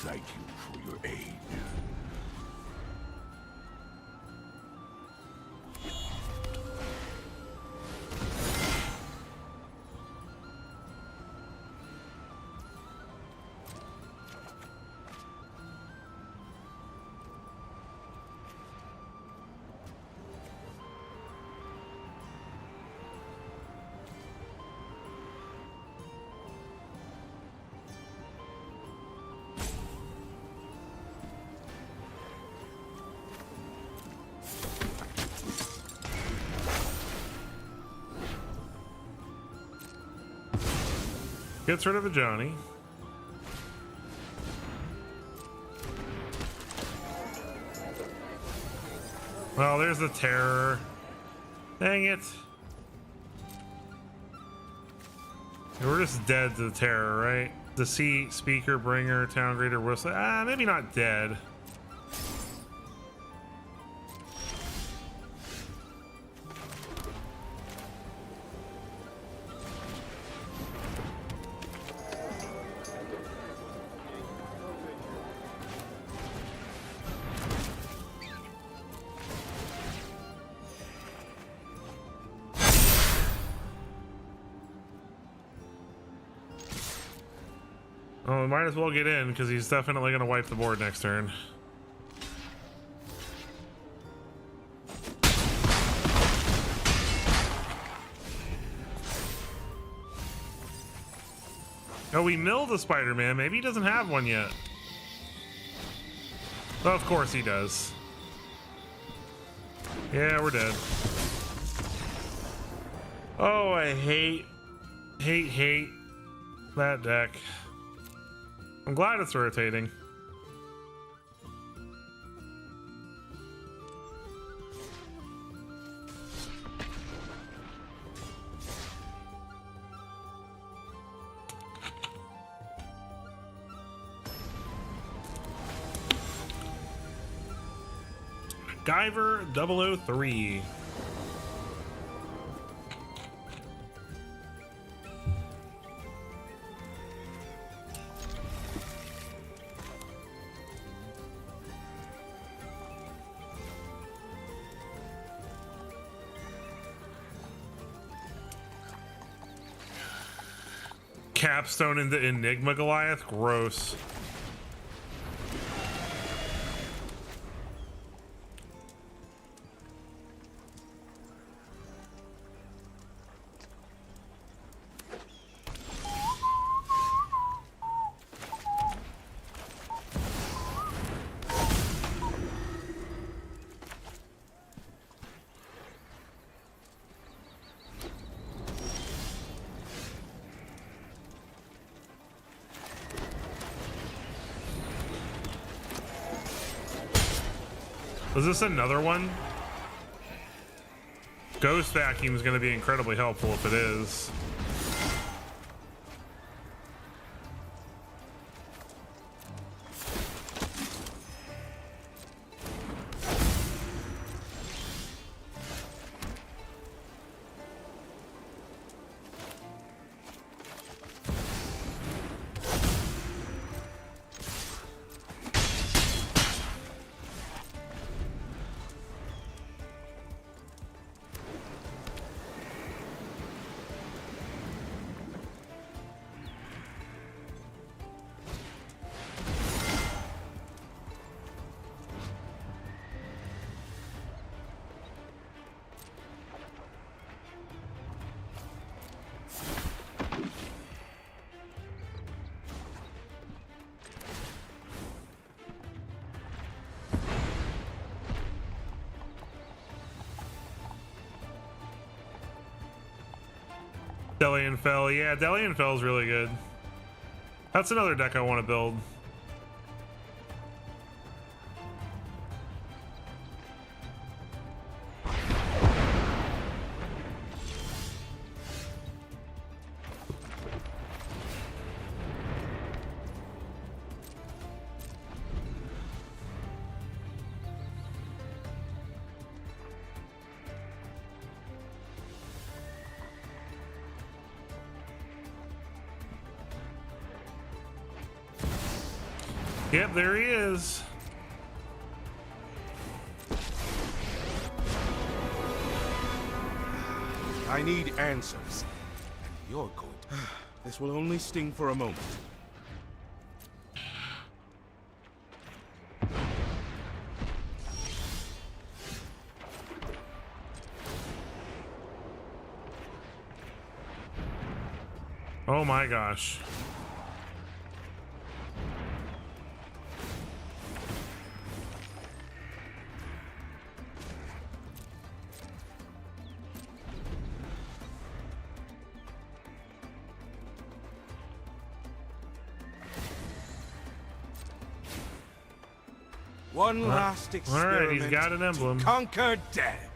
Thank you for your aid. Gets rid of a Johnny. Well, there's the terror. Dang it. We're just dead to the terror, right? The seat, speaker, bringer, town greeter, whistle. Maybe not dead. Oh, we might as well get in because he's definitely going to wipe the board next turn. Oh, we milled a Spider-Man. Maybe he doesn't have one yet. Oh, of course he does. Yeah, we're dead. Oh, I hate that deck. I'm glad it's rotating. Guyver 003. Capstone into Enigma Goliath? Gross. Was this another one? Ghost Vacuum is going to be incredibly helpful if it is. Delian Fell. Yeah, Delian Fell is really good. That's another deck I want to build. Yep, there he is. I need answers. And you're going to... This will only sting for a moment. Oh my gosh. One last experiment. All right, he's got an emblem. To conquer death.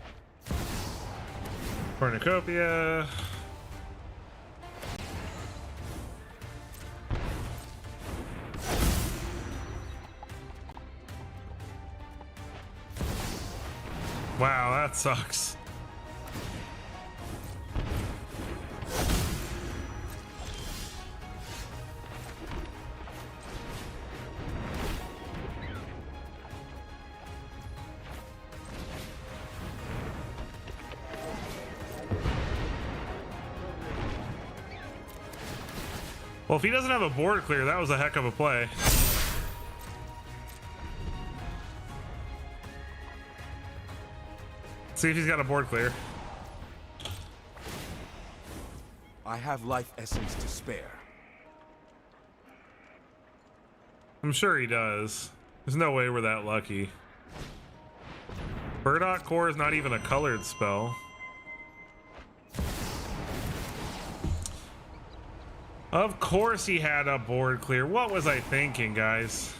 Cornucopia. Wow, that sucks. Well, if he doesn't have a board clear, that was a heck of a play. See if he's got a board clear. I have life essence to spare. I'm sure he does. There's no way we're that lucky. Burdock Core is not even a colored spell. Of course he had a board clear. What was I thinking, guys?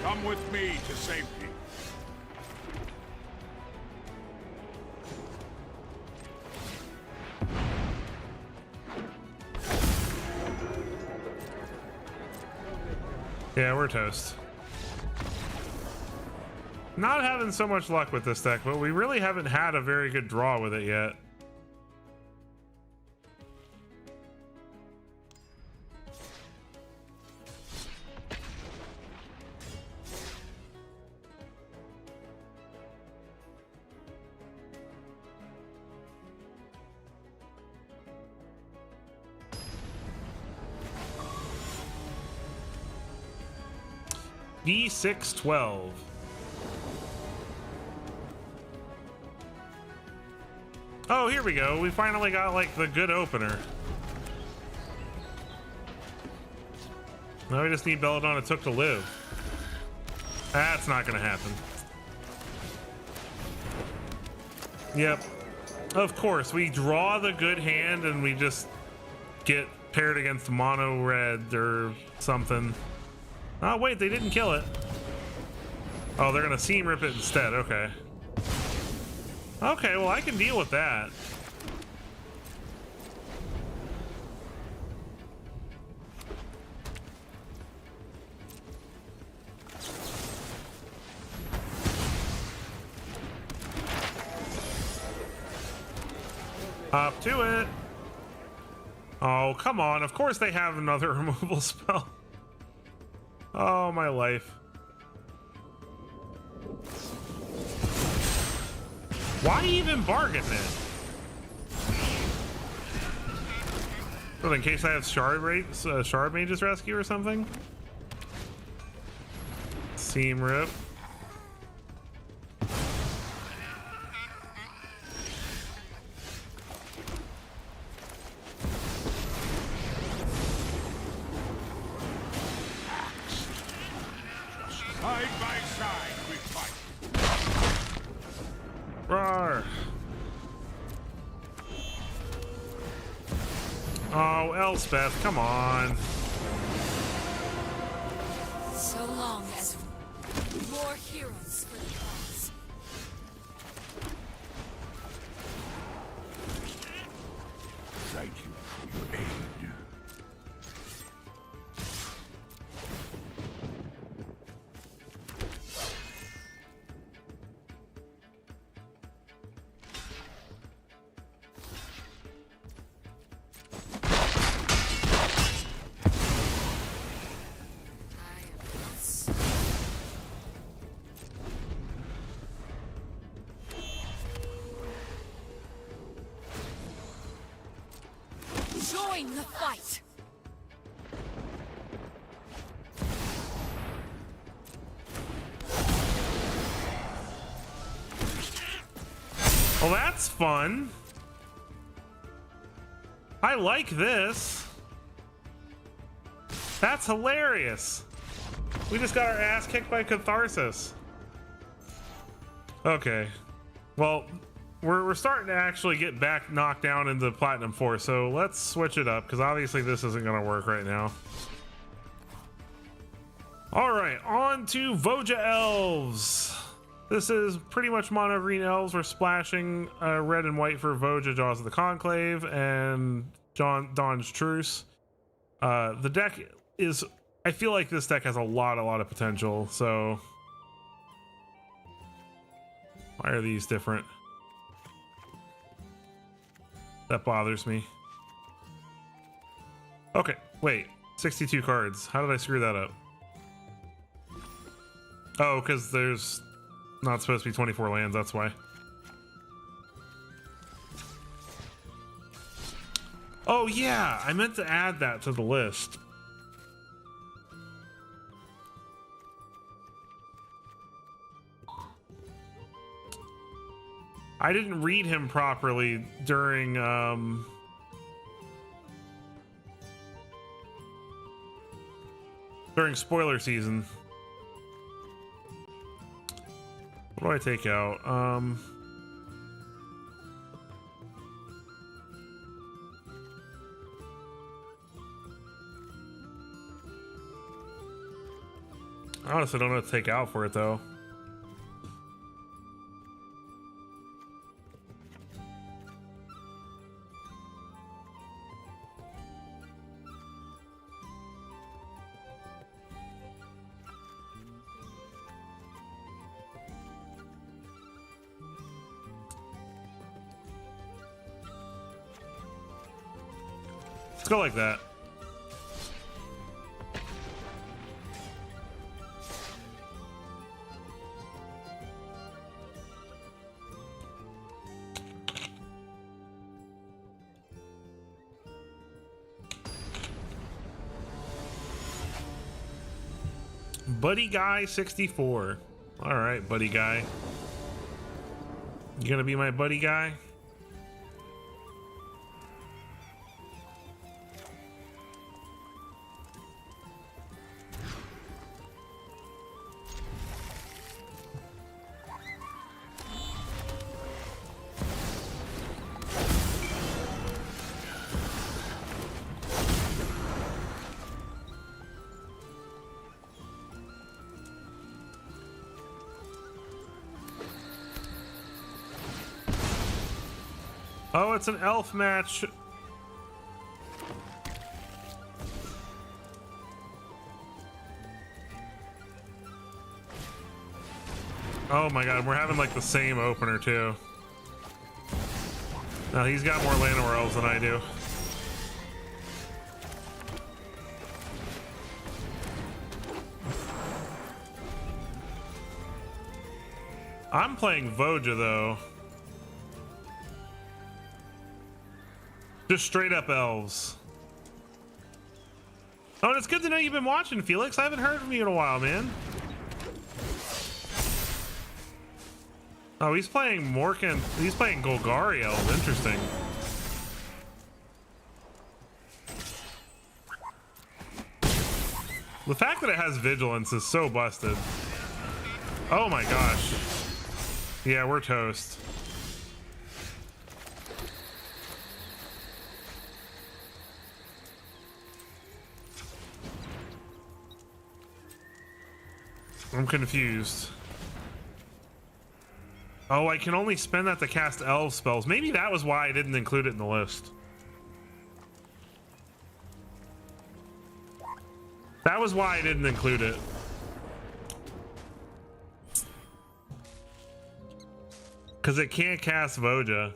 Come with me to safety. Yeah, we're toast. Not having so much luck with this deck, but we really haven't had a very good draw with it yet. D612. Oh, here we go. We finally got like the good opener. Now we just need Belladonna Took to live. That's not gonna happen. Yep. Of course, we draw the good hand and we just get paired against mono red or something. Oh, wait, they didn't kill it. Oh, they're gonna seam rip it instead. Okay. Okay, well, I can deal with that. Up to it. Oh, come on. Of course they have another removal spell. Oh, my life. Why even bargain it? Well, in case I have Shard Mage's Rescue or something? Seam Rip. Side by side we fight. Roar. Oh, Elspeth, come on. So long as more heroes for the cause. Thank you for your aid. Join the fight. Well, that's fun. I like this. That's hilarious. We just got our ass kicked by Catharsis. Okay. Well, we're starting to actually get back knocked down into Platinum 4, so let's switch it up, because obviously this isn't going to work right now. Alright, on to Voja Elves. This is pretty much mono green elves. We're splashing red and white for Voja, Jaws of the Conclave, and Dawn's Truce. The deck is... I feel like this deck has a lot of potential, so... Why are these different? That bothers me. Okay, wait. 62 cards. How did I screw that up? Oh, because there's not supposed to be 24 lands, that's why. Oh yeah, I meant to add that to the list. I didn't read him properly during spoiler season. What do I take out? I honestly don't know what to take out for it though. Let's go like that. Buddy Guy 64. All right, buddy guy. You gonna be my buddy guy? Oh, it's an elf match. Oh my god, we're having like the same opener too. Now he's got more Llanowar elves than I do. I'm playing Voja though. Just straight up elves. Oh, and it's good to know you've been watching, Felix. I haven't heard from you in a while, man. Oh, he's playing Morkan. He's playing Golgari elves. Interesting. The fact that it has vigilance is so busted. Oh my gosh. Yeah, we're toast. I'm confused. Oh, I can only spend that to cast elf spells. Maybe that was why I didn't include it in the list. That was why I didn't include it. Because it can't cast Voja.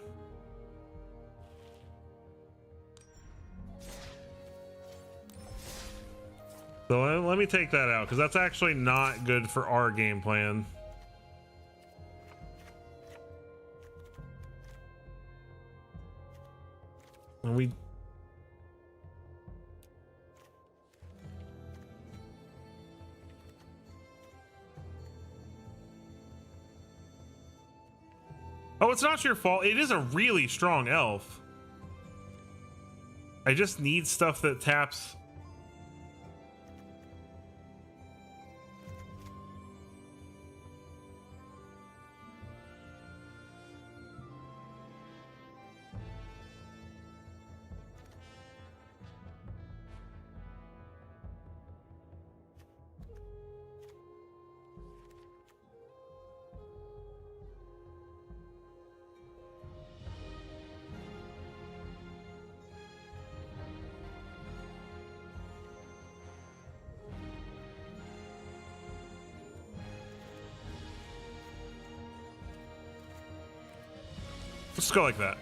So let me take that out, because that's actually not good for our game plan. And we... Oh, it's not your fault. It is a really strong elf. I just need stuff that taps... Let's go like that.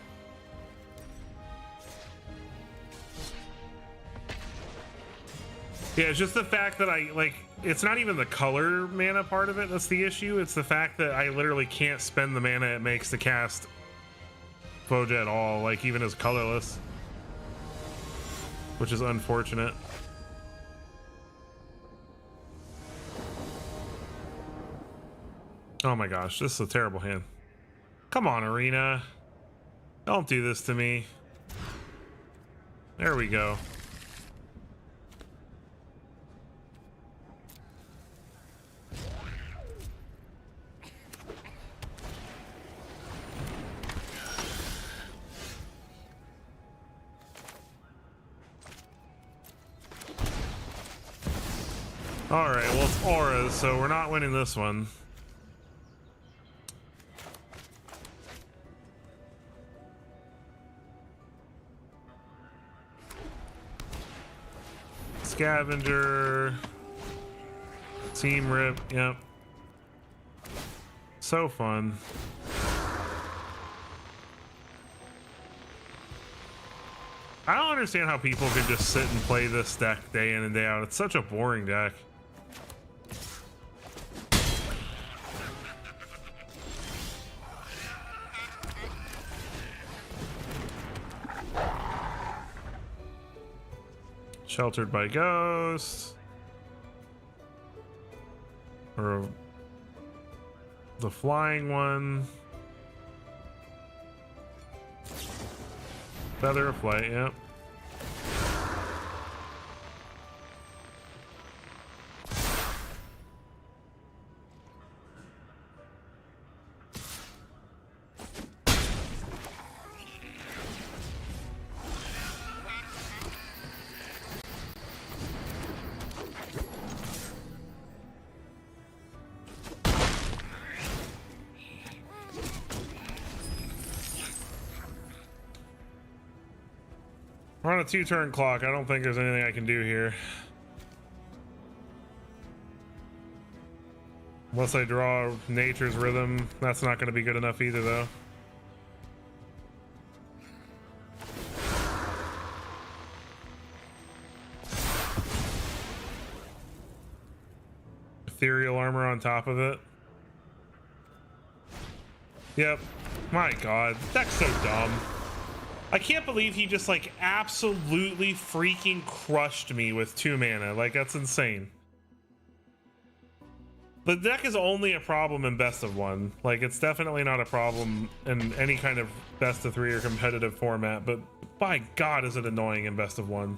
Yeah, it's just the fact that I like. It's not even the color mana part of it that's the issue. It's the fact that I literally can't spend the mana it makes to cast Foja at all, like even as colorless, which is unfortunate. Oh my gosh, this is a terrible hand. Come on, Arena. Don't do this to me. There we go. All right, well, it's auras, so we're not winning this one. Scavenger, Team Rip, yep. So fun. I don't understand how people can just sit and play this deck day in and day out. It's such a boring deck. Sheltered by Ghost. Or the flying one. Feather of Flight, yep. We're on a 2-turn clock. I don't think there's anything I can do here. Unless I draw Nature's Rhythm. That's not going to be good enough either, though. Ethereal Armor on top of it. Yep. My god. Deck's so dumb. I can't believe he just like absolutely freaking crushed me with 2 mana. Like, that's insane. The deck is only a problem in best of 1. Like, it's definitely not a problem in any kind of best of 3 or competitive format, but by god is it annoying in best of 1.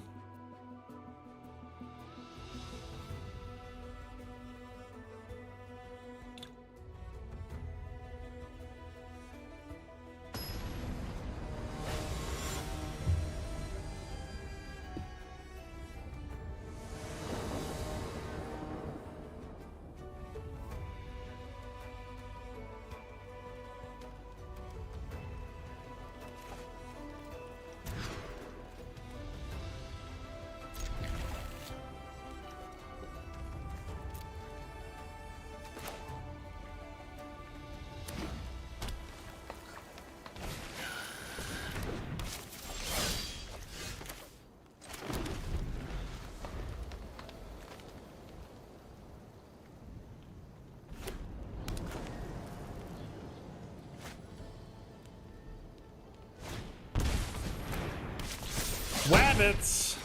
Wabbits!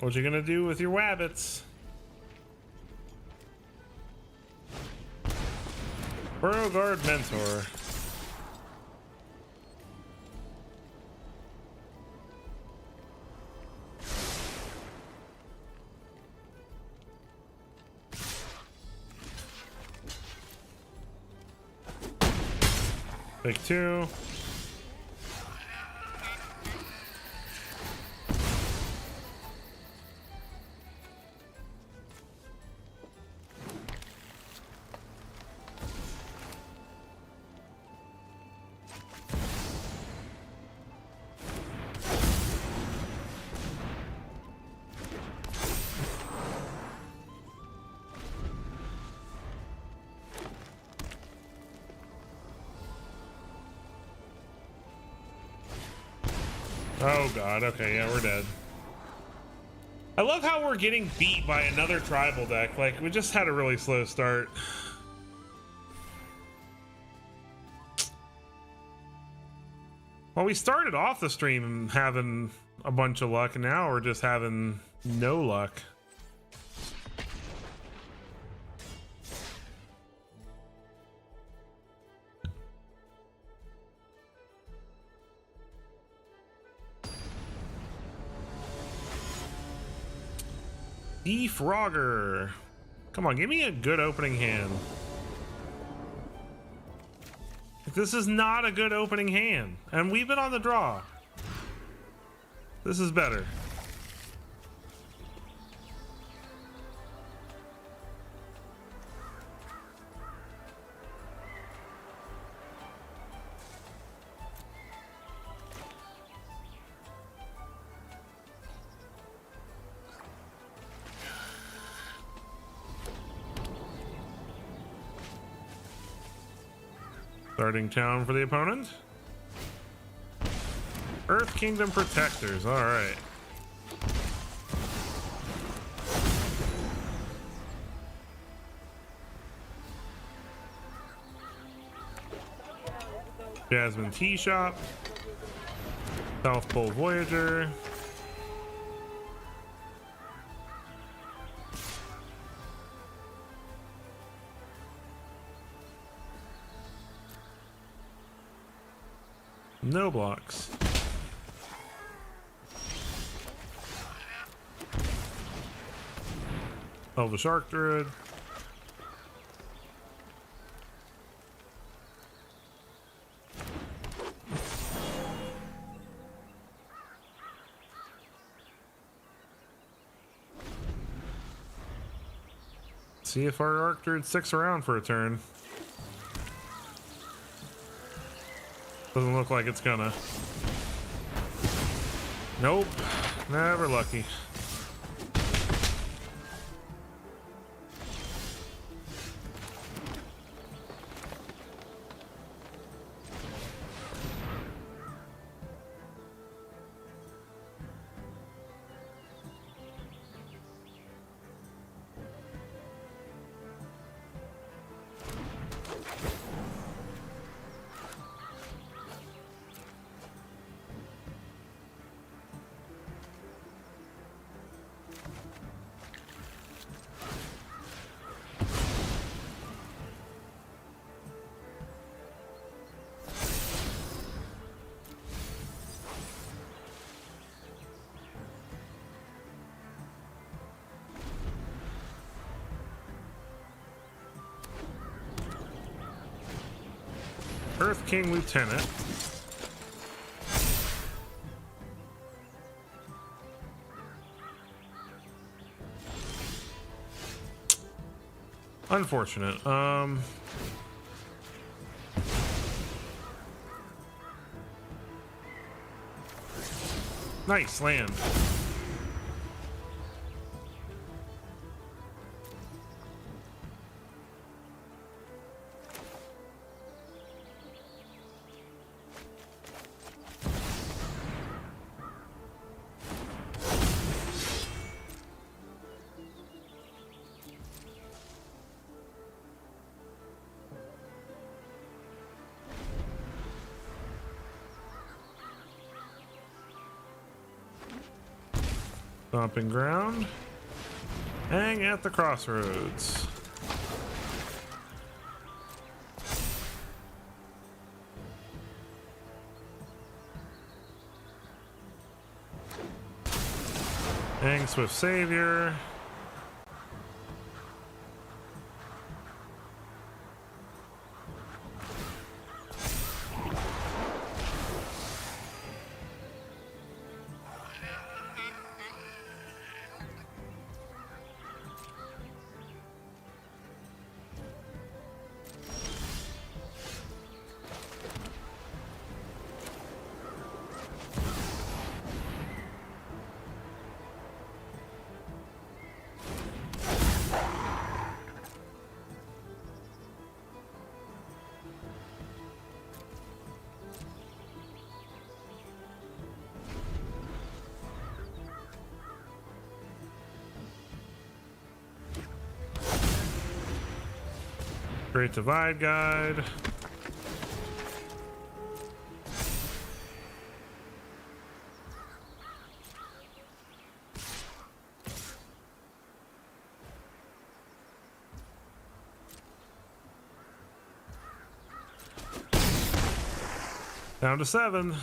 What you gonna do with your wabbits? Burrowguard Mentor. Take 2. Oh god, okay, yeah, we're dead. I love how we're getting beat by another tribal deck. Like, we just had a really slow start. Well, we started off the stream having a bunch of luck, and now we're just having no luck. Frogger. Come on, give me a good opening hand. This is not a good opening hand, and we've been on the draw. This is better. Starting town for the opponent. Earth Kingdom Protectors, alright. Jasmine Tea Shop. South Pole Voyager. No blocks. Elvish Shark Druid. See if our Arc Druid sticks around for a turn. Doesn't look like it's gonna. Nope. Never lucky. Earth King Lieutenant. Unfortunate. Nice land. Stomping ground. Hang at the crossroads. Hang Swift Savior. Great Divide Guide. Down to 7.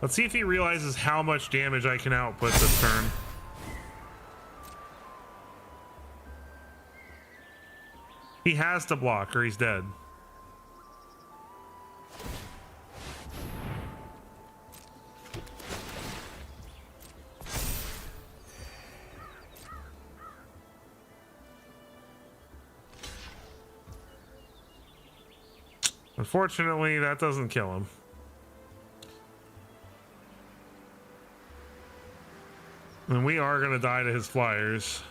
Let's see if he realizes how much damage I can output this turn. He has to block or he's dead. Unfortunately, that doesn't kill him. And we are going to die to his flyers.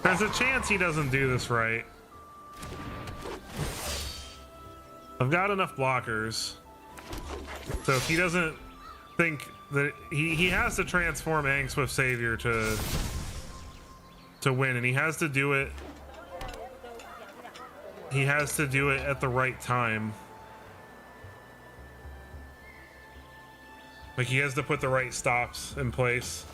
There's a chance he doesn't do this right. I've got enough blockers. So if he doesn't think that he has to transform Angswift Savior to win, and he has to do it. He has to do it at the right time. Like he has to put the right stops in place.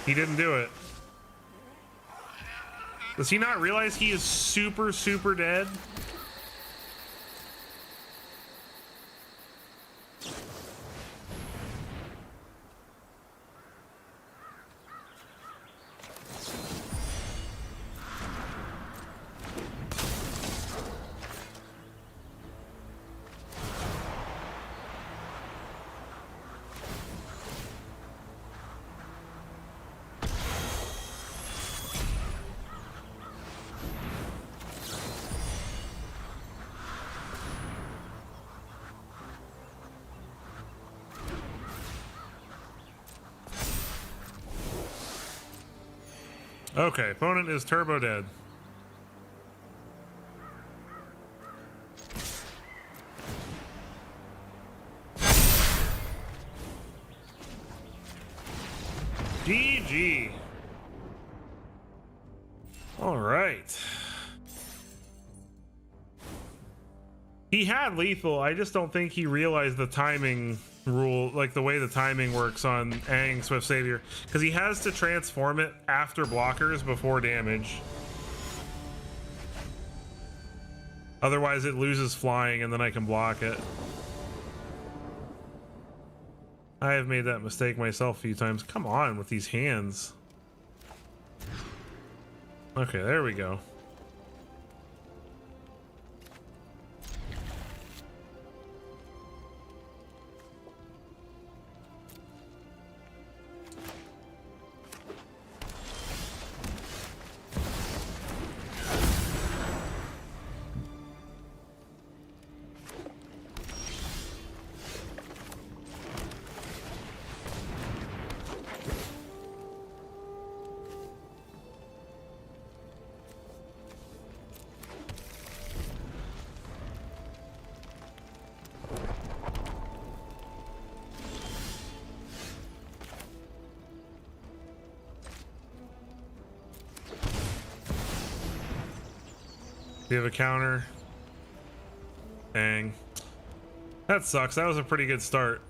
He didn't do it. Does he not realize he is super, super dead? Okay, opponent is turbo dead. GG. All right. He had lethal. I just don't think he realized the timing rule, like the way the timing works on Aang Swift Savior, because he has to transform it after blockers before damage. Otherwise it loses flying and then I can block it. I have made that mistake myself a few times. Come on with these hands. Okay, there we go. Do you have a counter? Dang. That sucks. That was a pretty good start.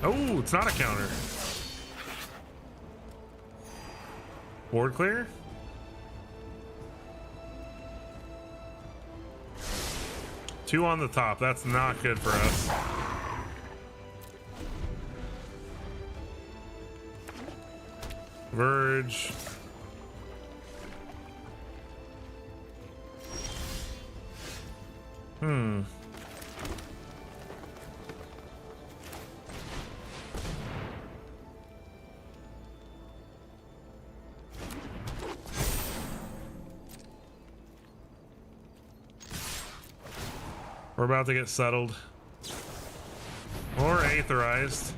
Oh, it's not a counter. Board clear? Two on the top. That's not good for us. Verge. We're about to get settled. Or aetherized.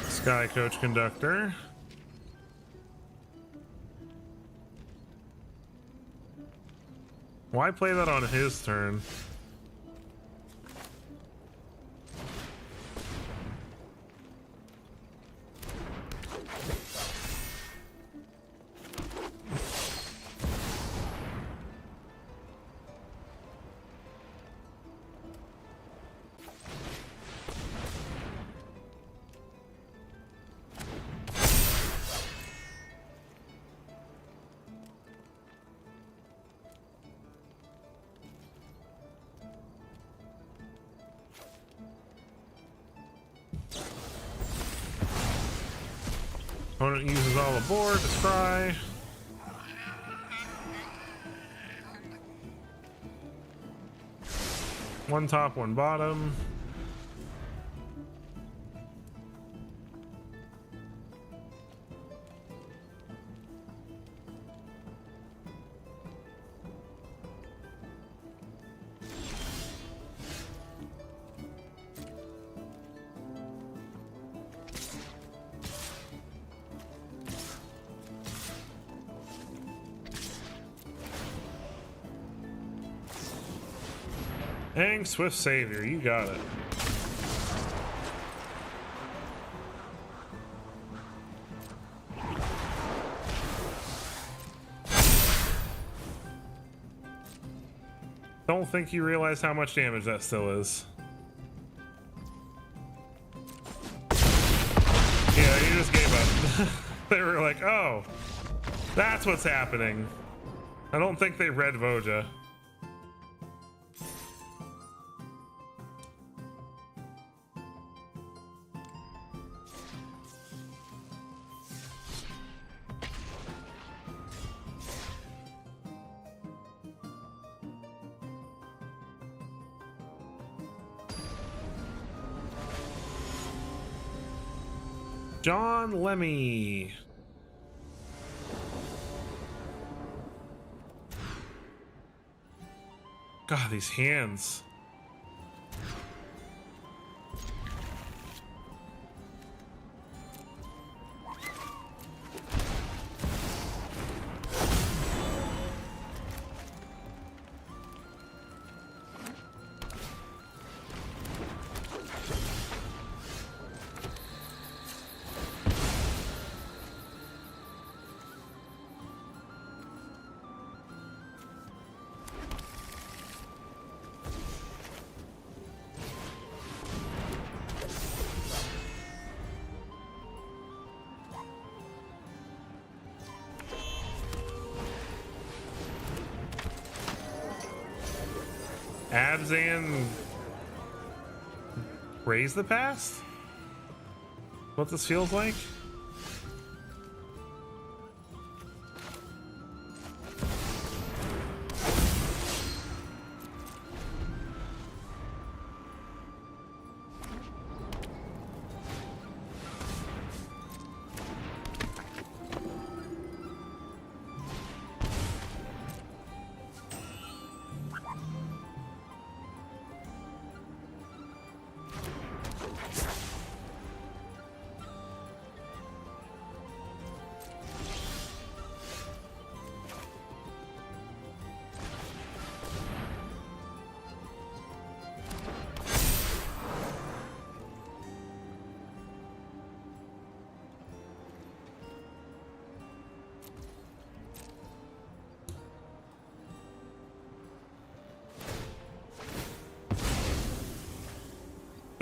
Sky Coach Conductor. Why play that on his turn? Opponent uses all aboard to scry. One top, one bottom. Dang, Swift Savior, you got it. Don't think you realize how much damage that still is. Yeah, you just gave up. They were like, oh, that's what's happening. I don't think they read Voja. John Lemmy. God, these hands. Abzan raise the past? What this feels like?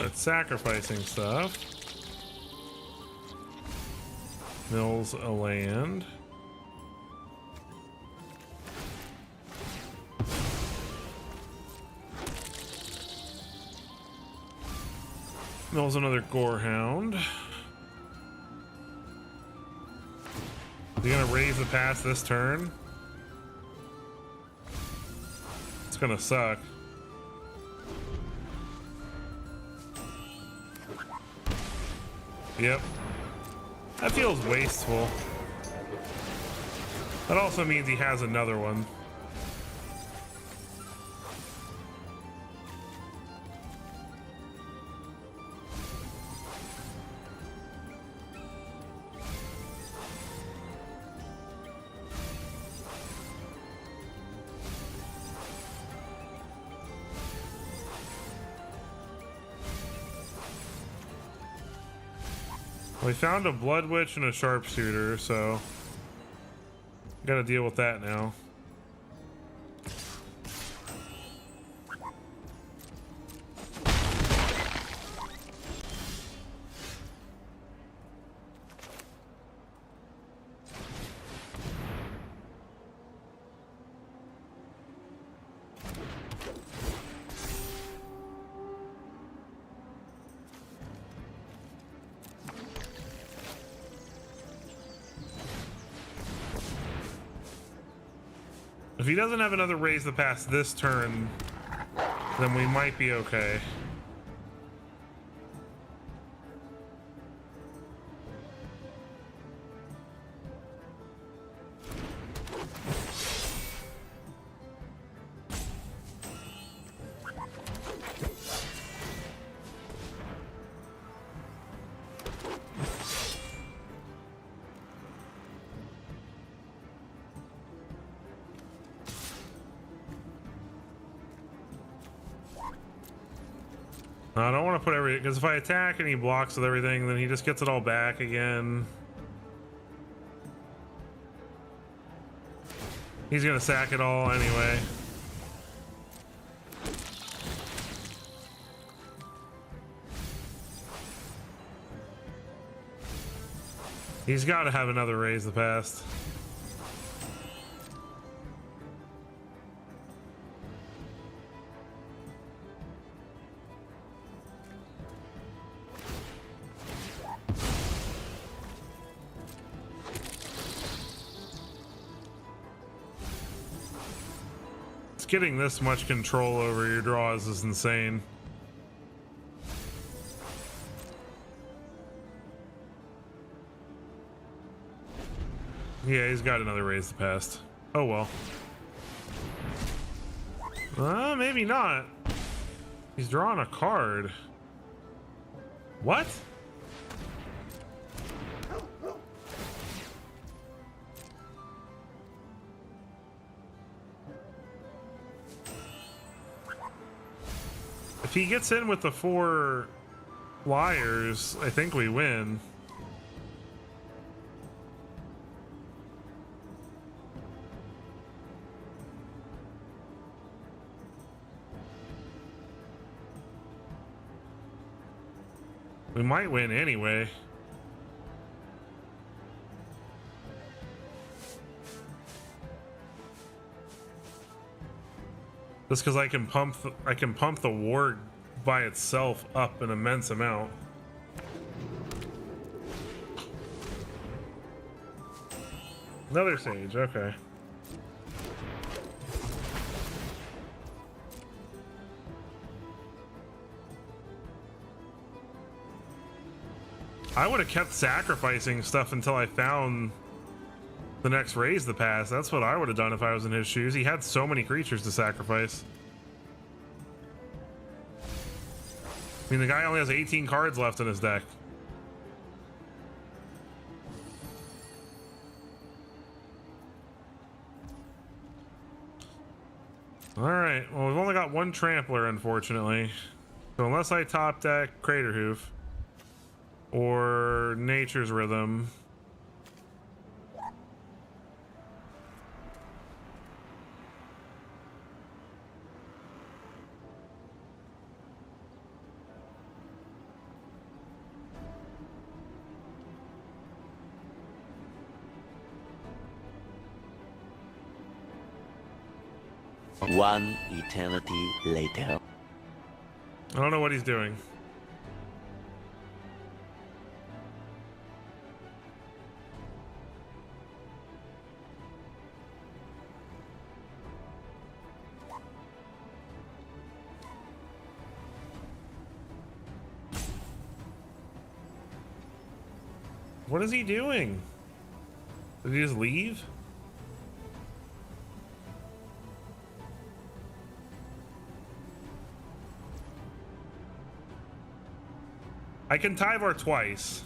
Start sacrificing stuff. Mills a land. Mills another Gorehound. Is he gonna raise the pass this turn? It's gonna suck. Yep. That feels wasteful. That also means he has another one. We found a Blood Witch and a Sharpshooter, so gotta deal with that now. If he doesn't have another raise the pass this turn, then we might be okay. I don't want to put everything, because if I attack and he blocks with everything, then he just gets it all back again. He's gonna sack it all anyway. He's got to have another raise the past. Getting this much control over your draws is insane. Yeah, he's got another raise the past. Oh well. Maybe not. He's drawing a card. What? If he gets in with the 4 flyers, I think we win. We might win anyway. Just because I can pump the ward by itself up an immense amount. Another sage, okay. I would have kept sacrificing stuff until I found the next raise the pass. That's what I would have done if I was in his shoes. He had so many creatures to sacrifice. I mean, the guy only has 18 cards left in his deck. Alright, well, we've only got 1 Trampler, unfortunately. So unless I top deck Crater Hoof or Nature's Rhythm, One eternity later. I don't know what he's doing. What is he doing? Did he just leave? I can Tyvar twice.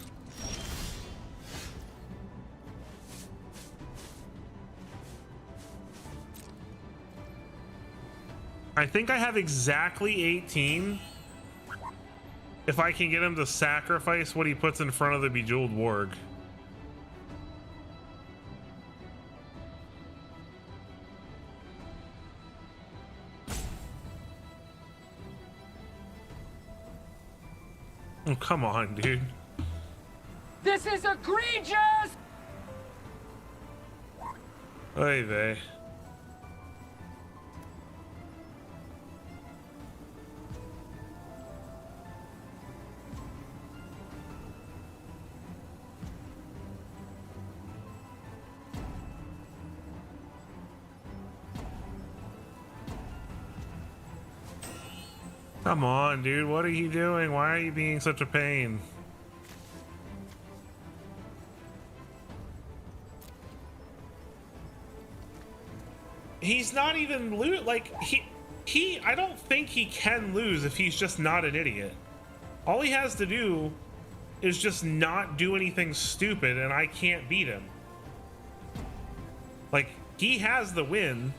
I think I have exactly 18 if I can get him to sacrifice what he puts in front of the Bejeweled Warg. Oh, come on, dude. This is egregious! Oy vey. Come on, dude. What are you doing? Why are you being such a pain? He's not even like I don't think he can lose if he's just not an idiot. All he has to do is just not do anything stupid and I can't beat him. Like, he has the win.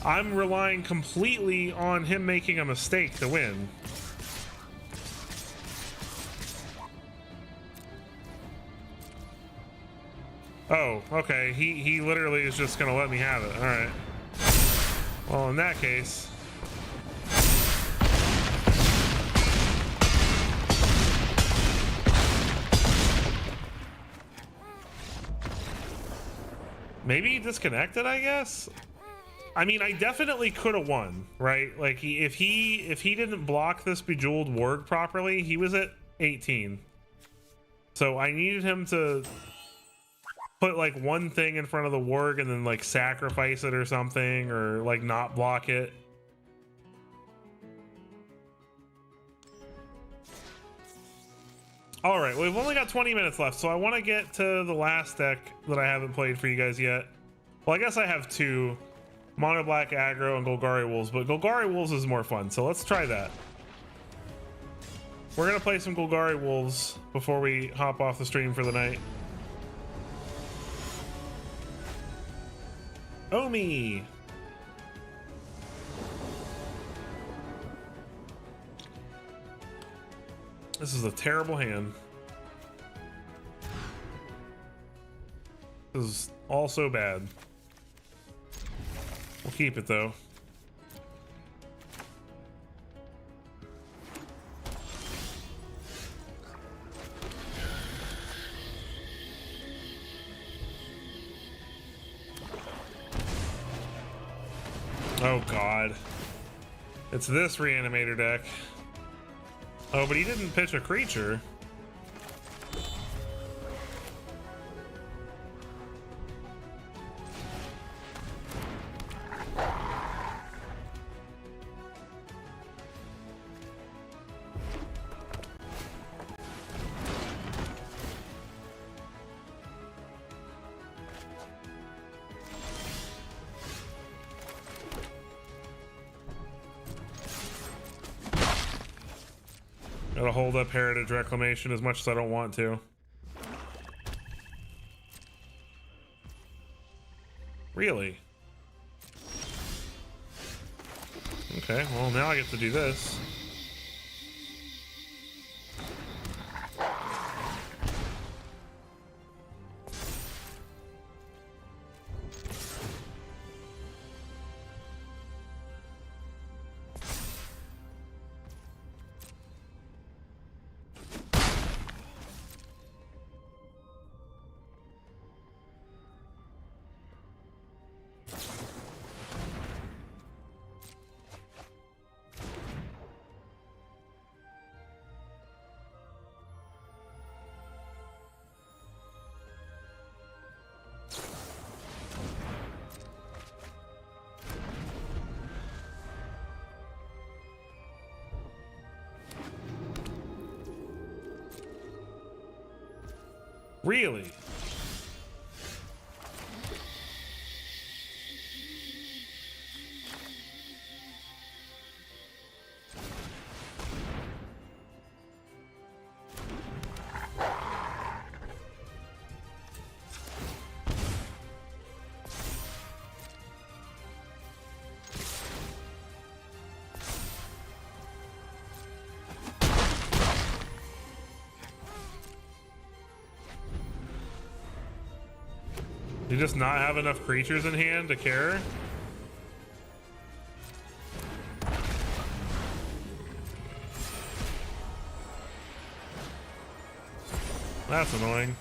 I'm relying completely on him making a mistake to win. Oh, okay. He literally is just gonna let me have it. All right. Well, in that case, maybe he disconnected, I guess. I mean, I definitely could have won, right? Like, if he didn't block this Bejeweled Warg properly, he was at 18. So I needed him to put like one thing in front of the Warg and then like sacrifice it or something, or like not block it. All right, we've only got 20 minutes left, so I want to get to the last deck that I haven't played for you guys yet. Well, I guess I have two. Mono Black Aggro and Golgari Wolves, but Golgari Wolves is more fun, so let's try that. We're gonna play some Golgari Wolves before we hop off the stream for the night. Omi! This is a terrible hand. This is all so bad. We'll keep it though. Oh god. It's this reanimator deck. Oh, but he didn't pitch a creature. Gotta hold up Heritage Reclamation as much as I don't want to. Really? Okay, well now I get to do this. Really? You just not have enough creatures in hand to care? That's annoying.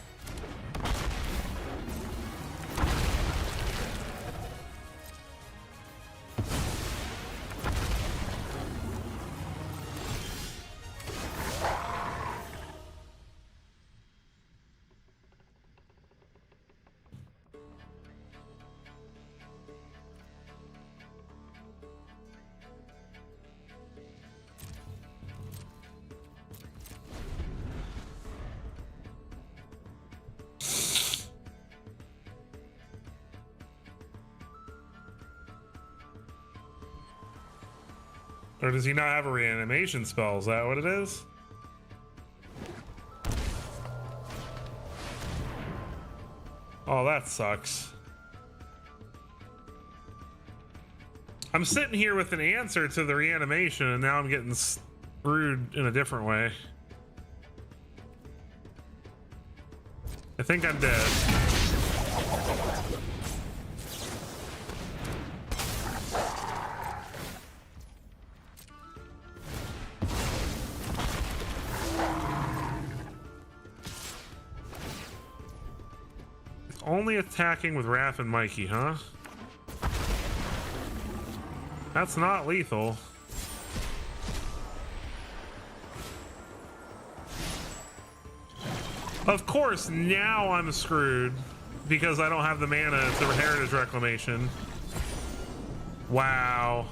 Or does he not have a reanimation spell? Is that what it is? Oh, that sucks. I'm sitting here with an answer to the reanimation, and now I'm getting screwed in a different way. I think I'm dead. Only attacking with Raph and Mikey, huh? That's not lethal. Of course, now I'm screwed because I don't have the mana to Heritage Reclamation. Wow.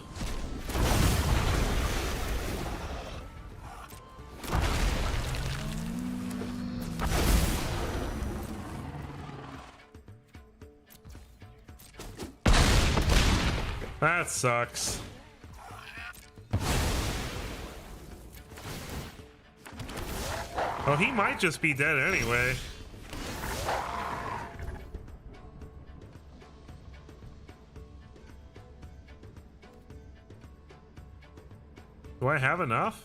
That sucks. Oh, he might just be dead anyway. Do I have enough?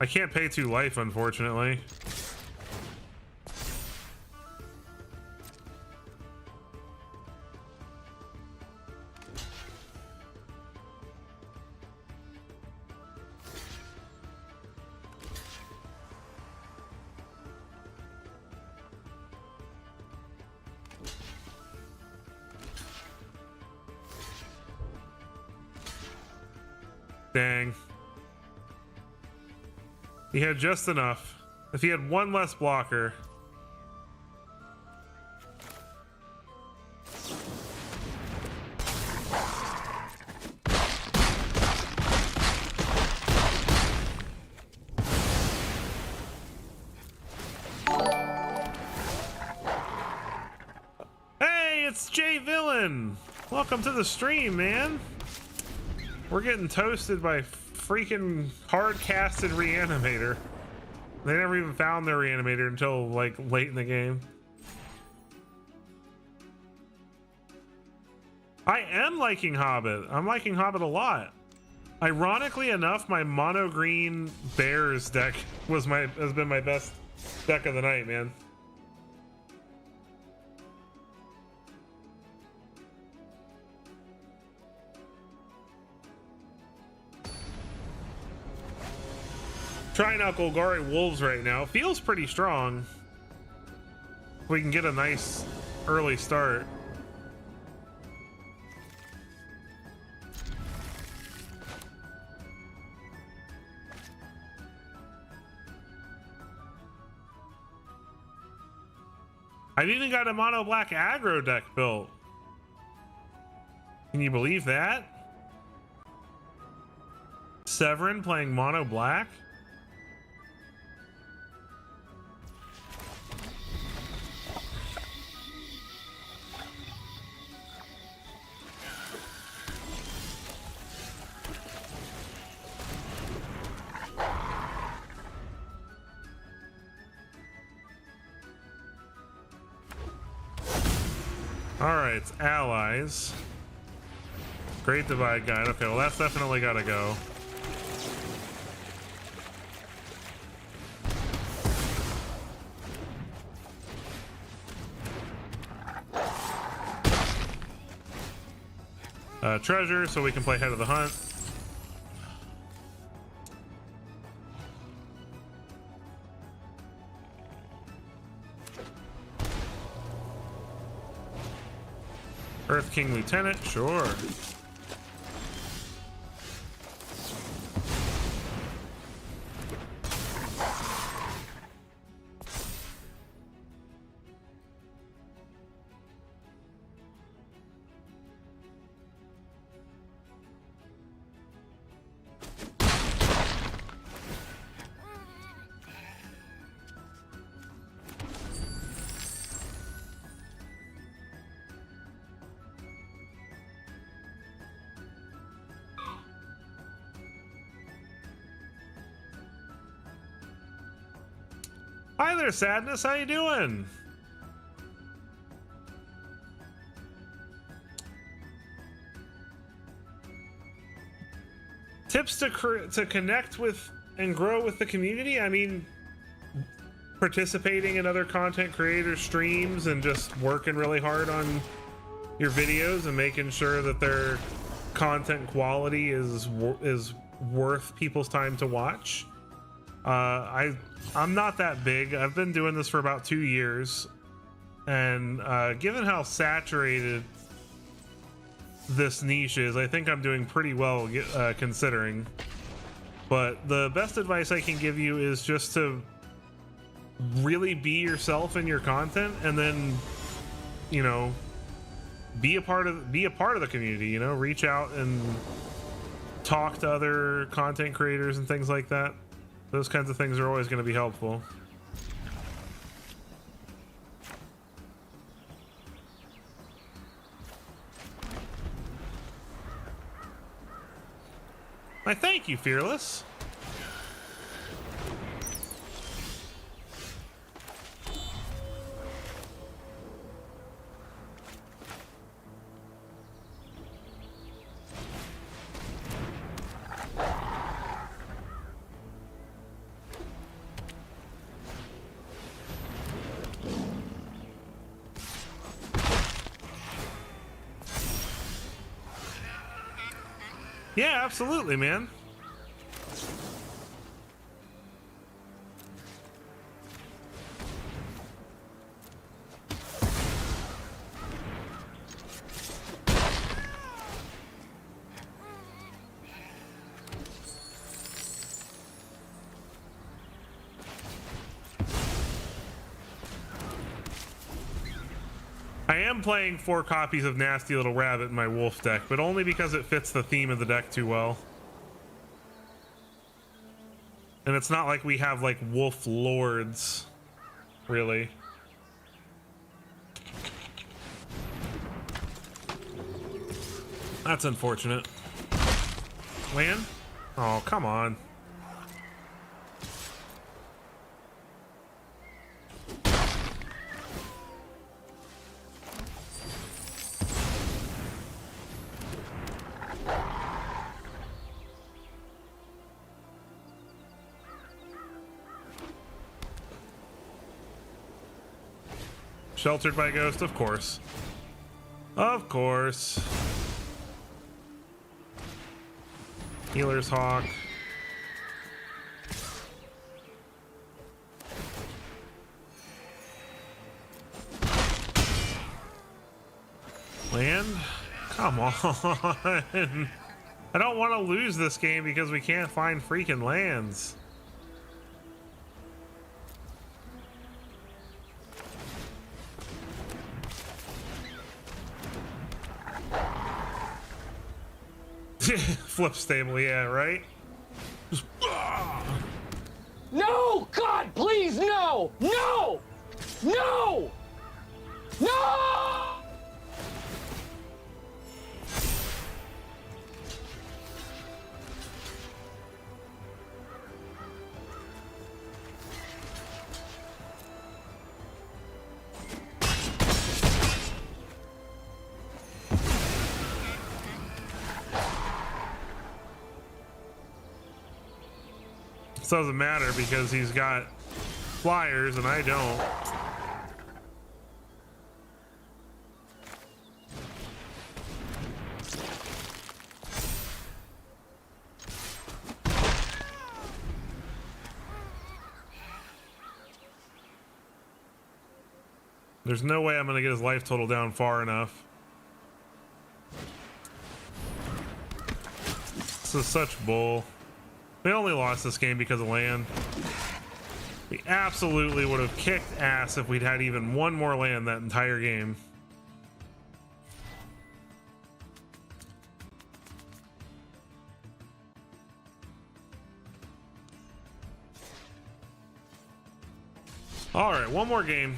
I can't pay 2 life, unfortunately. Dang. He had just enough. If he had one less blocker. Hey, it's Jay Villain. Welcome to the stream, man. We're getting toasted by freaking hard-casted Reanimator. They never even found their Reanimator until, like, late in the game. I am liking Hobbit. I'm liking Hobbit a lot. Ironically enough, my mono green Bears deck has been my best deck of the night, man. Trying out Golgari Wolves right now. Feels pretty strong. We can get a nice early start. I've even got a mono black aggro deck built. Can you believe that? Severin playing mono black? All right, allies. Great Divide Guide. Okay, well that's definitely gotta go. Treasure, so we can play Head of the Hunt. Earth King Lieutenant, sure. Hi there, Sadness. How you doing? Tips to connect with and grow with the community. I mean, participating in other content creators' streams and just working really hard on your videos and making sure that their content quality is worth people's time to watch. I'm not that big. I've been doing this for about 2 years, and given how saturated this niche is, I think I'm doing pretty well considering. But the best advice I can give you is just to really be yourself in your content, and then, you know, be a part of the community. You know, reach out and talk to other content creators and things like that. Those kinds of things are always going to be helpful. I thank you, Fearless. Yeah, absolutely, man. I am playing 4 copies of Nasty Little Rabbit in my wolf deck, but only because it fits the theme of the deck too well. And it's not like we have like wolf lords, really. That's unfortunate. Land? Oh, come on. Sheltered by Ghost, of course. Of course. Healer's Hawk. Land? Come on. I don't want to lose this game because we can't find freaking lands. Flip stable, yeah, right? Just, No! God, please, no! No! No! No! This doesn't matter because he's got flyers and I don't. There's no way I'm gonna get his life total down far enough. This is such bull. We only lost this game because of land. We absolutely would have kicked ass if we'd had even one more land that entire game. All right, one more game.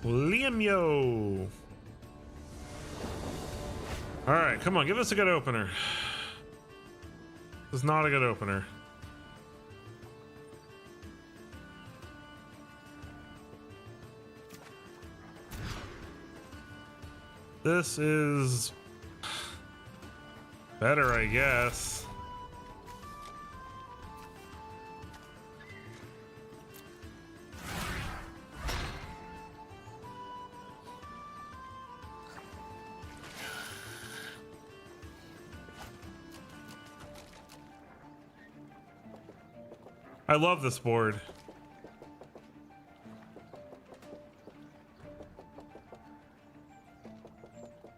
Liamyo. All right, come on, give us a good opener. This is not a good opener. This is better, I guess. I love this board.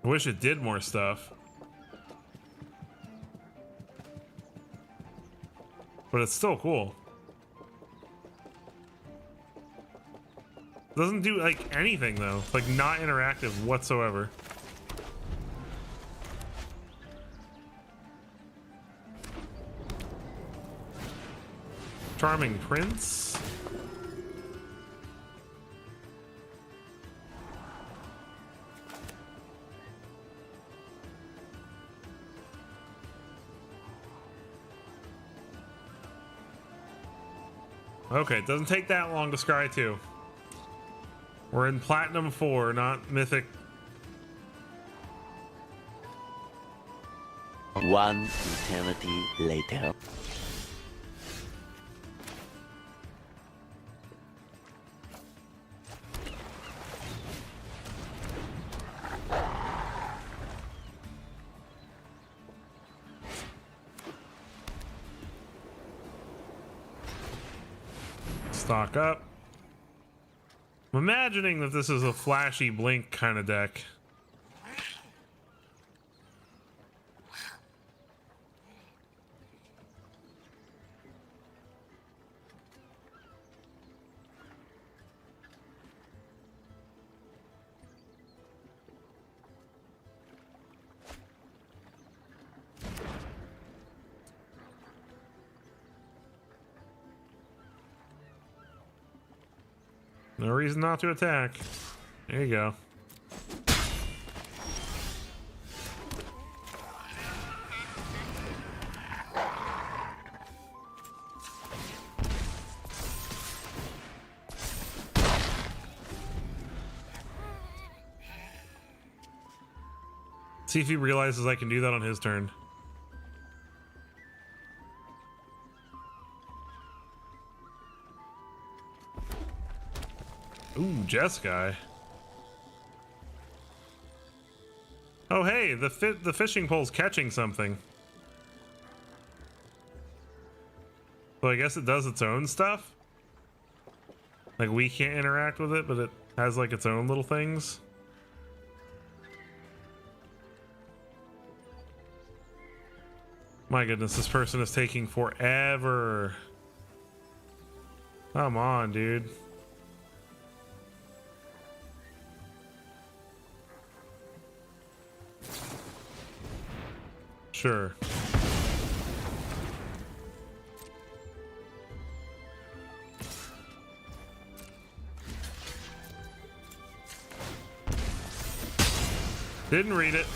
I wish it did more stuff. But it's still cool. It doesn't do like anything though. It's like not interactive whatsoever. Charming Prince. Okay, it doesn't take that long to scry 2. We're in Platinum 4, not Mythic. One eternity later. Stock up. I'm imagining that this is a flashy blink kind of deck. No reason not to attack. There you go. See if he realizes I can do that on his turn. Ooh, Jeskai. Oh, hey, the fishing pole's catching something. So I guess it does its own stuff? Like, we can't interact with it, but it has, like, its own little things? My goodness, this person is taking forever. Come on, dude. Sure. Didn't read it.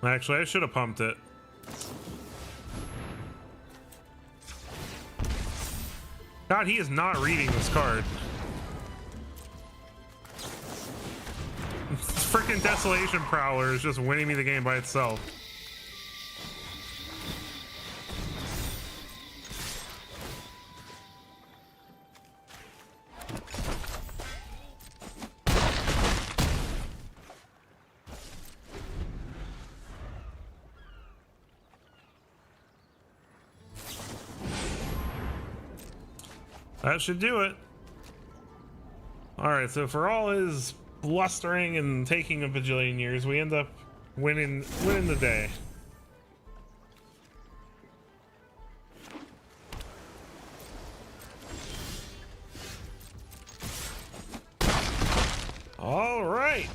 Actually, I should have pumped it. God, he is not reading this card. Freaking Desolation Prowler is just winning me the game by itself. That should do it. All right, so for all his blustering and taking a bajillion years, we end up winning the day. All right.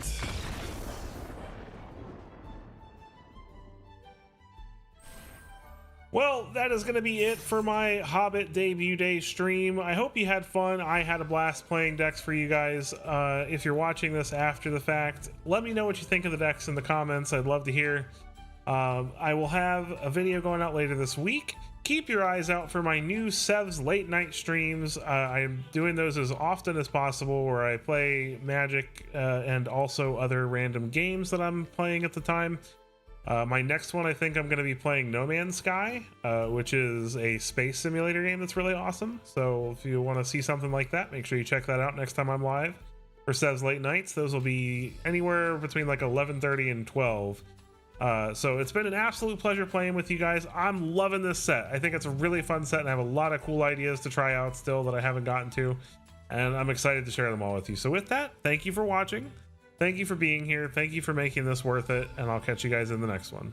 Well, that is going to be it for my Hobbit debut day stream. I hope you had fun. I had a blast playing decks for you guys. If you're watching this after the fact, let me know what you think of the decks in the comments. I'd love to hear. I will have a video going out later this week. Keep your eyes out for my new Sev's late night streams. I'm doing those as often as possible, where I play Magic and also other random games that I'm playing at the time. My next one, I think I'm going to be playing No Man's Sky, which is a space simulator game that's really awesome. So if you want to see something like that, make sure you check that out next time I'm live for Sev's Late Nights. Those will be anywhere between like 11:30 and 12. So it's been an absolute pleasure playing with you guys. I'm loving this set. I think it's a really fun set, and I have a lot of cool ideas to try out still that I haven't gotten to, and I'm excited to share them all with you. So with that, thank you for watching. Thank you for being here. Thank you for making this worth it, and I'll catch you guys in the next one.